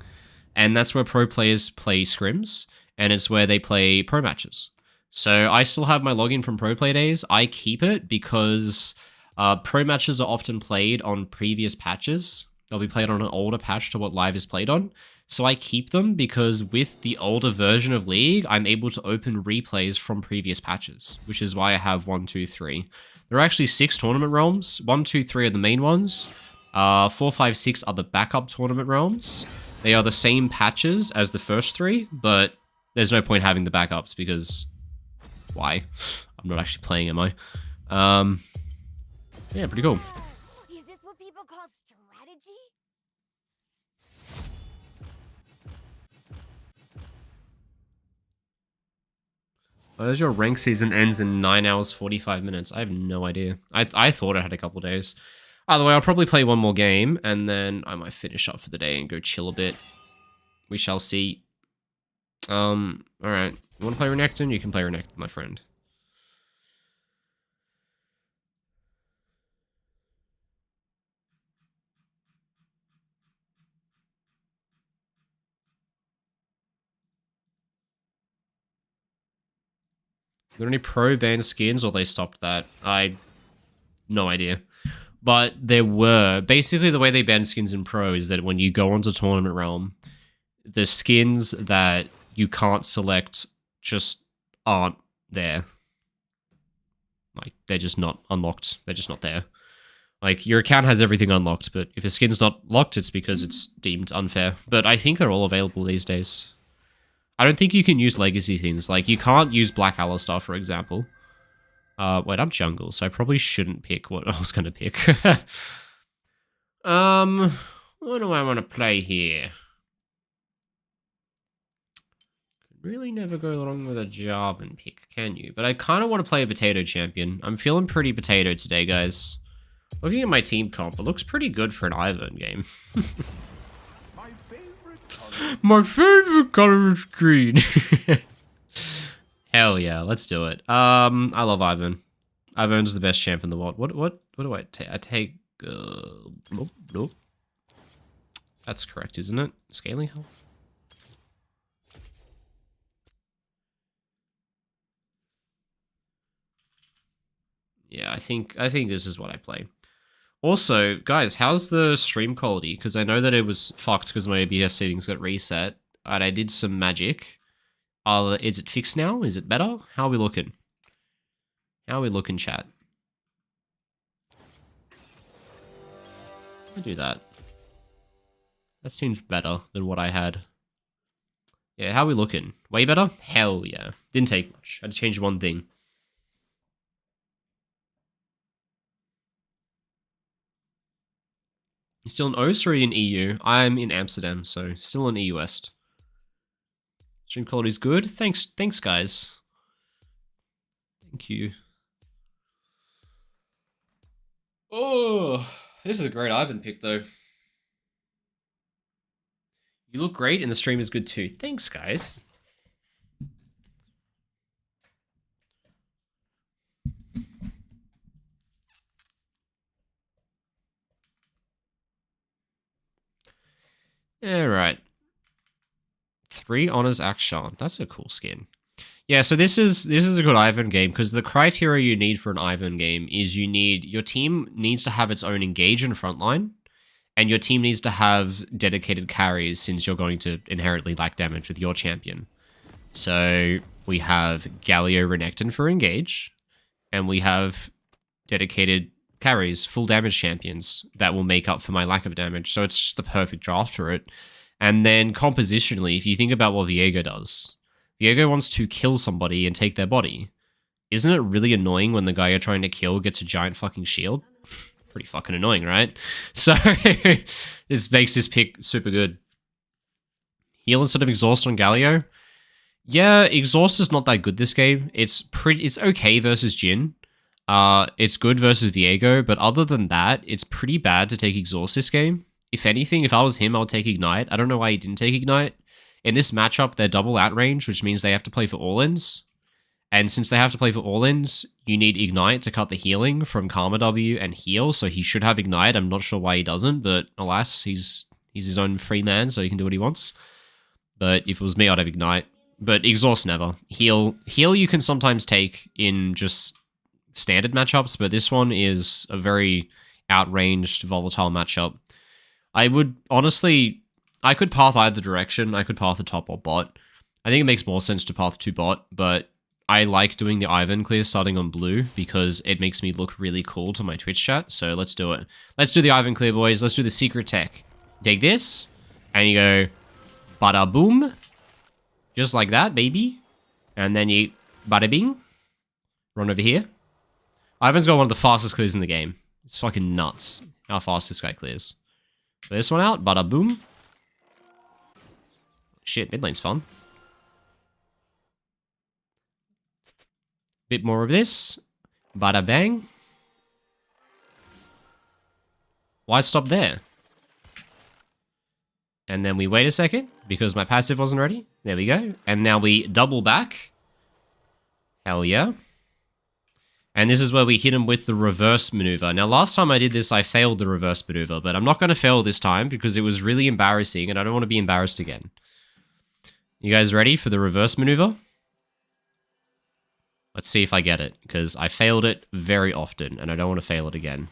And that's where pro players play scrims, and it's where they play pro matches. So I still have my login from pro play days. I keep it because pro matches are often played on previous patches. They'll be played on an older patch to what Live is played on. So I keep them because with the older version of League, I'm able to open replays from previous patches, which is why I have 1, 2, 3. There are actually 6 tournament realms. 1, 2, 3 are the main ones. 4, 5, 6 are the backup tournament realms. They are the same patches as the first 3, but there's no point having the backups because why? I'm not actually playing, am I? Yeah, pretty cool. Is this what people call strategy? Well, as your rank season ends in 9 hours, 45 minutes. I have no idea. I thought I had a couple days. Either way, I'll probably play 1 more game, and then I might finish up for the day and go chill a bit. We shall see. Alright. You want to play Renekton? You can play Renekton, my friend. Are there any pro banned skins, or they stopped that? No idea. But there were. Basically, the way they ban skins in pro is that when you go onto Tournament Realm, the skins that you can't select just aren't there. Like, they're just not unlocked. They're just not there. Like, your account has everything unlocked, but if a skin's not locked, it's because it's deemed unfair. But I think they're all available these days. I don't think you can use legacy things. Like, you can't use Black Alistar, for example. Wait, I'm jungle, so I probably shouldn't pick what I was going to pick. What do I want to play here? Could really never go wrong with a Jarvan pick, can you? But I kind of want to play a potato champion. I'm feeling pretty potato today, guys. Looking at my team comp, it looks pretty good for an Ivern game. My favorite color is green. Hell yeah, let's do it. I love Ivern. Ivern's the best champ in the world. What do I take? I take nope. That's correct, isn't it? Scaling health. Yeah, I think this is what I play. Also, guys, how's the stream quality? Because I know that it was fucked because my OBS settings got reset, and I did some magic. Is it fixed now? Is it better? How are we looking? How are we looking, chat? I'll do that. That seems better than what I had. Yeah, how are we looking? Way better? Hell yeah. Didn't take much. I had to change one thing. You still in OS or in EU? I'm in Amsterdam, so still in EU West. Stream quality's good. Thanks, guys. Thank you. Oh, this is a great Ivern pick, though. You look great, and the stream is good too. Thanks, guys. Alright. 3 honors action. That's a cool skin. Yeah, so this is a good Ivern game because the criteria you need for an Ivern game is your team needs to have its own engage and frontline, and your team needs to have dedicated carries since you're going to inherently lack damage with your champion. So we have Galio Renekton for engage, and we have dedicated carries, full damage champions that will make up for my lack of damage. So it's just the perfect draft for it. And then compositionally, if you think about what Viego does, Viego wants to kill somebody and take their body. Isn't it really annoying when the guy you're trying to kill gets a giant fucking shield? Pretty fucking annoying, right? So this makes this pick super good. Heal instead of exhaust on Galio. Yeah, exhaust is not that good this game. It's okay versus Jhin. It's good versus Viego, but other than that, it's pretty bad to take exhaust this game. If anything, if I was him, I would take Ignite. I don't know why he didn't take Ignite. In this matchup, they're double outrange, which means they have to play for all-ins. And since they have to play for all-ins, you need Ignite to cut the healing from Karma W and heal, so he should have Ignite. I'm not sure why he doesn't, but alas, he's his own free man, so he can do what he wants. But if it was me, I'd have Ignite. But exhaust never. Heal you can sometimes take in just standard matchups, but this one is a very outranged, volatile matchup. I would honestly... I could path either direction. I could path the top or bot. I think it makes more sense to path to bot, but I like doing the Ivern clear starting on blue because it makes me look really cool to my Twitch chat, so let's do it. Let's do the Ivern clear, boys. Let's do the secret tech. Take this, and you go bada boom. Just like that, baby. And then you bada bing. Run over here. Ivern's got one of the fastest clears in the game. It's fucking nuts how fast this guy clears. Clear this one out, bada boom. Shit, mid lane's fun. Bit more of this. Bada bang. Why stop there? And then we wait a second because my passive wasn't ready. There we go. And now we double back. Hell yeah. And this is where we hit him with the reverse maneuver. Now, last time I did this, I failed the reverse maneuver, but I'm not going to fail this time because it was really embarrassing and I don't want to be embarrassed again. You guys ready for the reverse maneuver? Let's see if I get it, because I failed it very often, and I don't want to fail it again.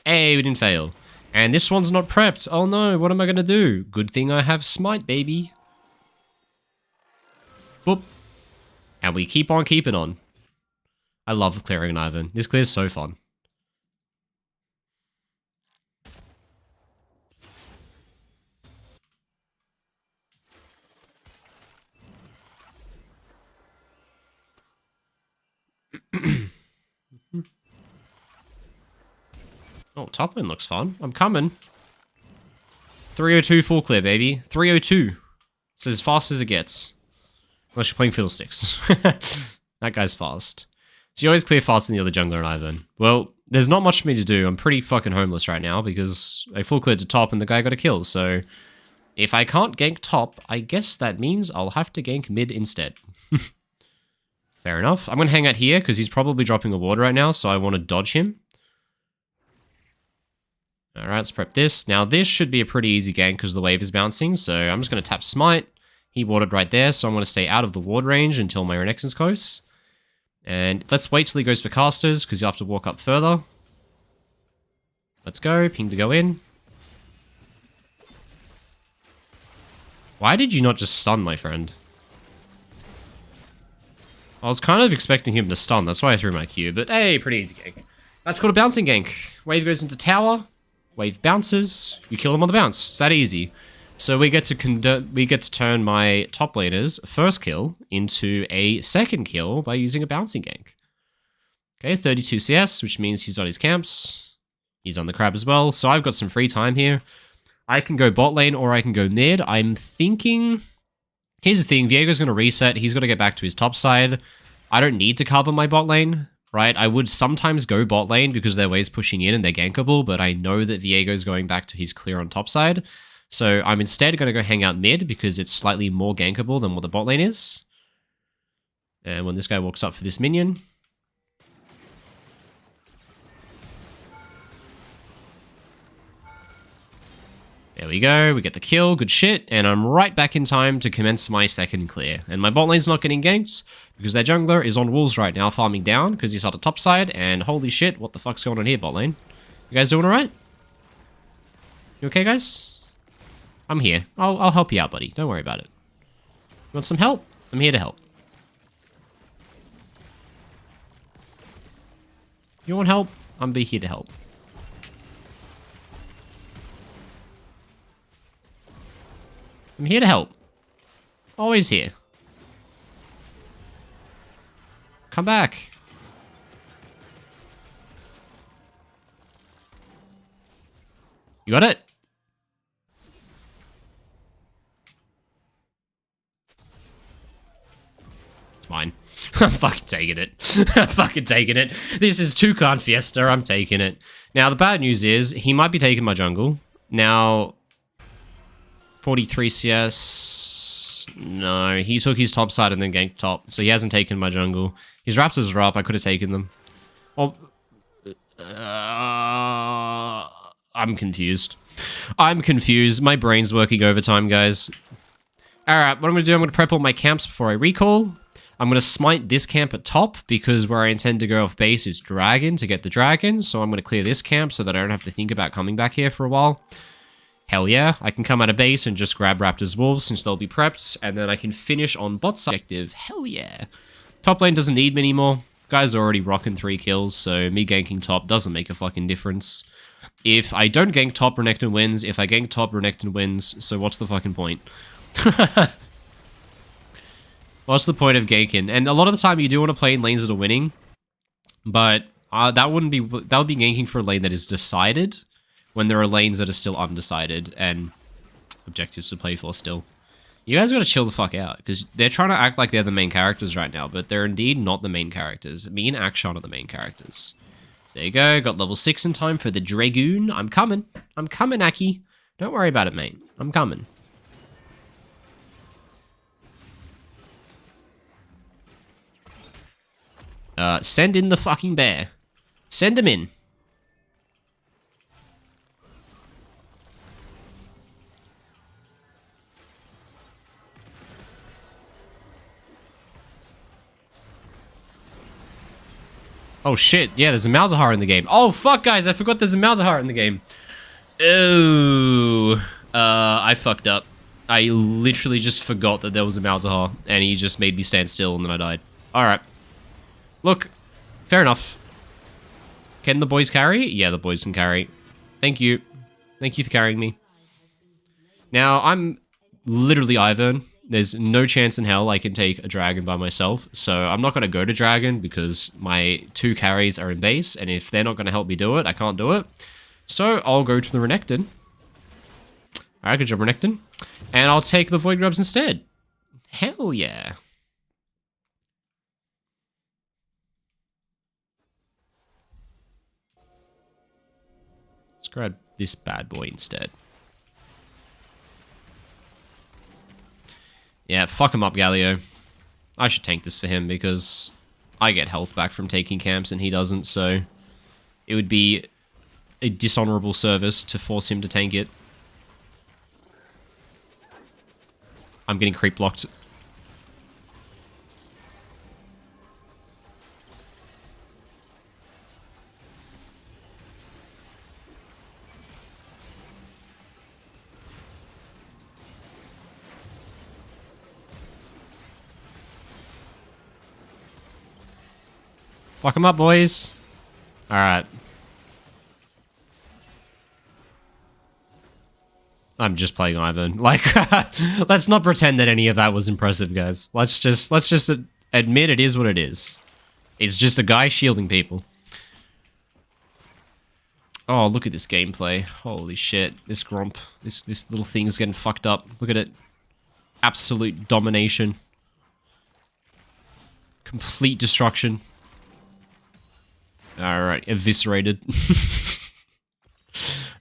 Hey, we didn't fail. And this one's not prepped. Oh no, what am I going to do? Good thing I have smite, baby. Boop. And we keep on keeping on. I love clearing an Ivern. This clear's so fun. Oh, top lane looks fun. I'm coming. 302 full clear, baby. 302. It's as fast as it gets. Unless you're playing Fiddlesticks. That guy's fast. So you always clear faster than the other jungler in Ivern. Well, there's not much for me to do. I'm pretty fucking homeless right now because I full cleared to top and the guy got a kill. So if I can't gank top, I guess that means I'll have to gank mid instead. Fair enough. I'm going to hang out here because he's probably dropping a ward right now, so I want to dodge him. Alright, let's prep this. Now this should be a pretty easy gank because the wave is bouncing, so I'm just going to tap smite. He warded right there, so I'm going to stay out of the ward range until my Renekton's close. And let's wait till he goes for casters, because you'll have to walk up further. Let's go, ping to go in. Why did you not just stun, my friend? I was kind of expecting him to stun, that's why I threw my Q, but hey, pretty easy gank. That's called a bouncing gank. Wave goes into tower, wave bounces, you kill him on the bounce. It's that easy. So we get to turn my top laner's first kill into a second kill by using a bouncing gank. Okay, 32 CS, which means he's on his camps. He's on the crab as well, so I've got some free time here. I can go bot lane or I can go mid. I'm thinking... Here's the thing, Viego's going to reset. He's got to get back to his top side. I don't need to cover my bot lane, right? I would sometimes go bot lane because their wave's pushing in and they're gankable, but I know that Viego's going back to his clear on top side. So I'm instead going to go hang out mid because it's slightly more gankable than what the bot lane is. And when this guy walks up for this minion... There we go, we get the kill, good shit, and I'm right back in time to commence my second clear. And my bot lane's not getting ganked, because their jungler is on wolves right now, farming down, because he's on the top side, and holy shit, what the fuck's going on here, bot lane? You guys doing alright? You okay, guys? I'm here. I'll help you out, buddy. Don't worry about it. You want some help? I'm here to help. You want help? I'm be here to help. I'm here to help. Always here. Come back. You got it? It's mine. I'm fucking taking it. I'm fucking taking it. This is Toucan Fiesta. I'm taking it. Now, the bad news is, he might be taking my jungle. Now... 43 CS. No, he took his top side and then ganked top, so he hasn't taken my jungle. His Raptors are up, I could have taken them. Oh, I'm confused. I'm confused. My brain's working overtime, guys. Alright, what I'm going to do, I'm going to prep all my camps before I recall. I'm going to smite this camp at top, because where I intend to go off base is dragon, to get the dragon, so I'm going to clear this camp so that I don't have to think about coming back here for a while. Hell yeah, I can come out of base and just grab Raptors Wolves since they'll be prepped, and then I can finish on bot side objective. Hell yeah. Top lane doesn't need me anymore. Guys are already rocking 3 kills, so me ganking top doesn't make a fucking difference. If I don't gank top, Renekton wins. If I gank top, Renekton wins. So what's the fucking point? What's the point of ganking? And a lot of the time you do want to play in lanes that are winning, but that would be ganking for a lane that is decided, when there are lanes that are still undecided and objectives to play for still. You guys gotta chill the fuck out, because they're trying to act like they're the main characters right now, but they're indeed not the main characters. Me and Akshan are the main characters. So there you go, got level 6 in time for the Dragoon. I'm coming. I'm coming, Aki. Don't worry about it, mate. I'm coming. Send in the fucking bear. Send him in. Oh shit, yeah, there's a Malzahar in the game. Oh fuck, guys, I forgot there's a Malzahar in the game. Oh, I fucked up. I literally just forgot that there was a Malzahar, and he just made me stand still, and then I died. Alright. Look, fair enough. Can the boys carry? Yeah, the boys can carry. Thank you. Thank you for carrying me. Now, I'm literally Ivern. There's no chance in hell I can take a dragon by myself, so I'm not going to go to dragon because my 2 carries are in base, and if they're not going to help me do it, I can't do it. So I'll go to the Renekton. Alright, good job, Renekton. And I'll take the Void Grubs instead. Hell yeah. grab this bad boy instead. Yeah, fuck him up, Galio. I should tank this for him because I get health back from taking camps and he doesn't, so it would be a dishonorable service to force him to tank it. I'm getting creep blocked. Fuck him up, boys. Alright. I'm just playing Ivern. Like, let's not pretend that any of that was impressive, guys. Let's just admit it is what it is. It's just a guy shielding people. Oh, look at this gameplay. Holy shit. This Gromp. This little thing is getting fucked up. Look at it. Absolute domination. Complete destruction. Alright, eviscerated.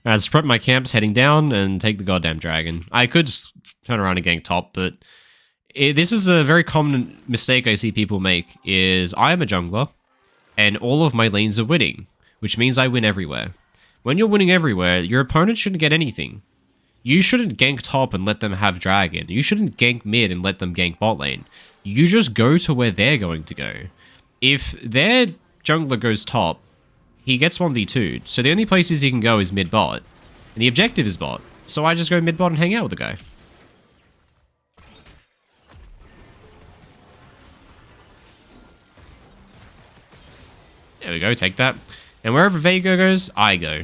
Alright, spread my camps, heading down, and take the goddamn dragon. I could just turn around and gank top, but this is a very common mistake I see people make, is I am a jungler, and all of my lanes are winning, which means I win everywhere. When you're winning everywhere, your opponent shouldn't get anything. You shouldn't gank top and let them have dragon. You shouldn't gank mid and let them gank bot lane. You just go to where they're going to go. If their jungler goes top, he gets 1v2'd, so the only places he can go is mid-bot, and the objective is bot, so I just go mid-bot and hang out with the guy. There we go, take that. And wherever Veigar goes, I go.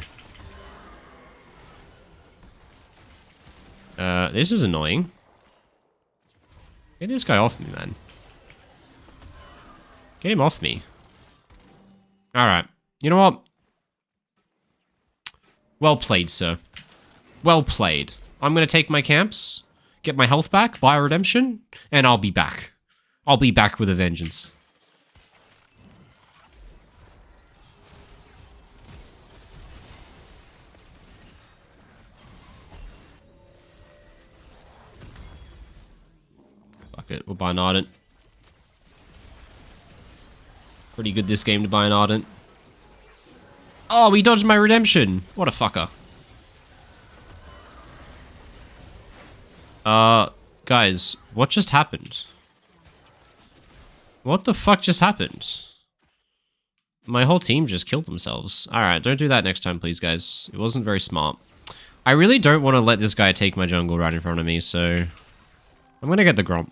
This is annoying. Get this guy off me, man. Get him off me. Alright. You know what? Well played, sir. Well played. I'm gonna take my camps, get my health back via redemption, and I'll be back. I'll be back with a vengeance. Fuck it, we'll buy an Ardent. Pretty good this game to buy an Ardent. Oh, we dodged my redemption. What a fucker. Guys, what just happened? What the fuck just happened? My whole team just killed themselves. Alright, don't do that next time, please, guys. It wasn't very smart. I really don't want to let this guy take my jungle right in front of me, so I'm gonna get the Gromp.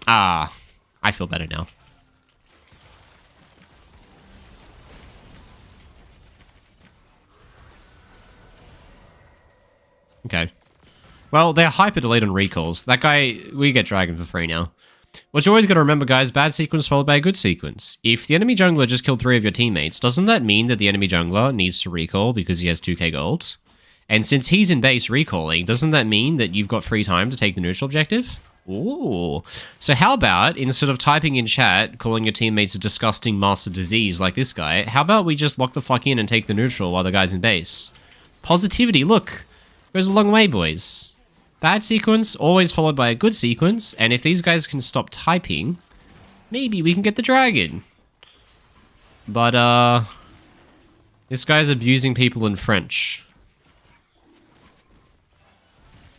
Ah, I feel better now. Okay. Well, they're hyper delayed on recalls. That guy, we get dragon for free now. What you always got to remember, guys, bad sequence followed by a good sequence. If the enemy jungler just killed 3 of your teammates, doesn't that mean that the enemy jungler needs to recall because he has 2k gold? And since he's in base recalling, doesn't that mean that you've got free time to take the neutral objective? Ooh. So how about, instead of typing in chat, calling your teammates a disgusting master disease like this guy, how about we just lock the fuck in and take the neutral while the guy's in base? Positivity, look. Goes a long way, boys. Bad sequence, always followed by a good sequence, and if these guys can stop typing, maybe we can get the dragon. But, this guy's abusing people in French.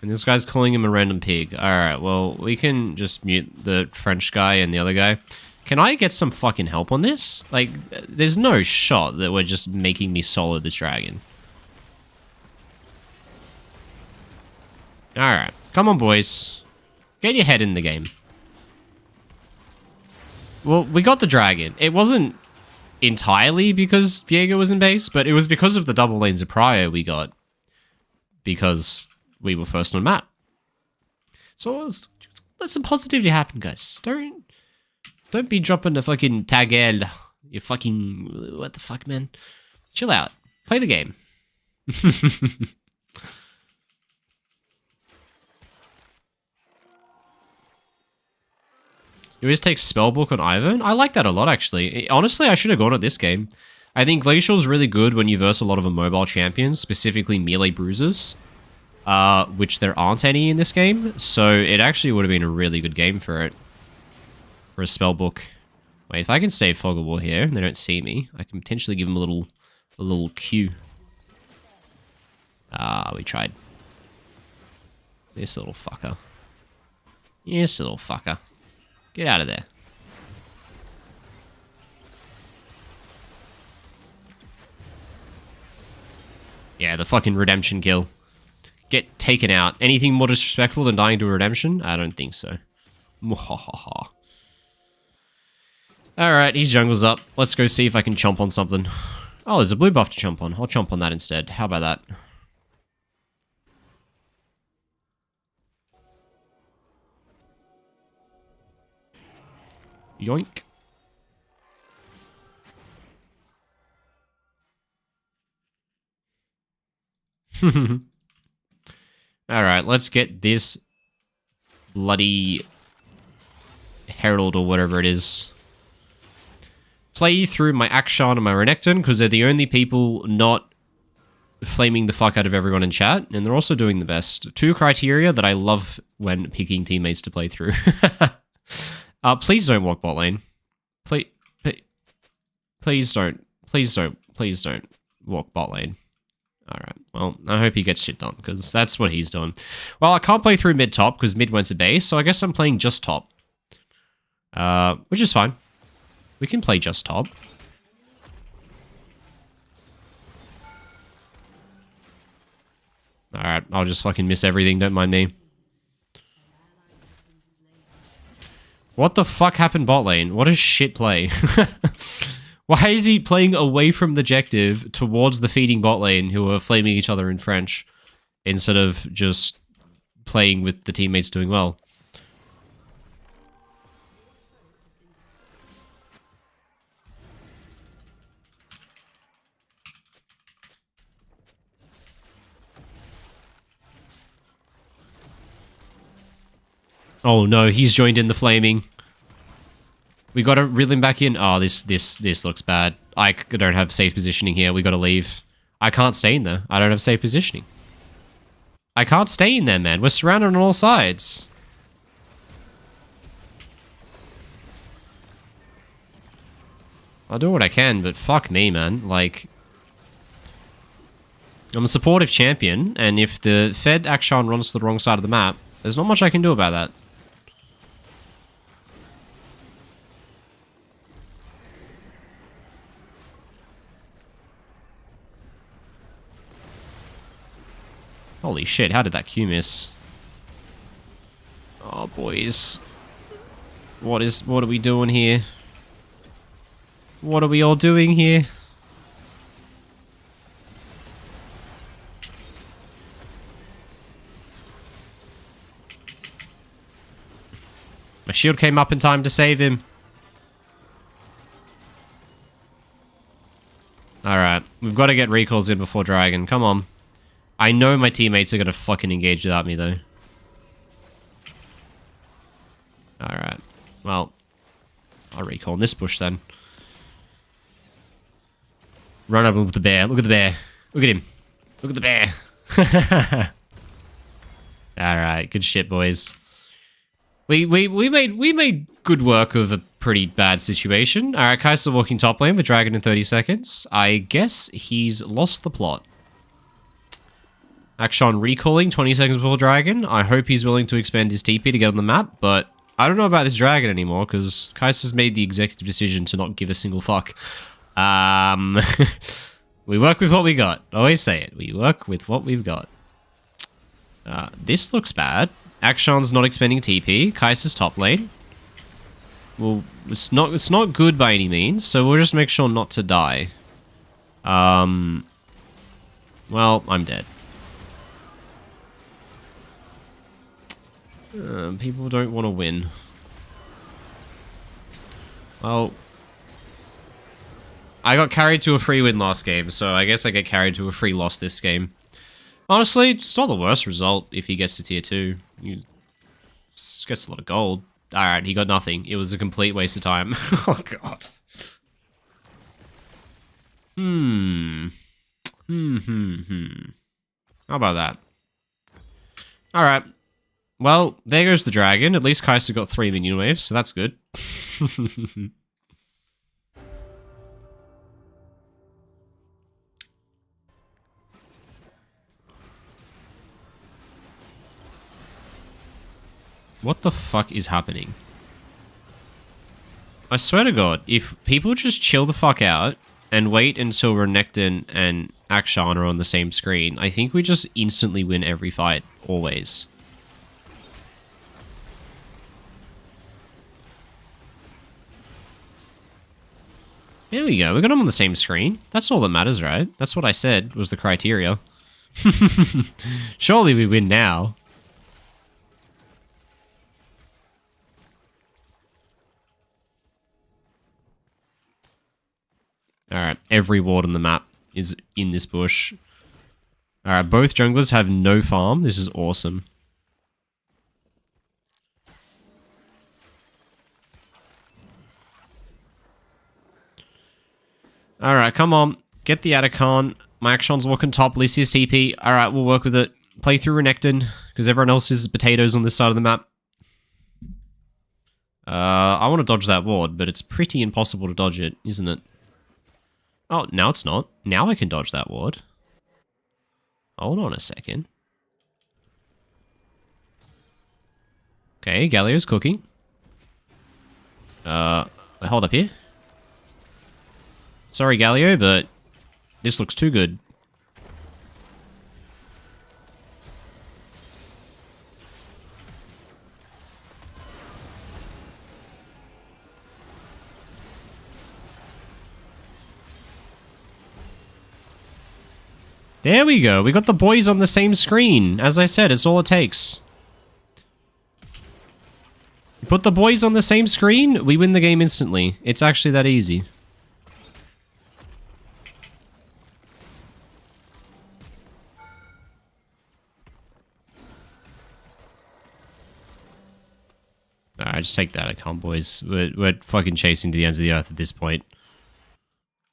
And this guy's calling him a random pig. Alright, well, we can just mute the French guy and the other guy. Can I get some fucking help on this? Like, there's no shot that we're just making me solo this dragon. Alright, come on, boys. Get your head in the game. Well, we got the dragon. It wasn't entirely because Viego was in base, but it was because of the double lanes of Prior we got. Because we were first on map. So let some positivity happen, guys. Don't be dropping the fucking tagel. You fucking... What the fuck, man? Chill out. Play the game. You always take Spellbook on Ivern? I like that a lot, actually. Honestly, I should have gone at this game. I think Glacial's really good when you verse a lot of immobile champions, specifically melee bruisers, which there aren't any in this game. So it actually would have been a really good game for it. For a spellbook. Wait, if I can save Fog of War here and they don't see me, I can potentially give them a little cue. We tried. This little fucker. Yes, little fucker. Get out of there. Yeah, the fucking redemption kill. Get taken out. Anything more disrespectful than dying to a redemption? I don't think so. Mwahaha. Alright, his jungle's up. Let's go see if I can chomp on something. Oh, there's a blue buff to chomp on. I'll chomp on that instead. How about that? Yoink. Alright, let's get this bloody Herald or whatever it is. Play through my Akshan and my Renekton, because they're the only people not flaming the fuck out of everyone in chat, and they're also doing the best. 2 criteria that I love when picking teammates to play through. Please don't walk bot lane. Please don't walk bot lane. Alright, well, I hope he gets shit done, because that's what he's doing. Well, I can't play through mid-top, because mid went to base, so I guess I'm playing just top. Which is fine. We can play just top. Alright, I'll just fucking miss everything, don't mind me. What the fuck happened bot lane? What a shit play. Why is he playing away from the objective towards the feeding bot lane who are flaming each other in French instead of just playing with the teammates doing well? Oh no, he's joined in the flaming. We gotta reel him back in. Oh, this looks bad. I don't have safe positioning here. We gotta leave. I can't stay in there. I don't have safe positioning. I can't stay in there, man. We're surrounded on all sides. I'll do what I can, but fuck me, man. Like, I'm a supportive champion, and if the Fed Akshan runs to the wrong side of the map, there's not much I can do about that. Holy shit, how did that Q miss? Oh, boys. What are we doing here? What are we all doing here? My shield came up in time to save him. Alright, we've got to get recalls in before Dragon. Come on. I know my teammates are going to fucking engage without me, though. Alright. Well, I'll recall in this bush, then. Run up with the bear. Look at the bear. Look at him. Look at the bear. Alright, good shit, boys. We made good work of a pretty bad situation. Alright, Kai'Sa walking top lane with Dragon in 30 seconds. I guess he's lost the plot. Akshan recalling 20 seconds before Dragon. I hope he's willing to expand his TP to get on the map, but I don't know about this Dragon anymore, because Kai'Sa's made the executive decision to not give a single fuck. We work with what we got. Always say it. We work with what we've got. This looks bad. Akshan's not expending TP. Kai'Sa's top lane. Well, it's not good by any means, so we'll just make sure not to die. Well, I'm dead. People don't want to win. Well, I got carried to a free win last game, so I guess I get carried to a free loss this game. Honestly, it's not the worst result if he gets to tier 2. He gets a lot of gold. Alright, he got nothing. It was a complete waste of time. Oh, God. Hmm. How about that? Alright. Well, there goes the dragon. At least Kai'Sa got 3 minion waves, so that's good. What the fuck is happening? I swear to God, if people just chill the fuck out and wait until Renekton and Akshan are on the same screen, I think we just instantly win every fight, always. There we go, we got them on the same screen. That's all that matters, right? That's what I said was the criteria. Surely we win now. Alright, every ward on the map is in this bush. Alright, both junglers have no farm. This is awesome. Alright, come on. Get the Atacon. My Akshan's walking top. Lycia's TP. Alright, we'll work with it. Play through Renekton, because everyone else is potatoes on this side of the map. I want to dodge that ward, but it's pretty impossible to dodge it, isn't it? Oh, now it's not. Now I can dodge that ward. Hold on a second. Okay, Galio's cooking. Hold up here. Sorry, Galio, but this looks too good. There we go. We got the boys on the same screen. As I said, it's all it takes. You put the boys on the same screen, we win the game instantly. It's actually that easy. Alright, just take that account, boys. We're fucking chasing to the ends of the earth at this point.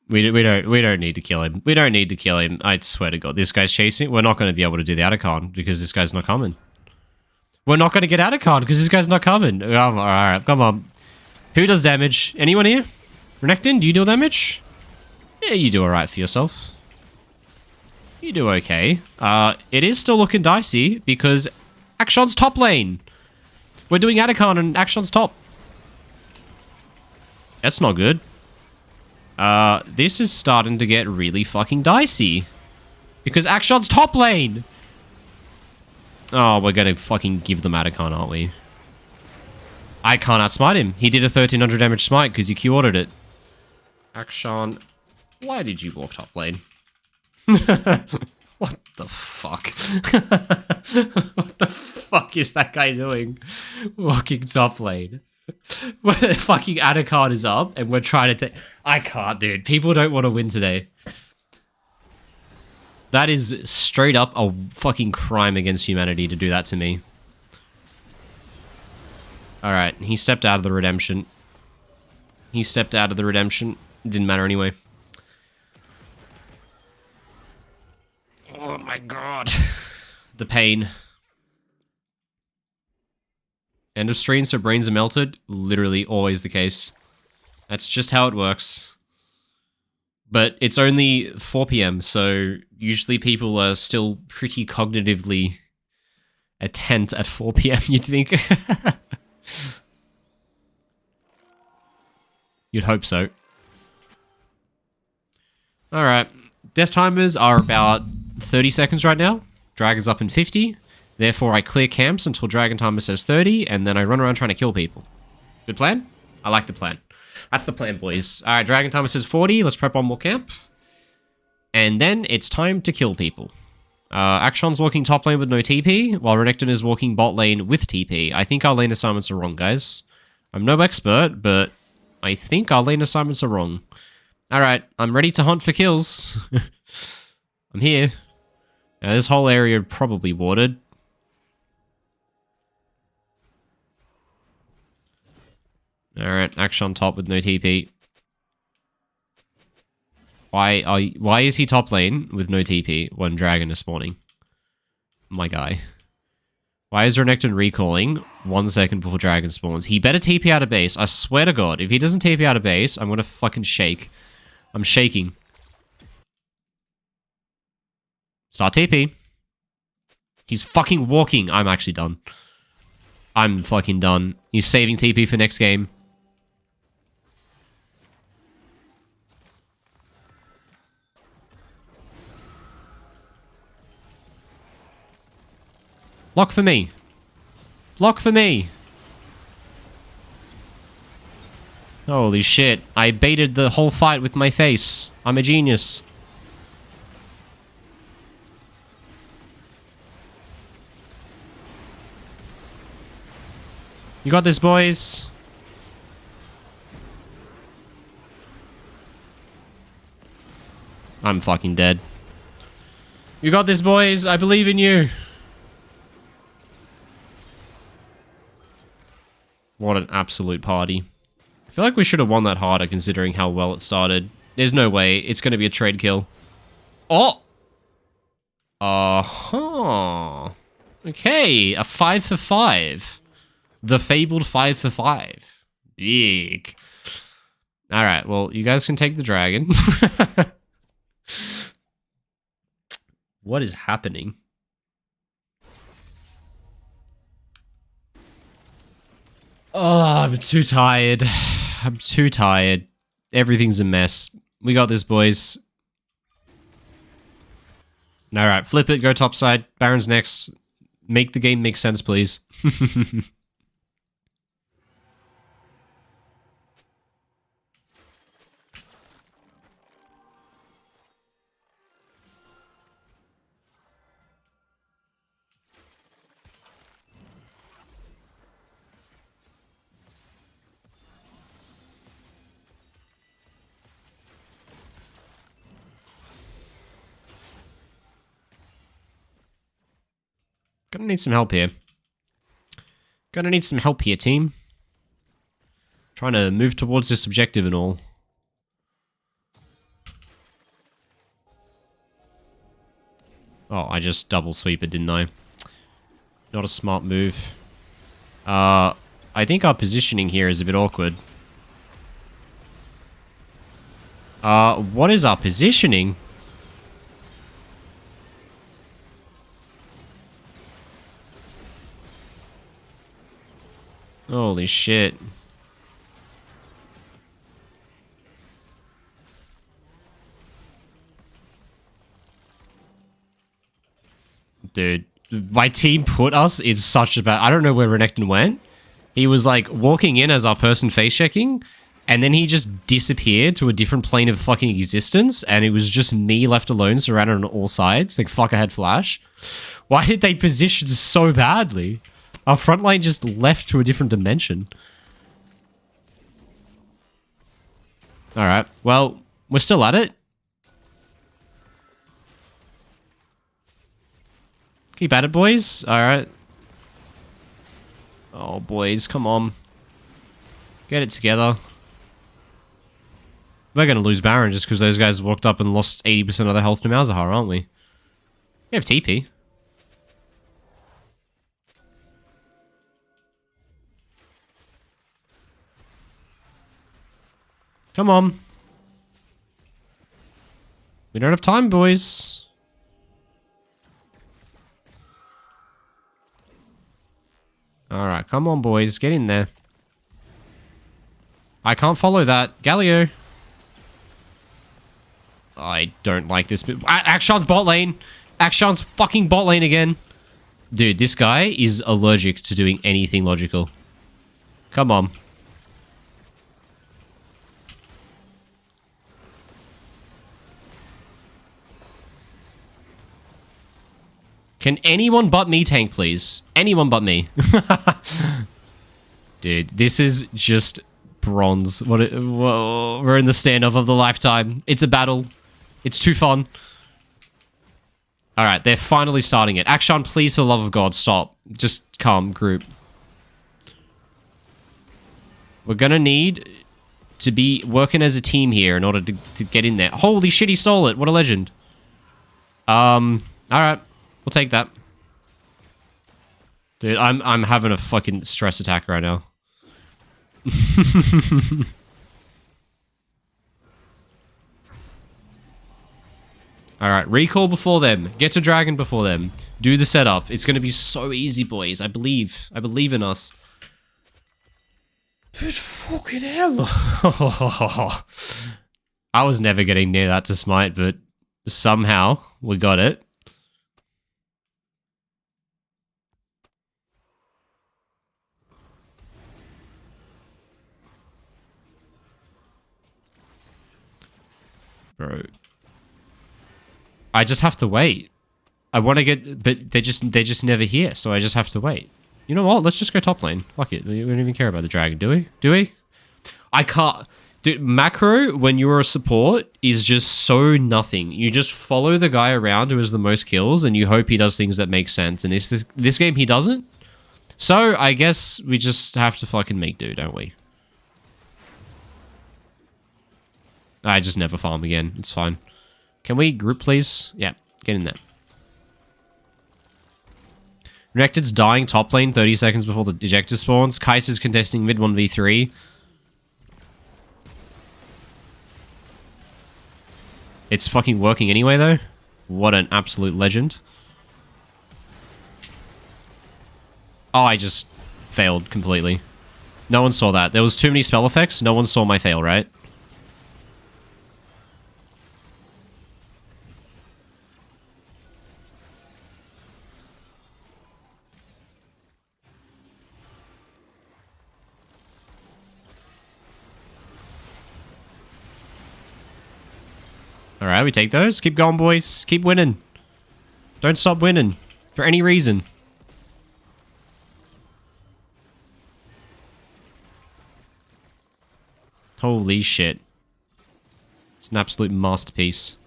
We don't need to kill him. We don't need to kill him. I swear to God, this guy's chasing. We're not going to be able to do the Atacon because this guy's not coming. We're not going to get Atacon because this guy's not coming. Oh, all right, come on. Who does damage? Anyone here? Renekton, do you deal damage? Yeah, you do all right for yourself. You do okay. It is still looking dicey because Akshan's top lane. We're doing Atacon and Akshan's top. That's not good. This is starting to get really fucking dicey. Because Akshan's top lane! Oh, we're gonna fucking give them Atacon, aren't we? I can't outsmite him. He did a 1300 damage smite because you Q-ordered it. Akshan, why did you walk top lane? What the fuck? What the fuck is that guy doing? Walking top lane. Where the fucking Atacon is up and we're trying to take... I can't, dude. People don't want to win today. That is straight up a fucking crime against humanity to do that to me. Alright, he stepped out of the redemption. He stepped out of the redemption. It didn't matter anyway. Oh my god. The pain. End of stream, so brains are melted. Literally always the case. That's just how it works. But it's only 4 PM, so usually people are still pretty cognitively attent at 4 PM, you'd think. You'd hope so. Alright. Death timers are about 30 seconds right now. Dragon's up in 50. Therefore, I clear camps until Dragon Timer says 30, and then I run around trying to kill people. Good plan? I like the plan. That's the plan, boys. Alright, Dragon Timer says 40. Let's prep one more camp. And then it's time to kill people. Akshan's walking top lane with no TP, while Renekton is walking bot lane with TP. I think our lane assignments are wrong, guys. I'm no expert, but I think our lane assignments are wrong. Alright, I'm ready to hunt for kills. I'm here. Now, this whole area probably warded. Alright, Akshan top with no TP. Why is he top lane with no TP when Dragon is spawning? My guy. Why is Renekton recalling 1 second before Dragon spawns? He better TP out of base. I swear to God, if he doesn't TP out of base, I'm gonna fucking shake. I'm shaking. Start TP. He's fucking walking. I'm actually done. I'm fucking done. He's saving TP for next game. Block for me. Block for me. Holy shit. I baited the whole fight with my face. I'm a genius. You got this, boys. I'm fucking dead. You got this, boys. I believe in you. What an absolute party. I feel like we should have won that harder considering how well it started. There's no way. It's going to be a trade kill. Oh! Uh-huh. Okay, a 5 for 5. The fabled 5 for 5. Big. Alright, well, you guys can take the dragon. What is happening? Oh, I'm too tired. I'm too tired. Everything's a mess. We got this, boys. Alright, flip it, go topside. Baron's next. Make the game make sense, please. Gonna need some help here. Gonna need some help here, team. Trying to move towards this objective and all. Oh, I just double sweep it, didn't I? Not a smart move. I think our positioning here is a bit awkward. What is our positioning? Holy shit. Dude, my team put us in such a bad... I don't know where Renekton went. He was like walking in as our person face checking, and then he just disappeared to a different plane of fucking existence, and it was just me left alone, surrounded on all sides. Like, fuck, I had flash. Why did they position so badly? Our front line just left to a different dimension. Alright, well, we're still at it. Keep at it, boys. Alright. Oh, boys, come on. Get it together. We're gonna lose Baron just because those guys walked up and lost 80% of their health to Malzahar, aren't we? We have TP. Come on. We don't have time, boys. Alright, come on, boys. Get in there. I can't follow that. Galio. I don't like this bit. Akshan's bot lane. Akshan's fucking bot lane again. Dude, this guy is allergic to doing anything logical. Come on. Can anyone but me tank, please? Anyone but me. Dude, this is just bronze. Whoa, we're in the standoff of the lifetime. It's a battle. It's too fun. Alright, they're finally starting it. Akshan, please, for the love of God, stop. Just calm, group. We're gonna need to be working as a team here in order to get in there. Holy shit, he stole it. What a legend. Alright. We'll take that. Dude, I'm having a fucking stress attack right now. Alright, recall before them. Get to dragon before them. Do the setup. It's gonna be so easy, boys. I believe. I believe in us. But fucking hell. I was never getting near that to smite, but somehow we got it. Bro. I just have to wait. I want to get, but they're just never here, so I just have to wait. You know what? Let's just go top lane. Fuck it. We don't even care about the dragon, do we? Do we? I can't. Dude, macro, when you're a support, is just so nothing. You just follow the guy around who has the most kills, and you hope he does things that make sense. And this game, he doesn't. So, I guess we just have to fucking make do, don't we? I just never farm again. It's fine. Can we group, please? Yeah, get in there. Renekton's dying top lane 30 seconds before the ejector spawns. Kai'Sa's contesting mid 1v3. It's fucking working anyway, though. What an absolute legend. Oh, I just failed completely. No one saw that. There was too many spell effects. No one saw my fail, right? Alright, we take those. Keep going, boys. Keep winning. Don't stop winning. For any reason. Holy shit. It's an absolute masterpiece.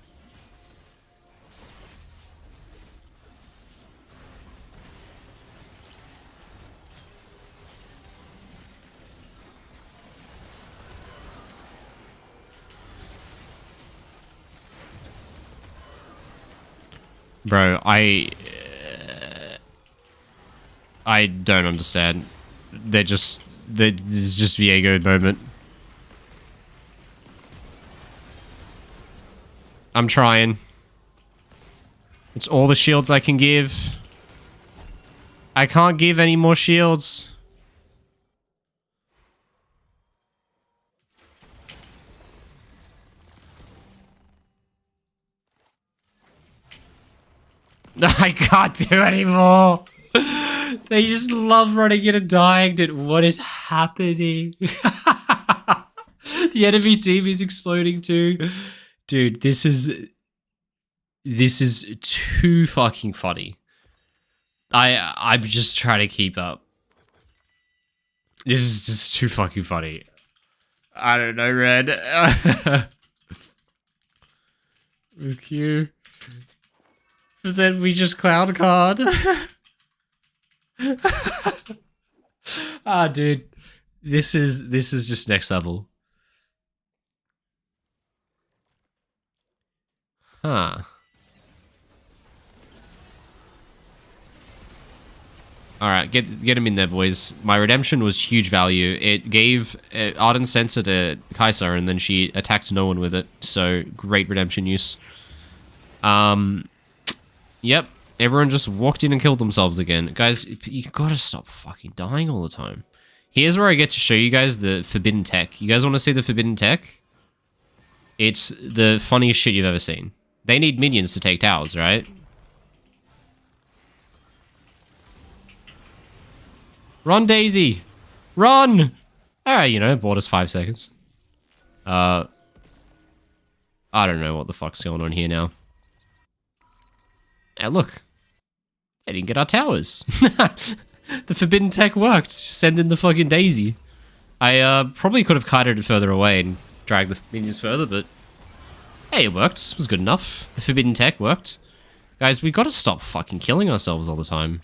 Bro, I don't understand. This is just Viego moment. I'm trying. It's all the shields I can give. I can't give any more shields. I can't do anymore. They just love running in and dying, dude. What is happening? The enemy team is exploding too. Dude, this is too fucking funny. I'm just trying to keep up. This is just too fucking funny. I don't know, Red. With you. But then we just cloud card. Ah, dude. This is just next level. Huh. Alright, get him in there, boys. My redemption was huge value. It gave Ardent Sensor to Kai'Sa, and then she attacked no one with it. So, great redemption use. Yep. Everyone just walked in and killed themselves again. Guys, you gotta stop fucking dying all the time. Here's where I get to show you guys the forbidden tech. You guys want to see the forbidden tech? It's the funniest shit you've ever seen. They need minions to take towers, right? Run, Daisy! Run! Alright, you know, bought us 5 seconds. I don't know what the fuck's going on here now. Hey, look. They didn't get our towers. The forbidden tech worked. Send in the fucking Daisy. I probably could have kited it further away and dragged the minions further, but... Hey, it worked. It was good enough. The forbidden tech worked. Guys, we gotta stop fucking killing ourselves all the time.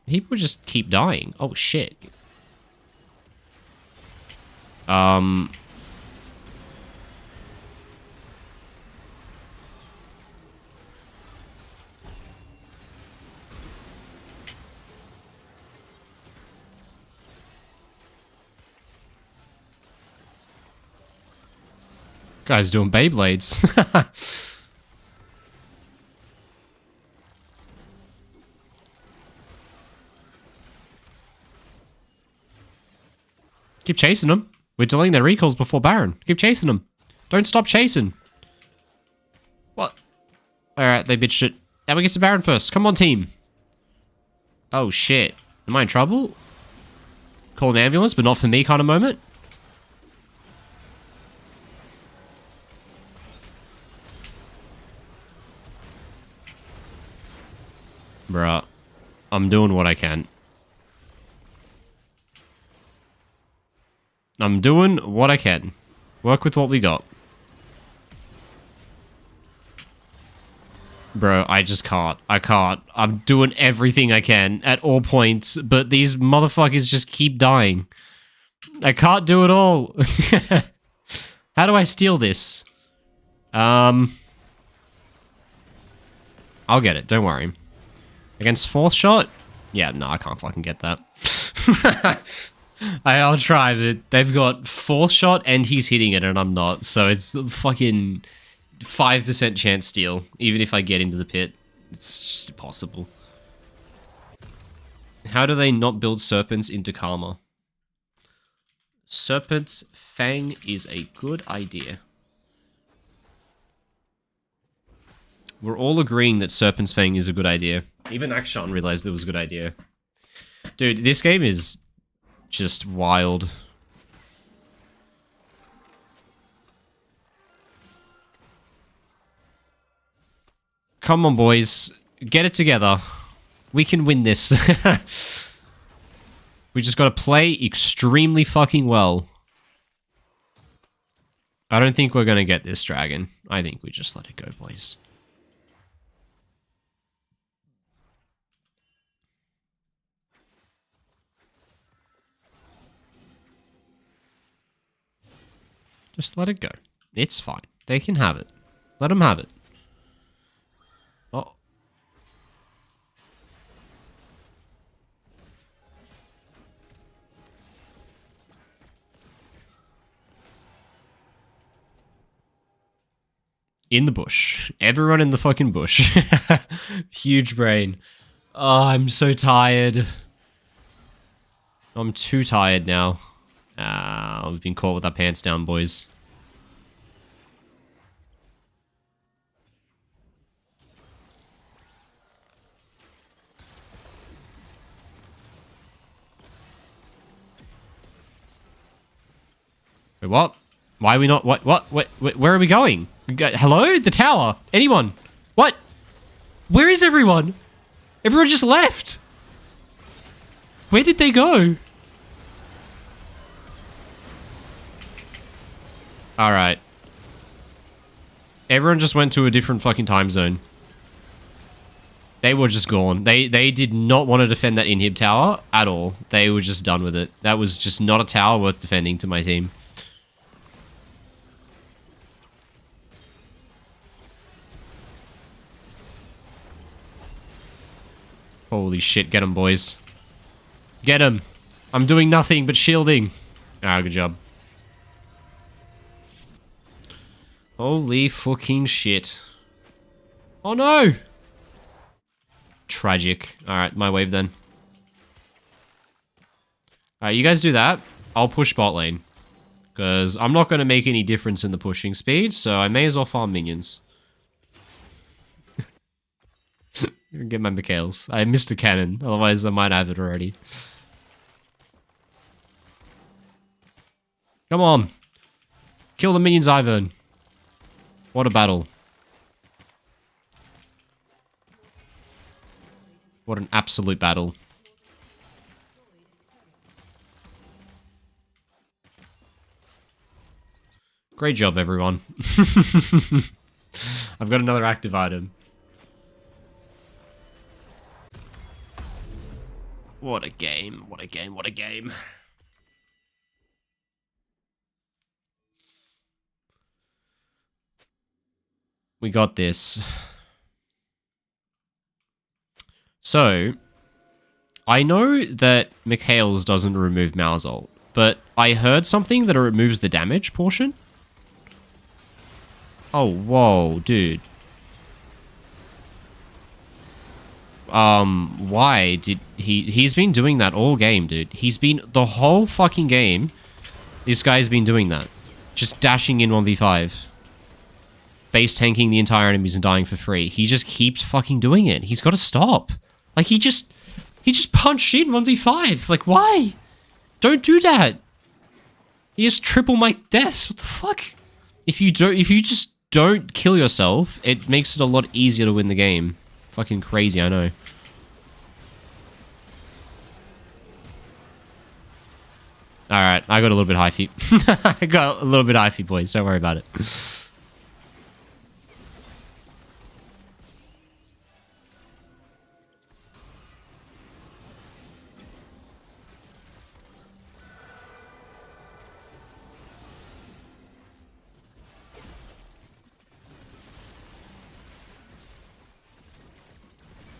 People just keep dying. Oh, shit. Guy's doing Beyblades. Keep chasing them. We're delaying their recalls before Baron. Keep chasing them. Don't stop chasing. What? Alright, they bitched it. Now we get to Baron first. Come on, team. Oh, shit. Am I in trouble? Call an ambulance, but not for me kind of moment? Bruh. I'm doing what I can. I'm doing what I can. Work with what we got. Bro, I just can't. I can't. I'm doing everything I can at all points, but these motherfuckers just keep dying. I can't do it all. How do I steal this? I'll get it. Don't worry. Against fourth shot? Yeah, no, I can't fucking get that. I'll try, but they've got fourth shot and he's hitting it and I'm not. So it's fucking 5% chance steal, even if I get into the pit. It's just impossible. How do they not build serpents into Karma? Serpent's Fang is a good idea. We're all agreeing that Serpent's Fang is a good idea. Even Akshan realized it was a good idea. Dude, this game is just wild. Come on, boys. Get it together. We can win this. We just gotta play extremely fucking well. I don't think we're gonna get this dragon. I think we just let it go, boys. Just let it go. It's fine. They can have it. Let them have it. Oh. In the bush. Everyone in the fucking bush. Huge brain. Oh, I'm so tired. I'm too tired now. We've been caught with our pants down, boys. Wait, what? Why are we not? What? Where are we going? Hello? The tower? Anyone? What? Where is everyone? Everyone just left. Where did they go? Alright. Everyone just went to a different fucking time zone. They were just gone. They did not want to defend that inhib tower at all. They were just done with it. That was just not a tower worth defending to my team. Holy shit, get him, boys. Get him. I'm doing nothing but shielding. Ah, good job. Holy fucking shit. Oh no! Tragic. Alright, my wave then. Alright, you guys do that. I'll push bot lane. Because I'm not going to make any difference in the pushing speed, so I may as well farm minions. Get my Mikhails. I missed a cannon, otherwise I might have it already. Come on. Kill the minions, Ivern. What a battle. What an absolute battle. Great job, everyone. I've got another active item. What a game, what a game, what a game. We got this. So, I know that Mikhail's doesn't remove Mal's ult, but I heard something that it removes the damage portion. Oh, whoa, dude. Why did he's been doing that all game, dude. He's been, the whole fucking game, this guy's been doing that. Just dashing in 1v5. Base tanking the entire enemies and dying for free. He just keeps fucking doing it. He's got to stop. Like, he just punched in 1v5. Like, why? Don't do that. He just triple my deaths. What the fuck? If you just don't kill yourself, it makes it a lot easier to win the game. Fucking crazy, I know. Alright, I got a little bit hyphy. I got a little bit hyphy, boys. Don't worry about it.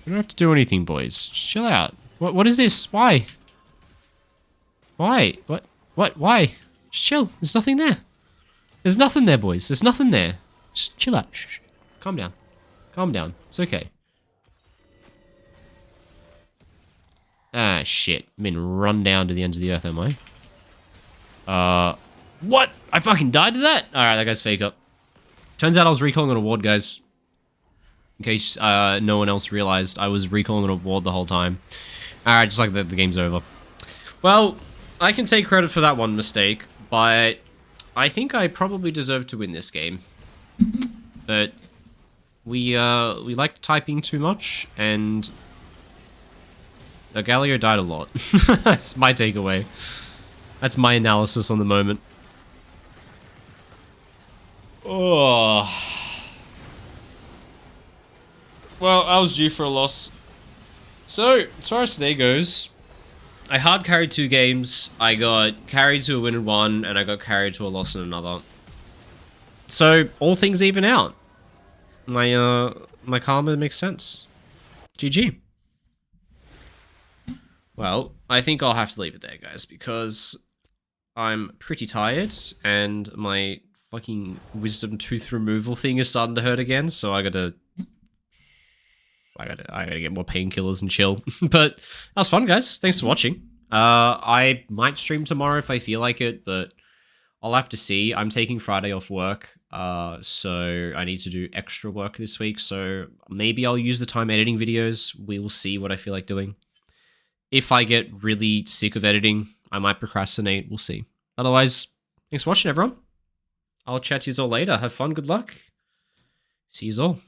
You don't have to do anything, boys. Just chill out. What is this? Why? Why? What? Why? Just chill. There's nothing there. There's nothing there, boys. There's nothing there. Just chill out. Shh. Calm down. Calm down. It's okay. Ah, shit. I'm being run down to the ends of the earth, am I? What? I fucking died to that? Alright, that guy's fake up. Turns out I was recalling an award, guys. In case no one else realized, I was recalling an award the whole time. Alright, just like the game's over. Well, I can take credit for that one mistake, but I think I probably deserve to win this game. But we liked typing too much, and Galio died a lot. That's my takeaway. That's my analysis on the moment. Oh. Well, I was due for a loss. So, as far as today goes, I hard carried 2 games, I got carried to a win in 1, and I got carried to a loss in another. So, all things even out. My karma makes sense. GG. Well, I think I'll have to leave it there, guys, because I'm pretty tired, and my fucking wisdom tooth removal thing is starting to hurt again, so I gotta get more painkillers and chill. But that was fun, guys. Thanks for watching. I might stream tomorrow if I feel like it, but I'll have to see. I'm taking Friday off work, so I need to do extra work this week, so maybe I'll use the time editing videos. We will see what I feel like doing. If I get really sick of editing, I might procrastinate. We'll see. Otherwise, thanks for watching, everyone. I'll chat to you all later. Have fun. Good luck. See you all.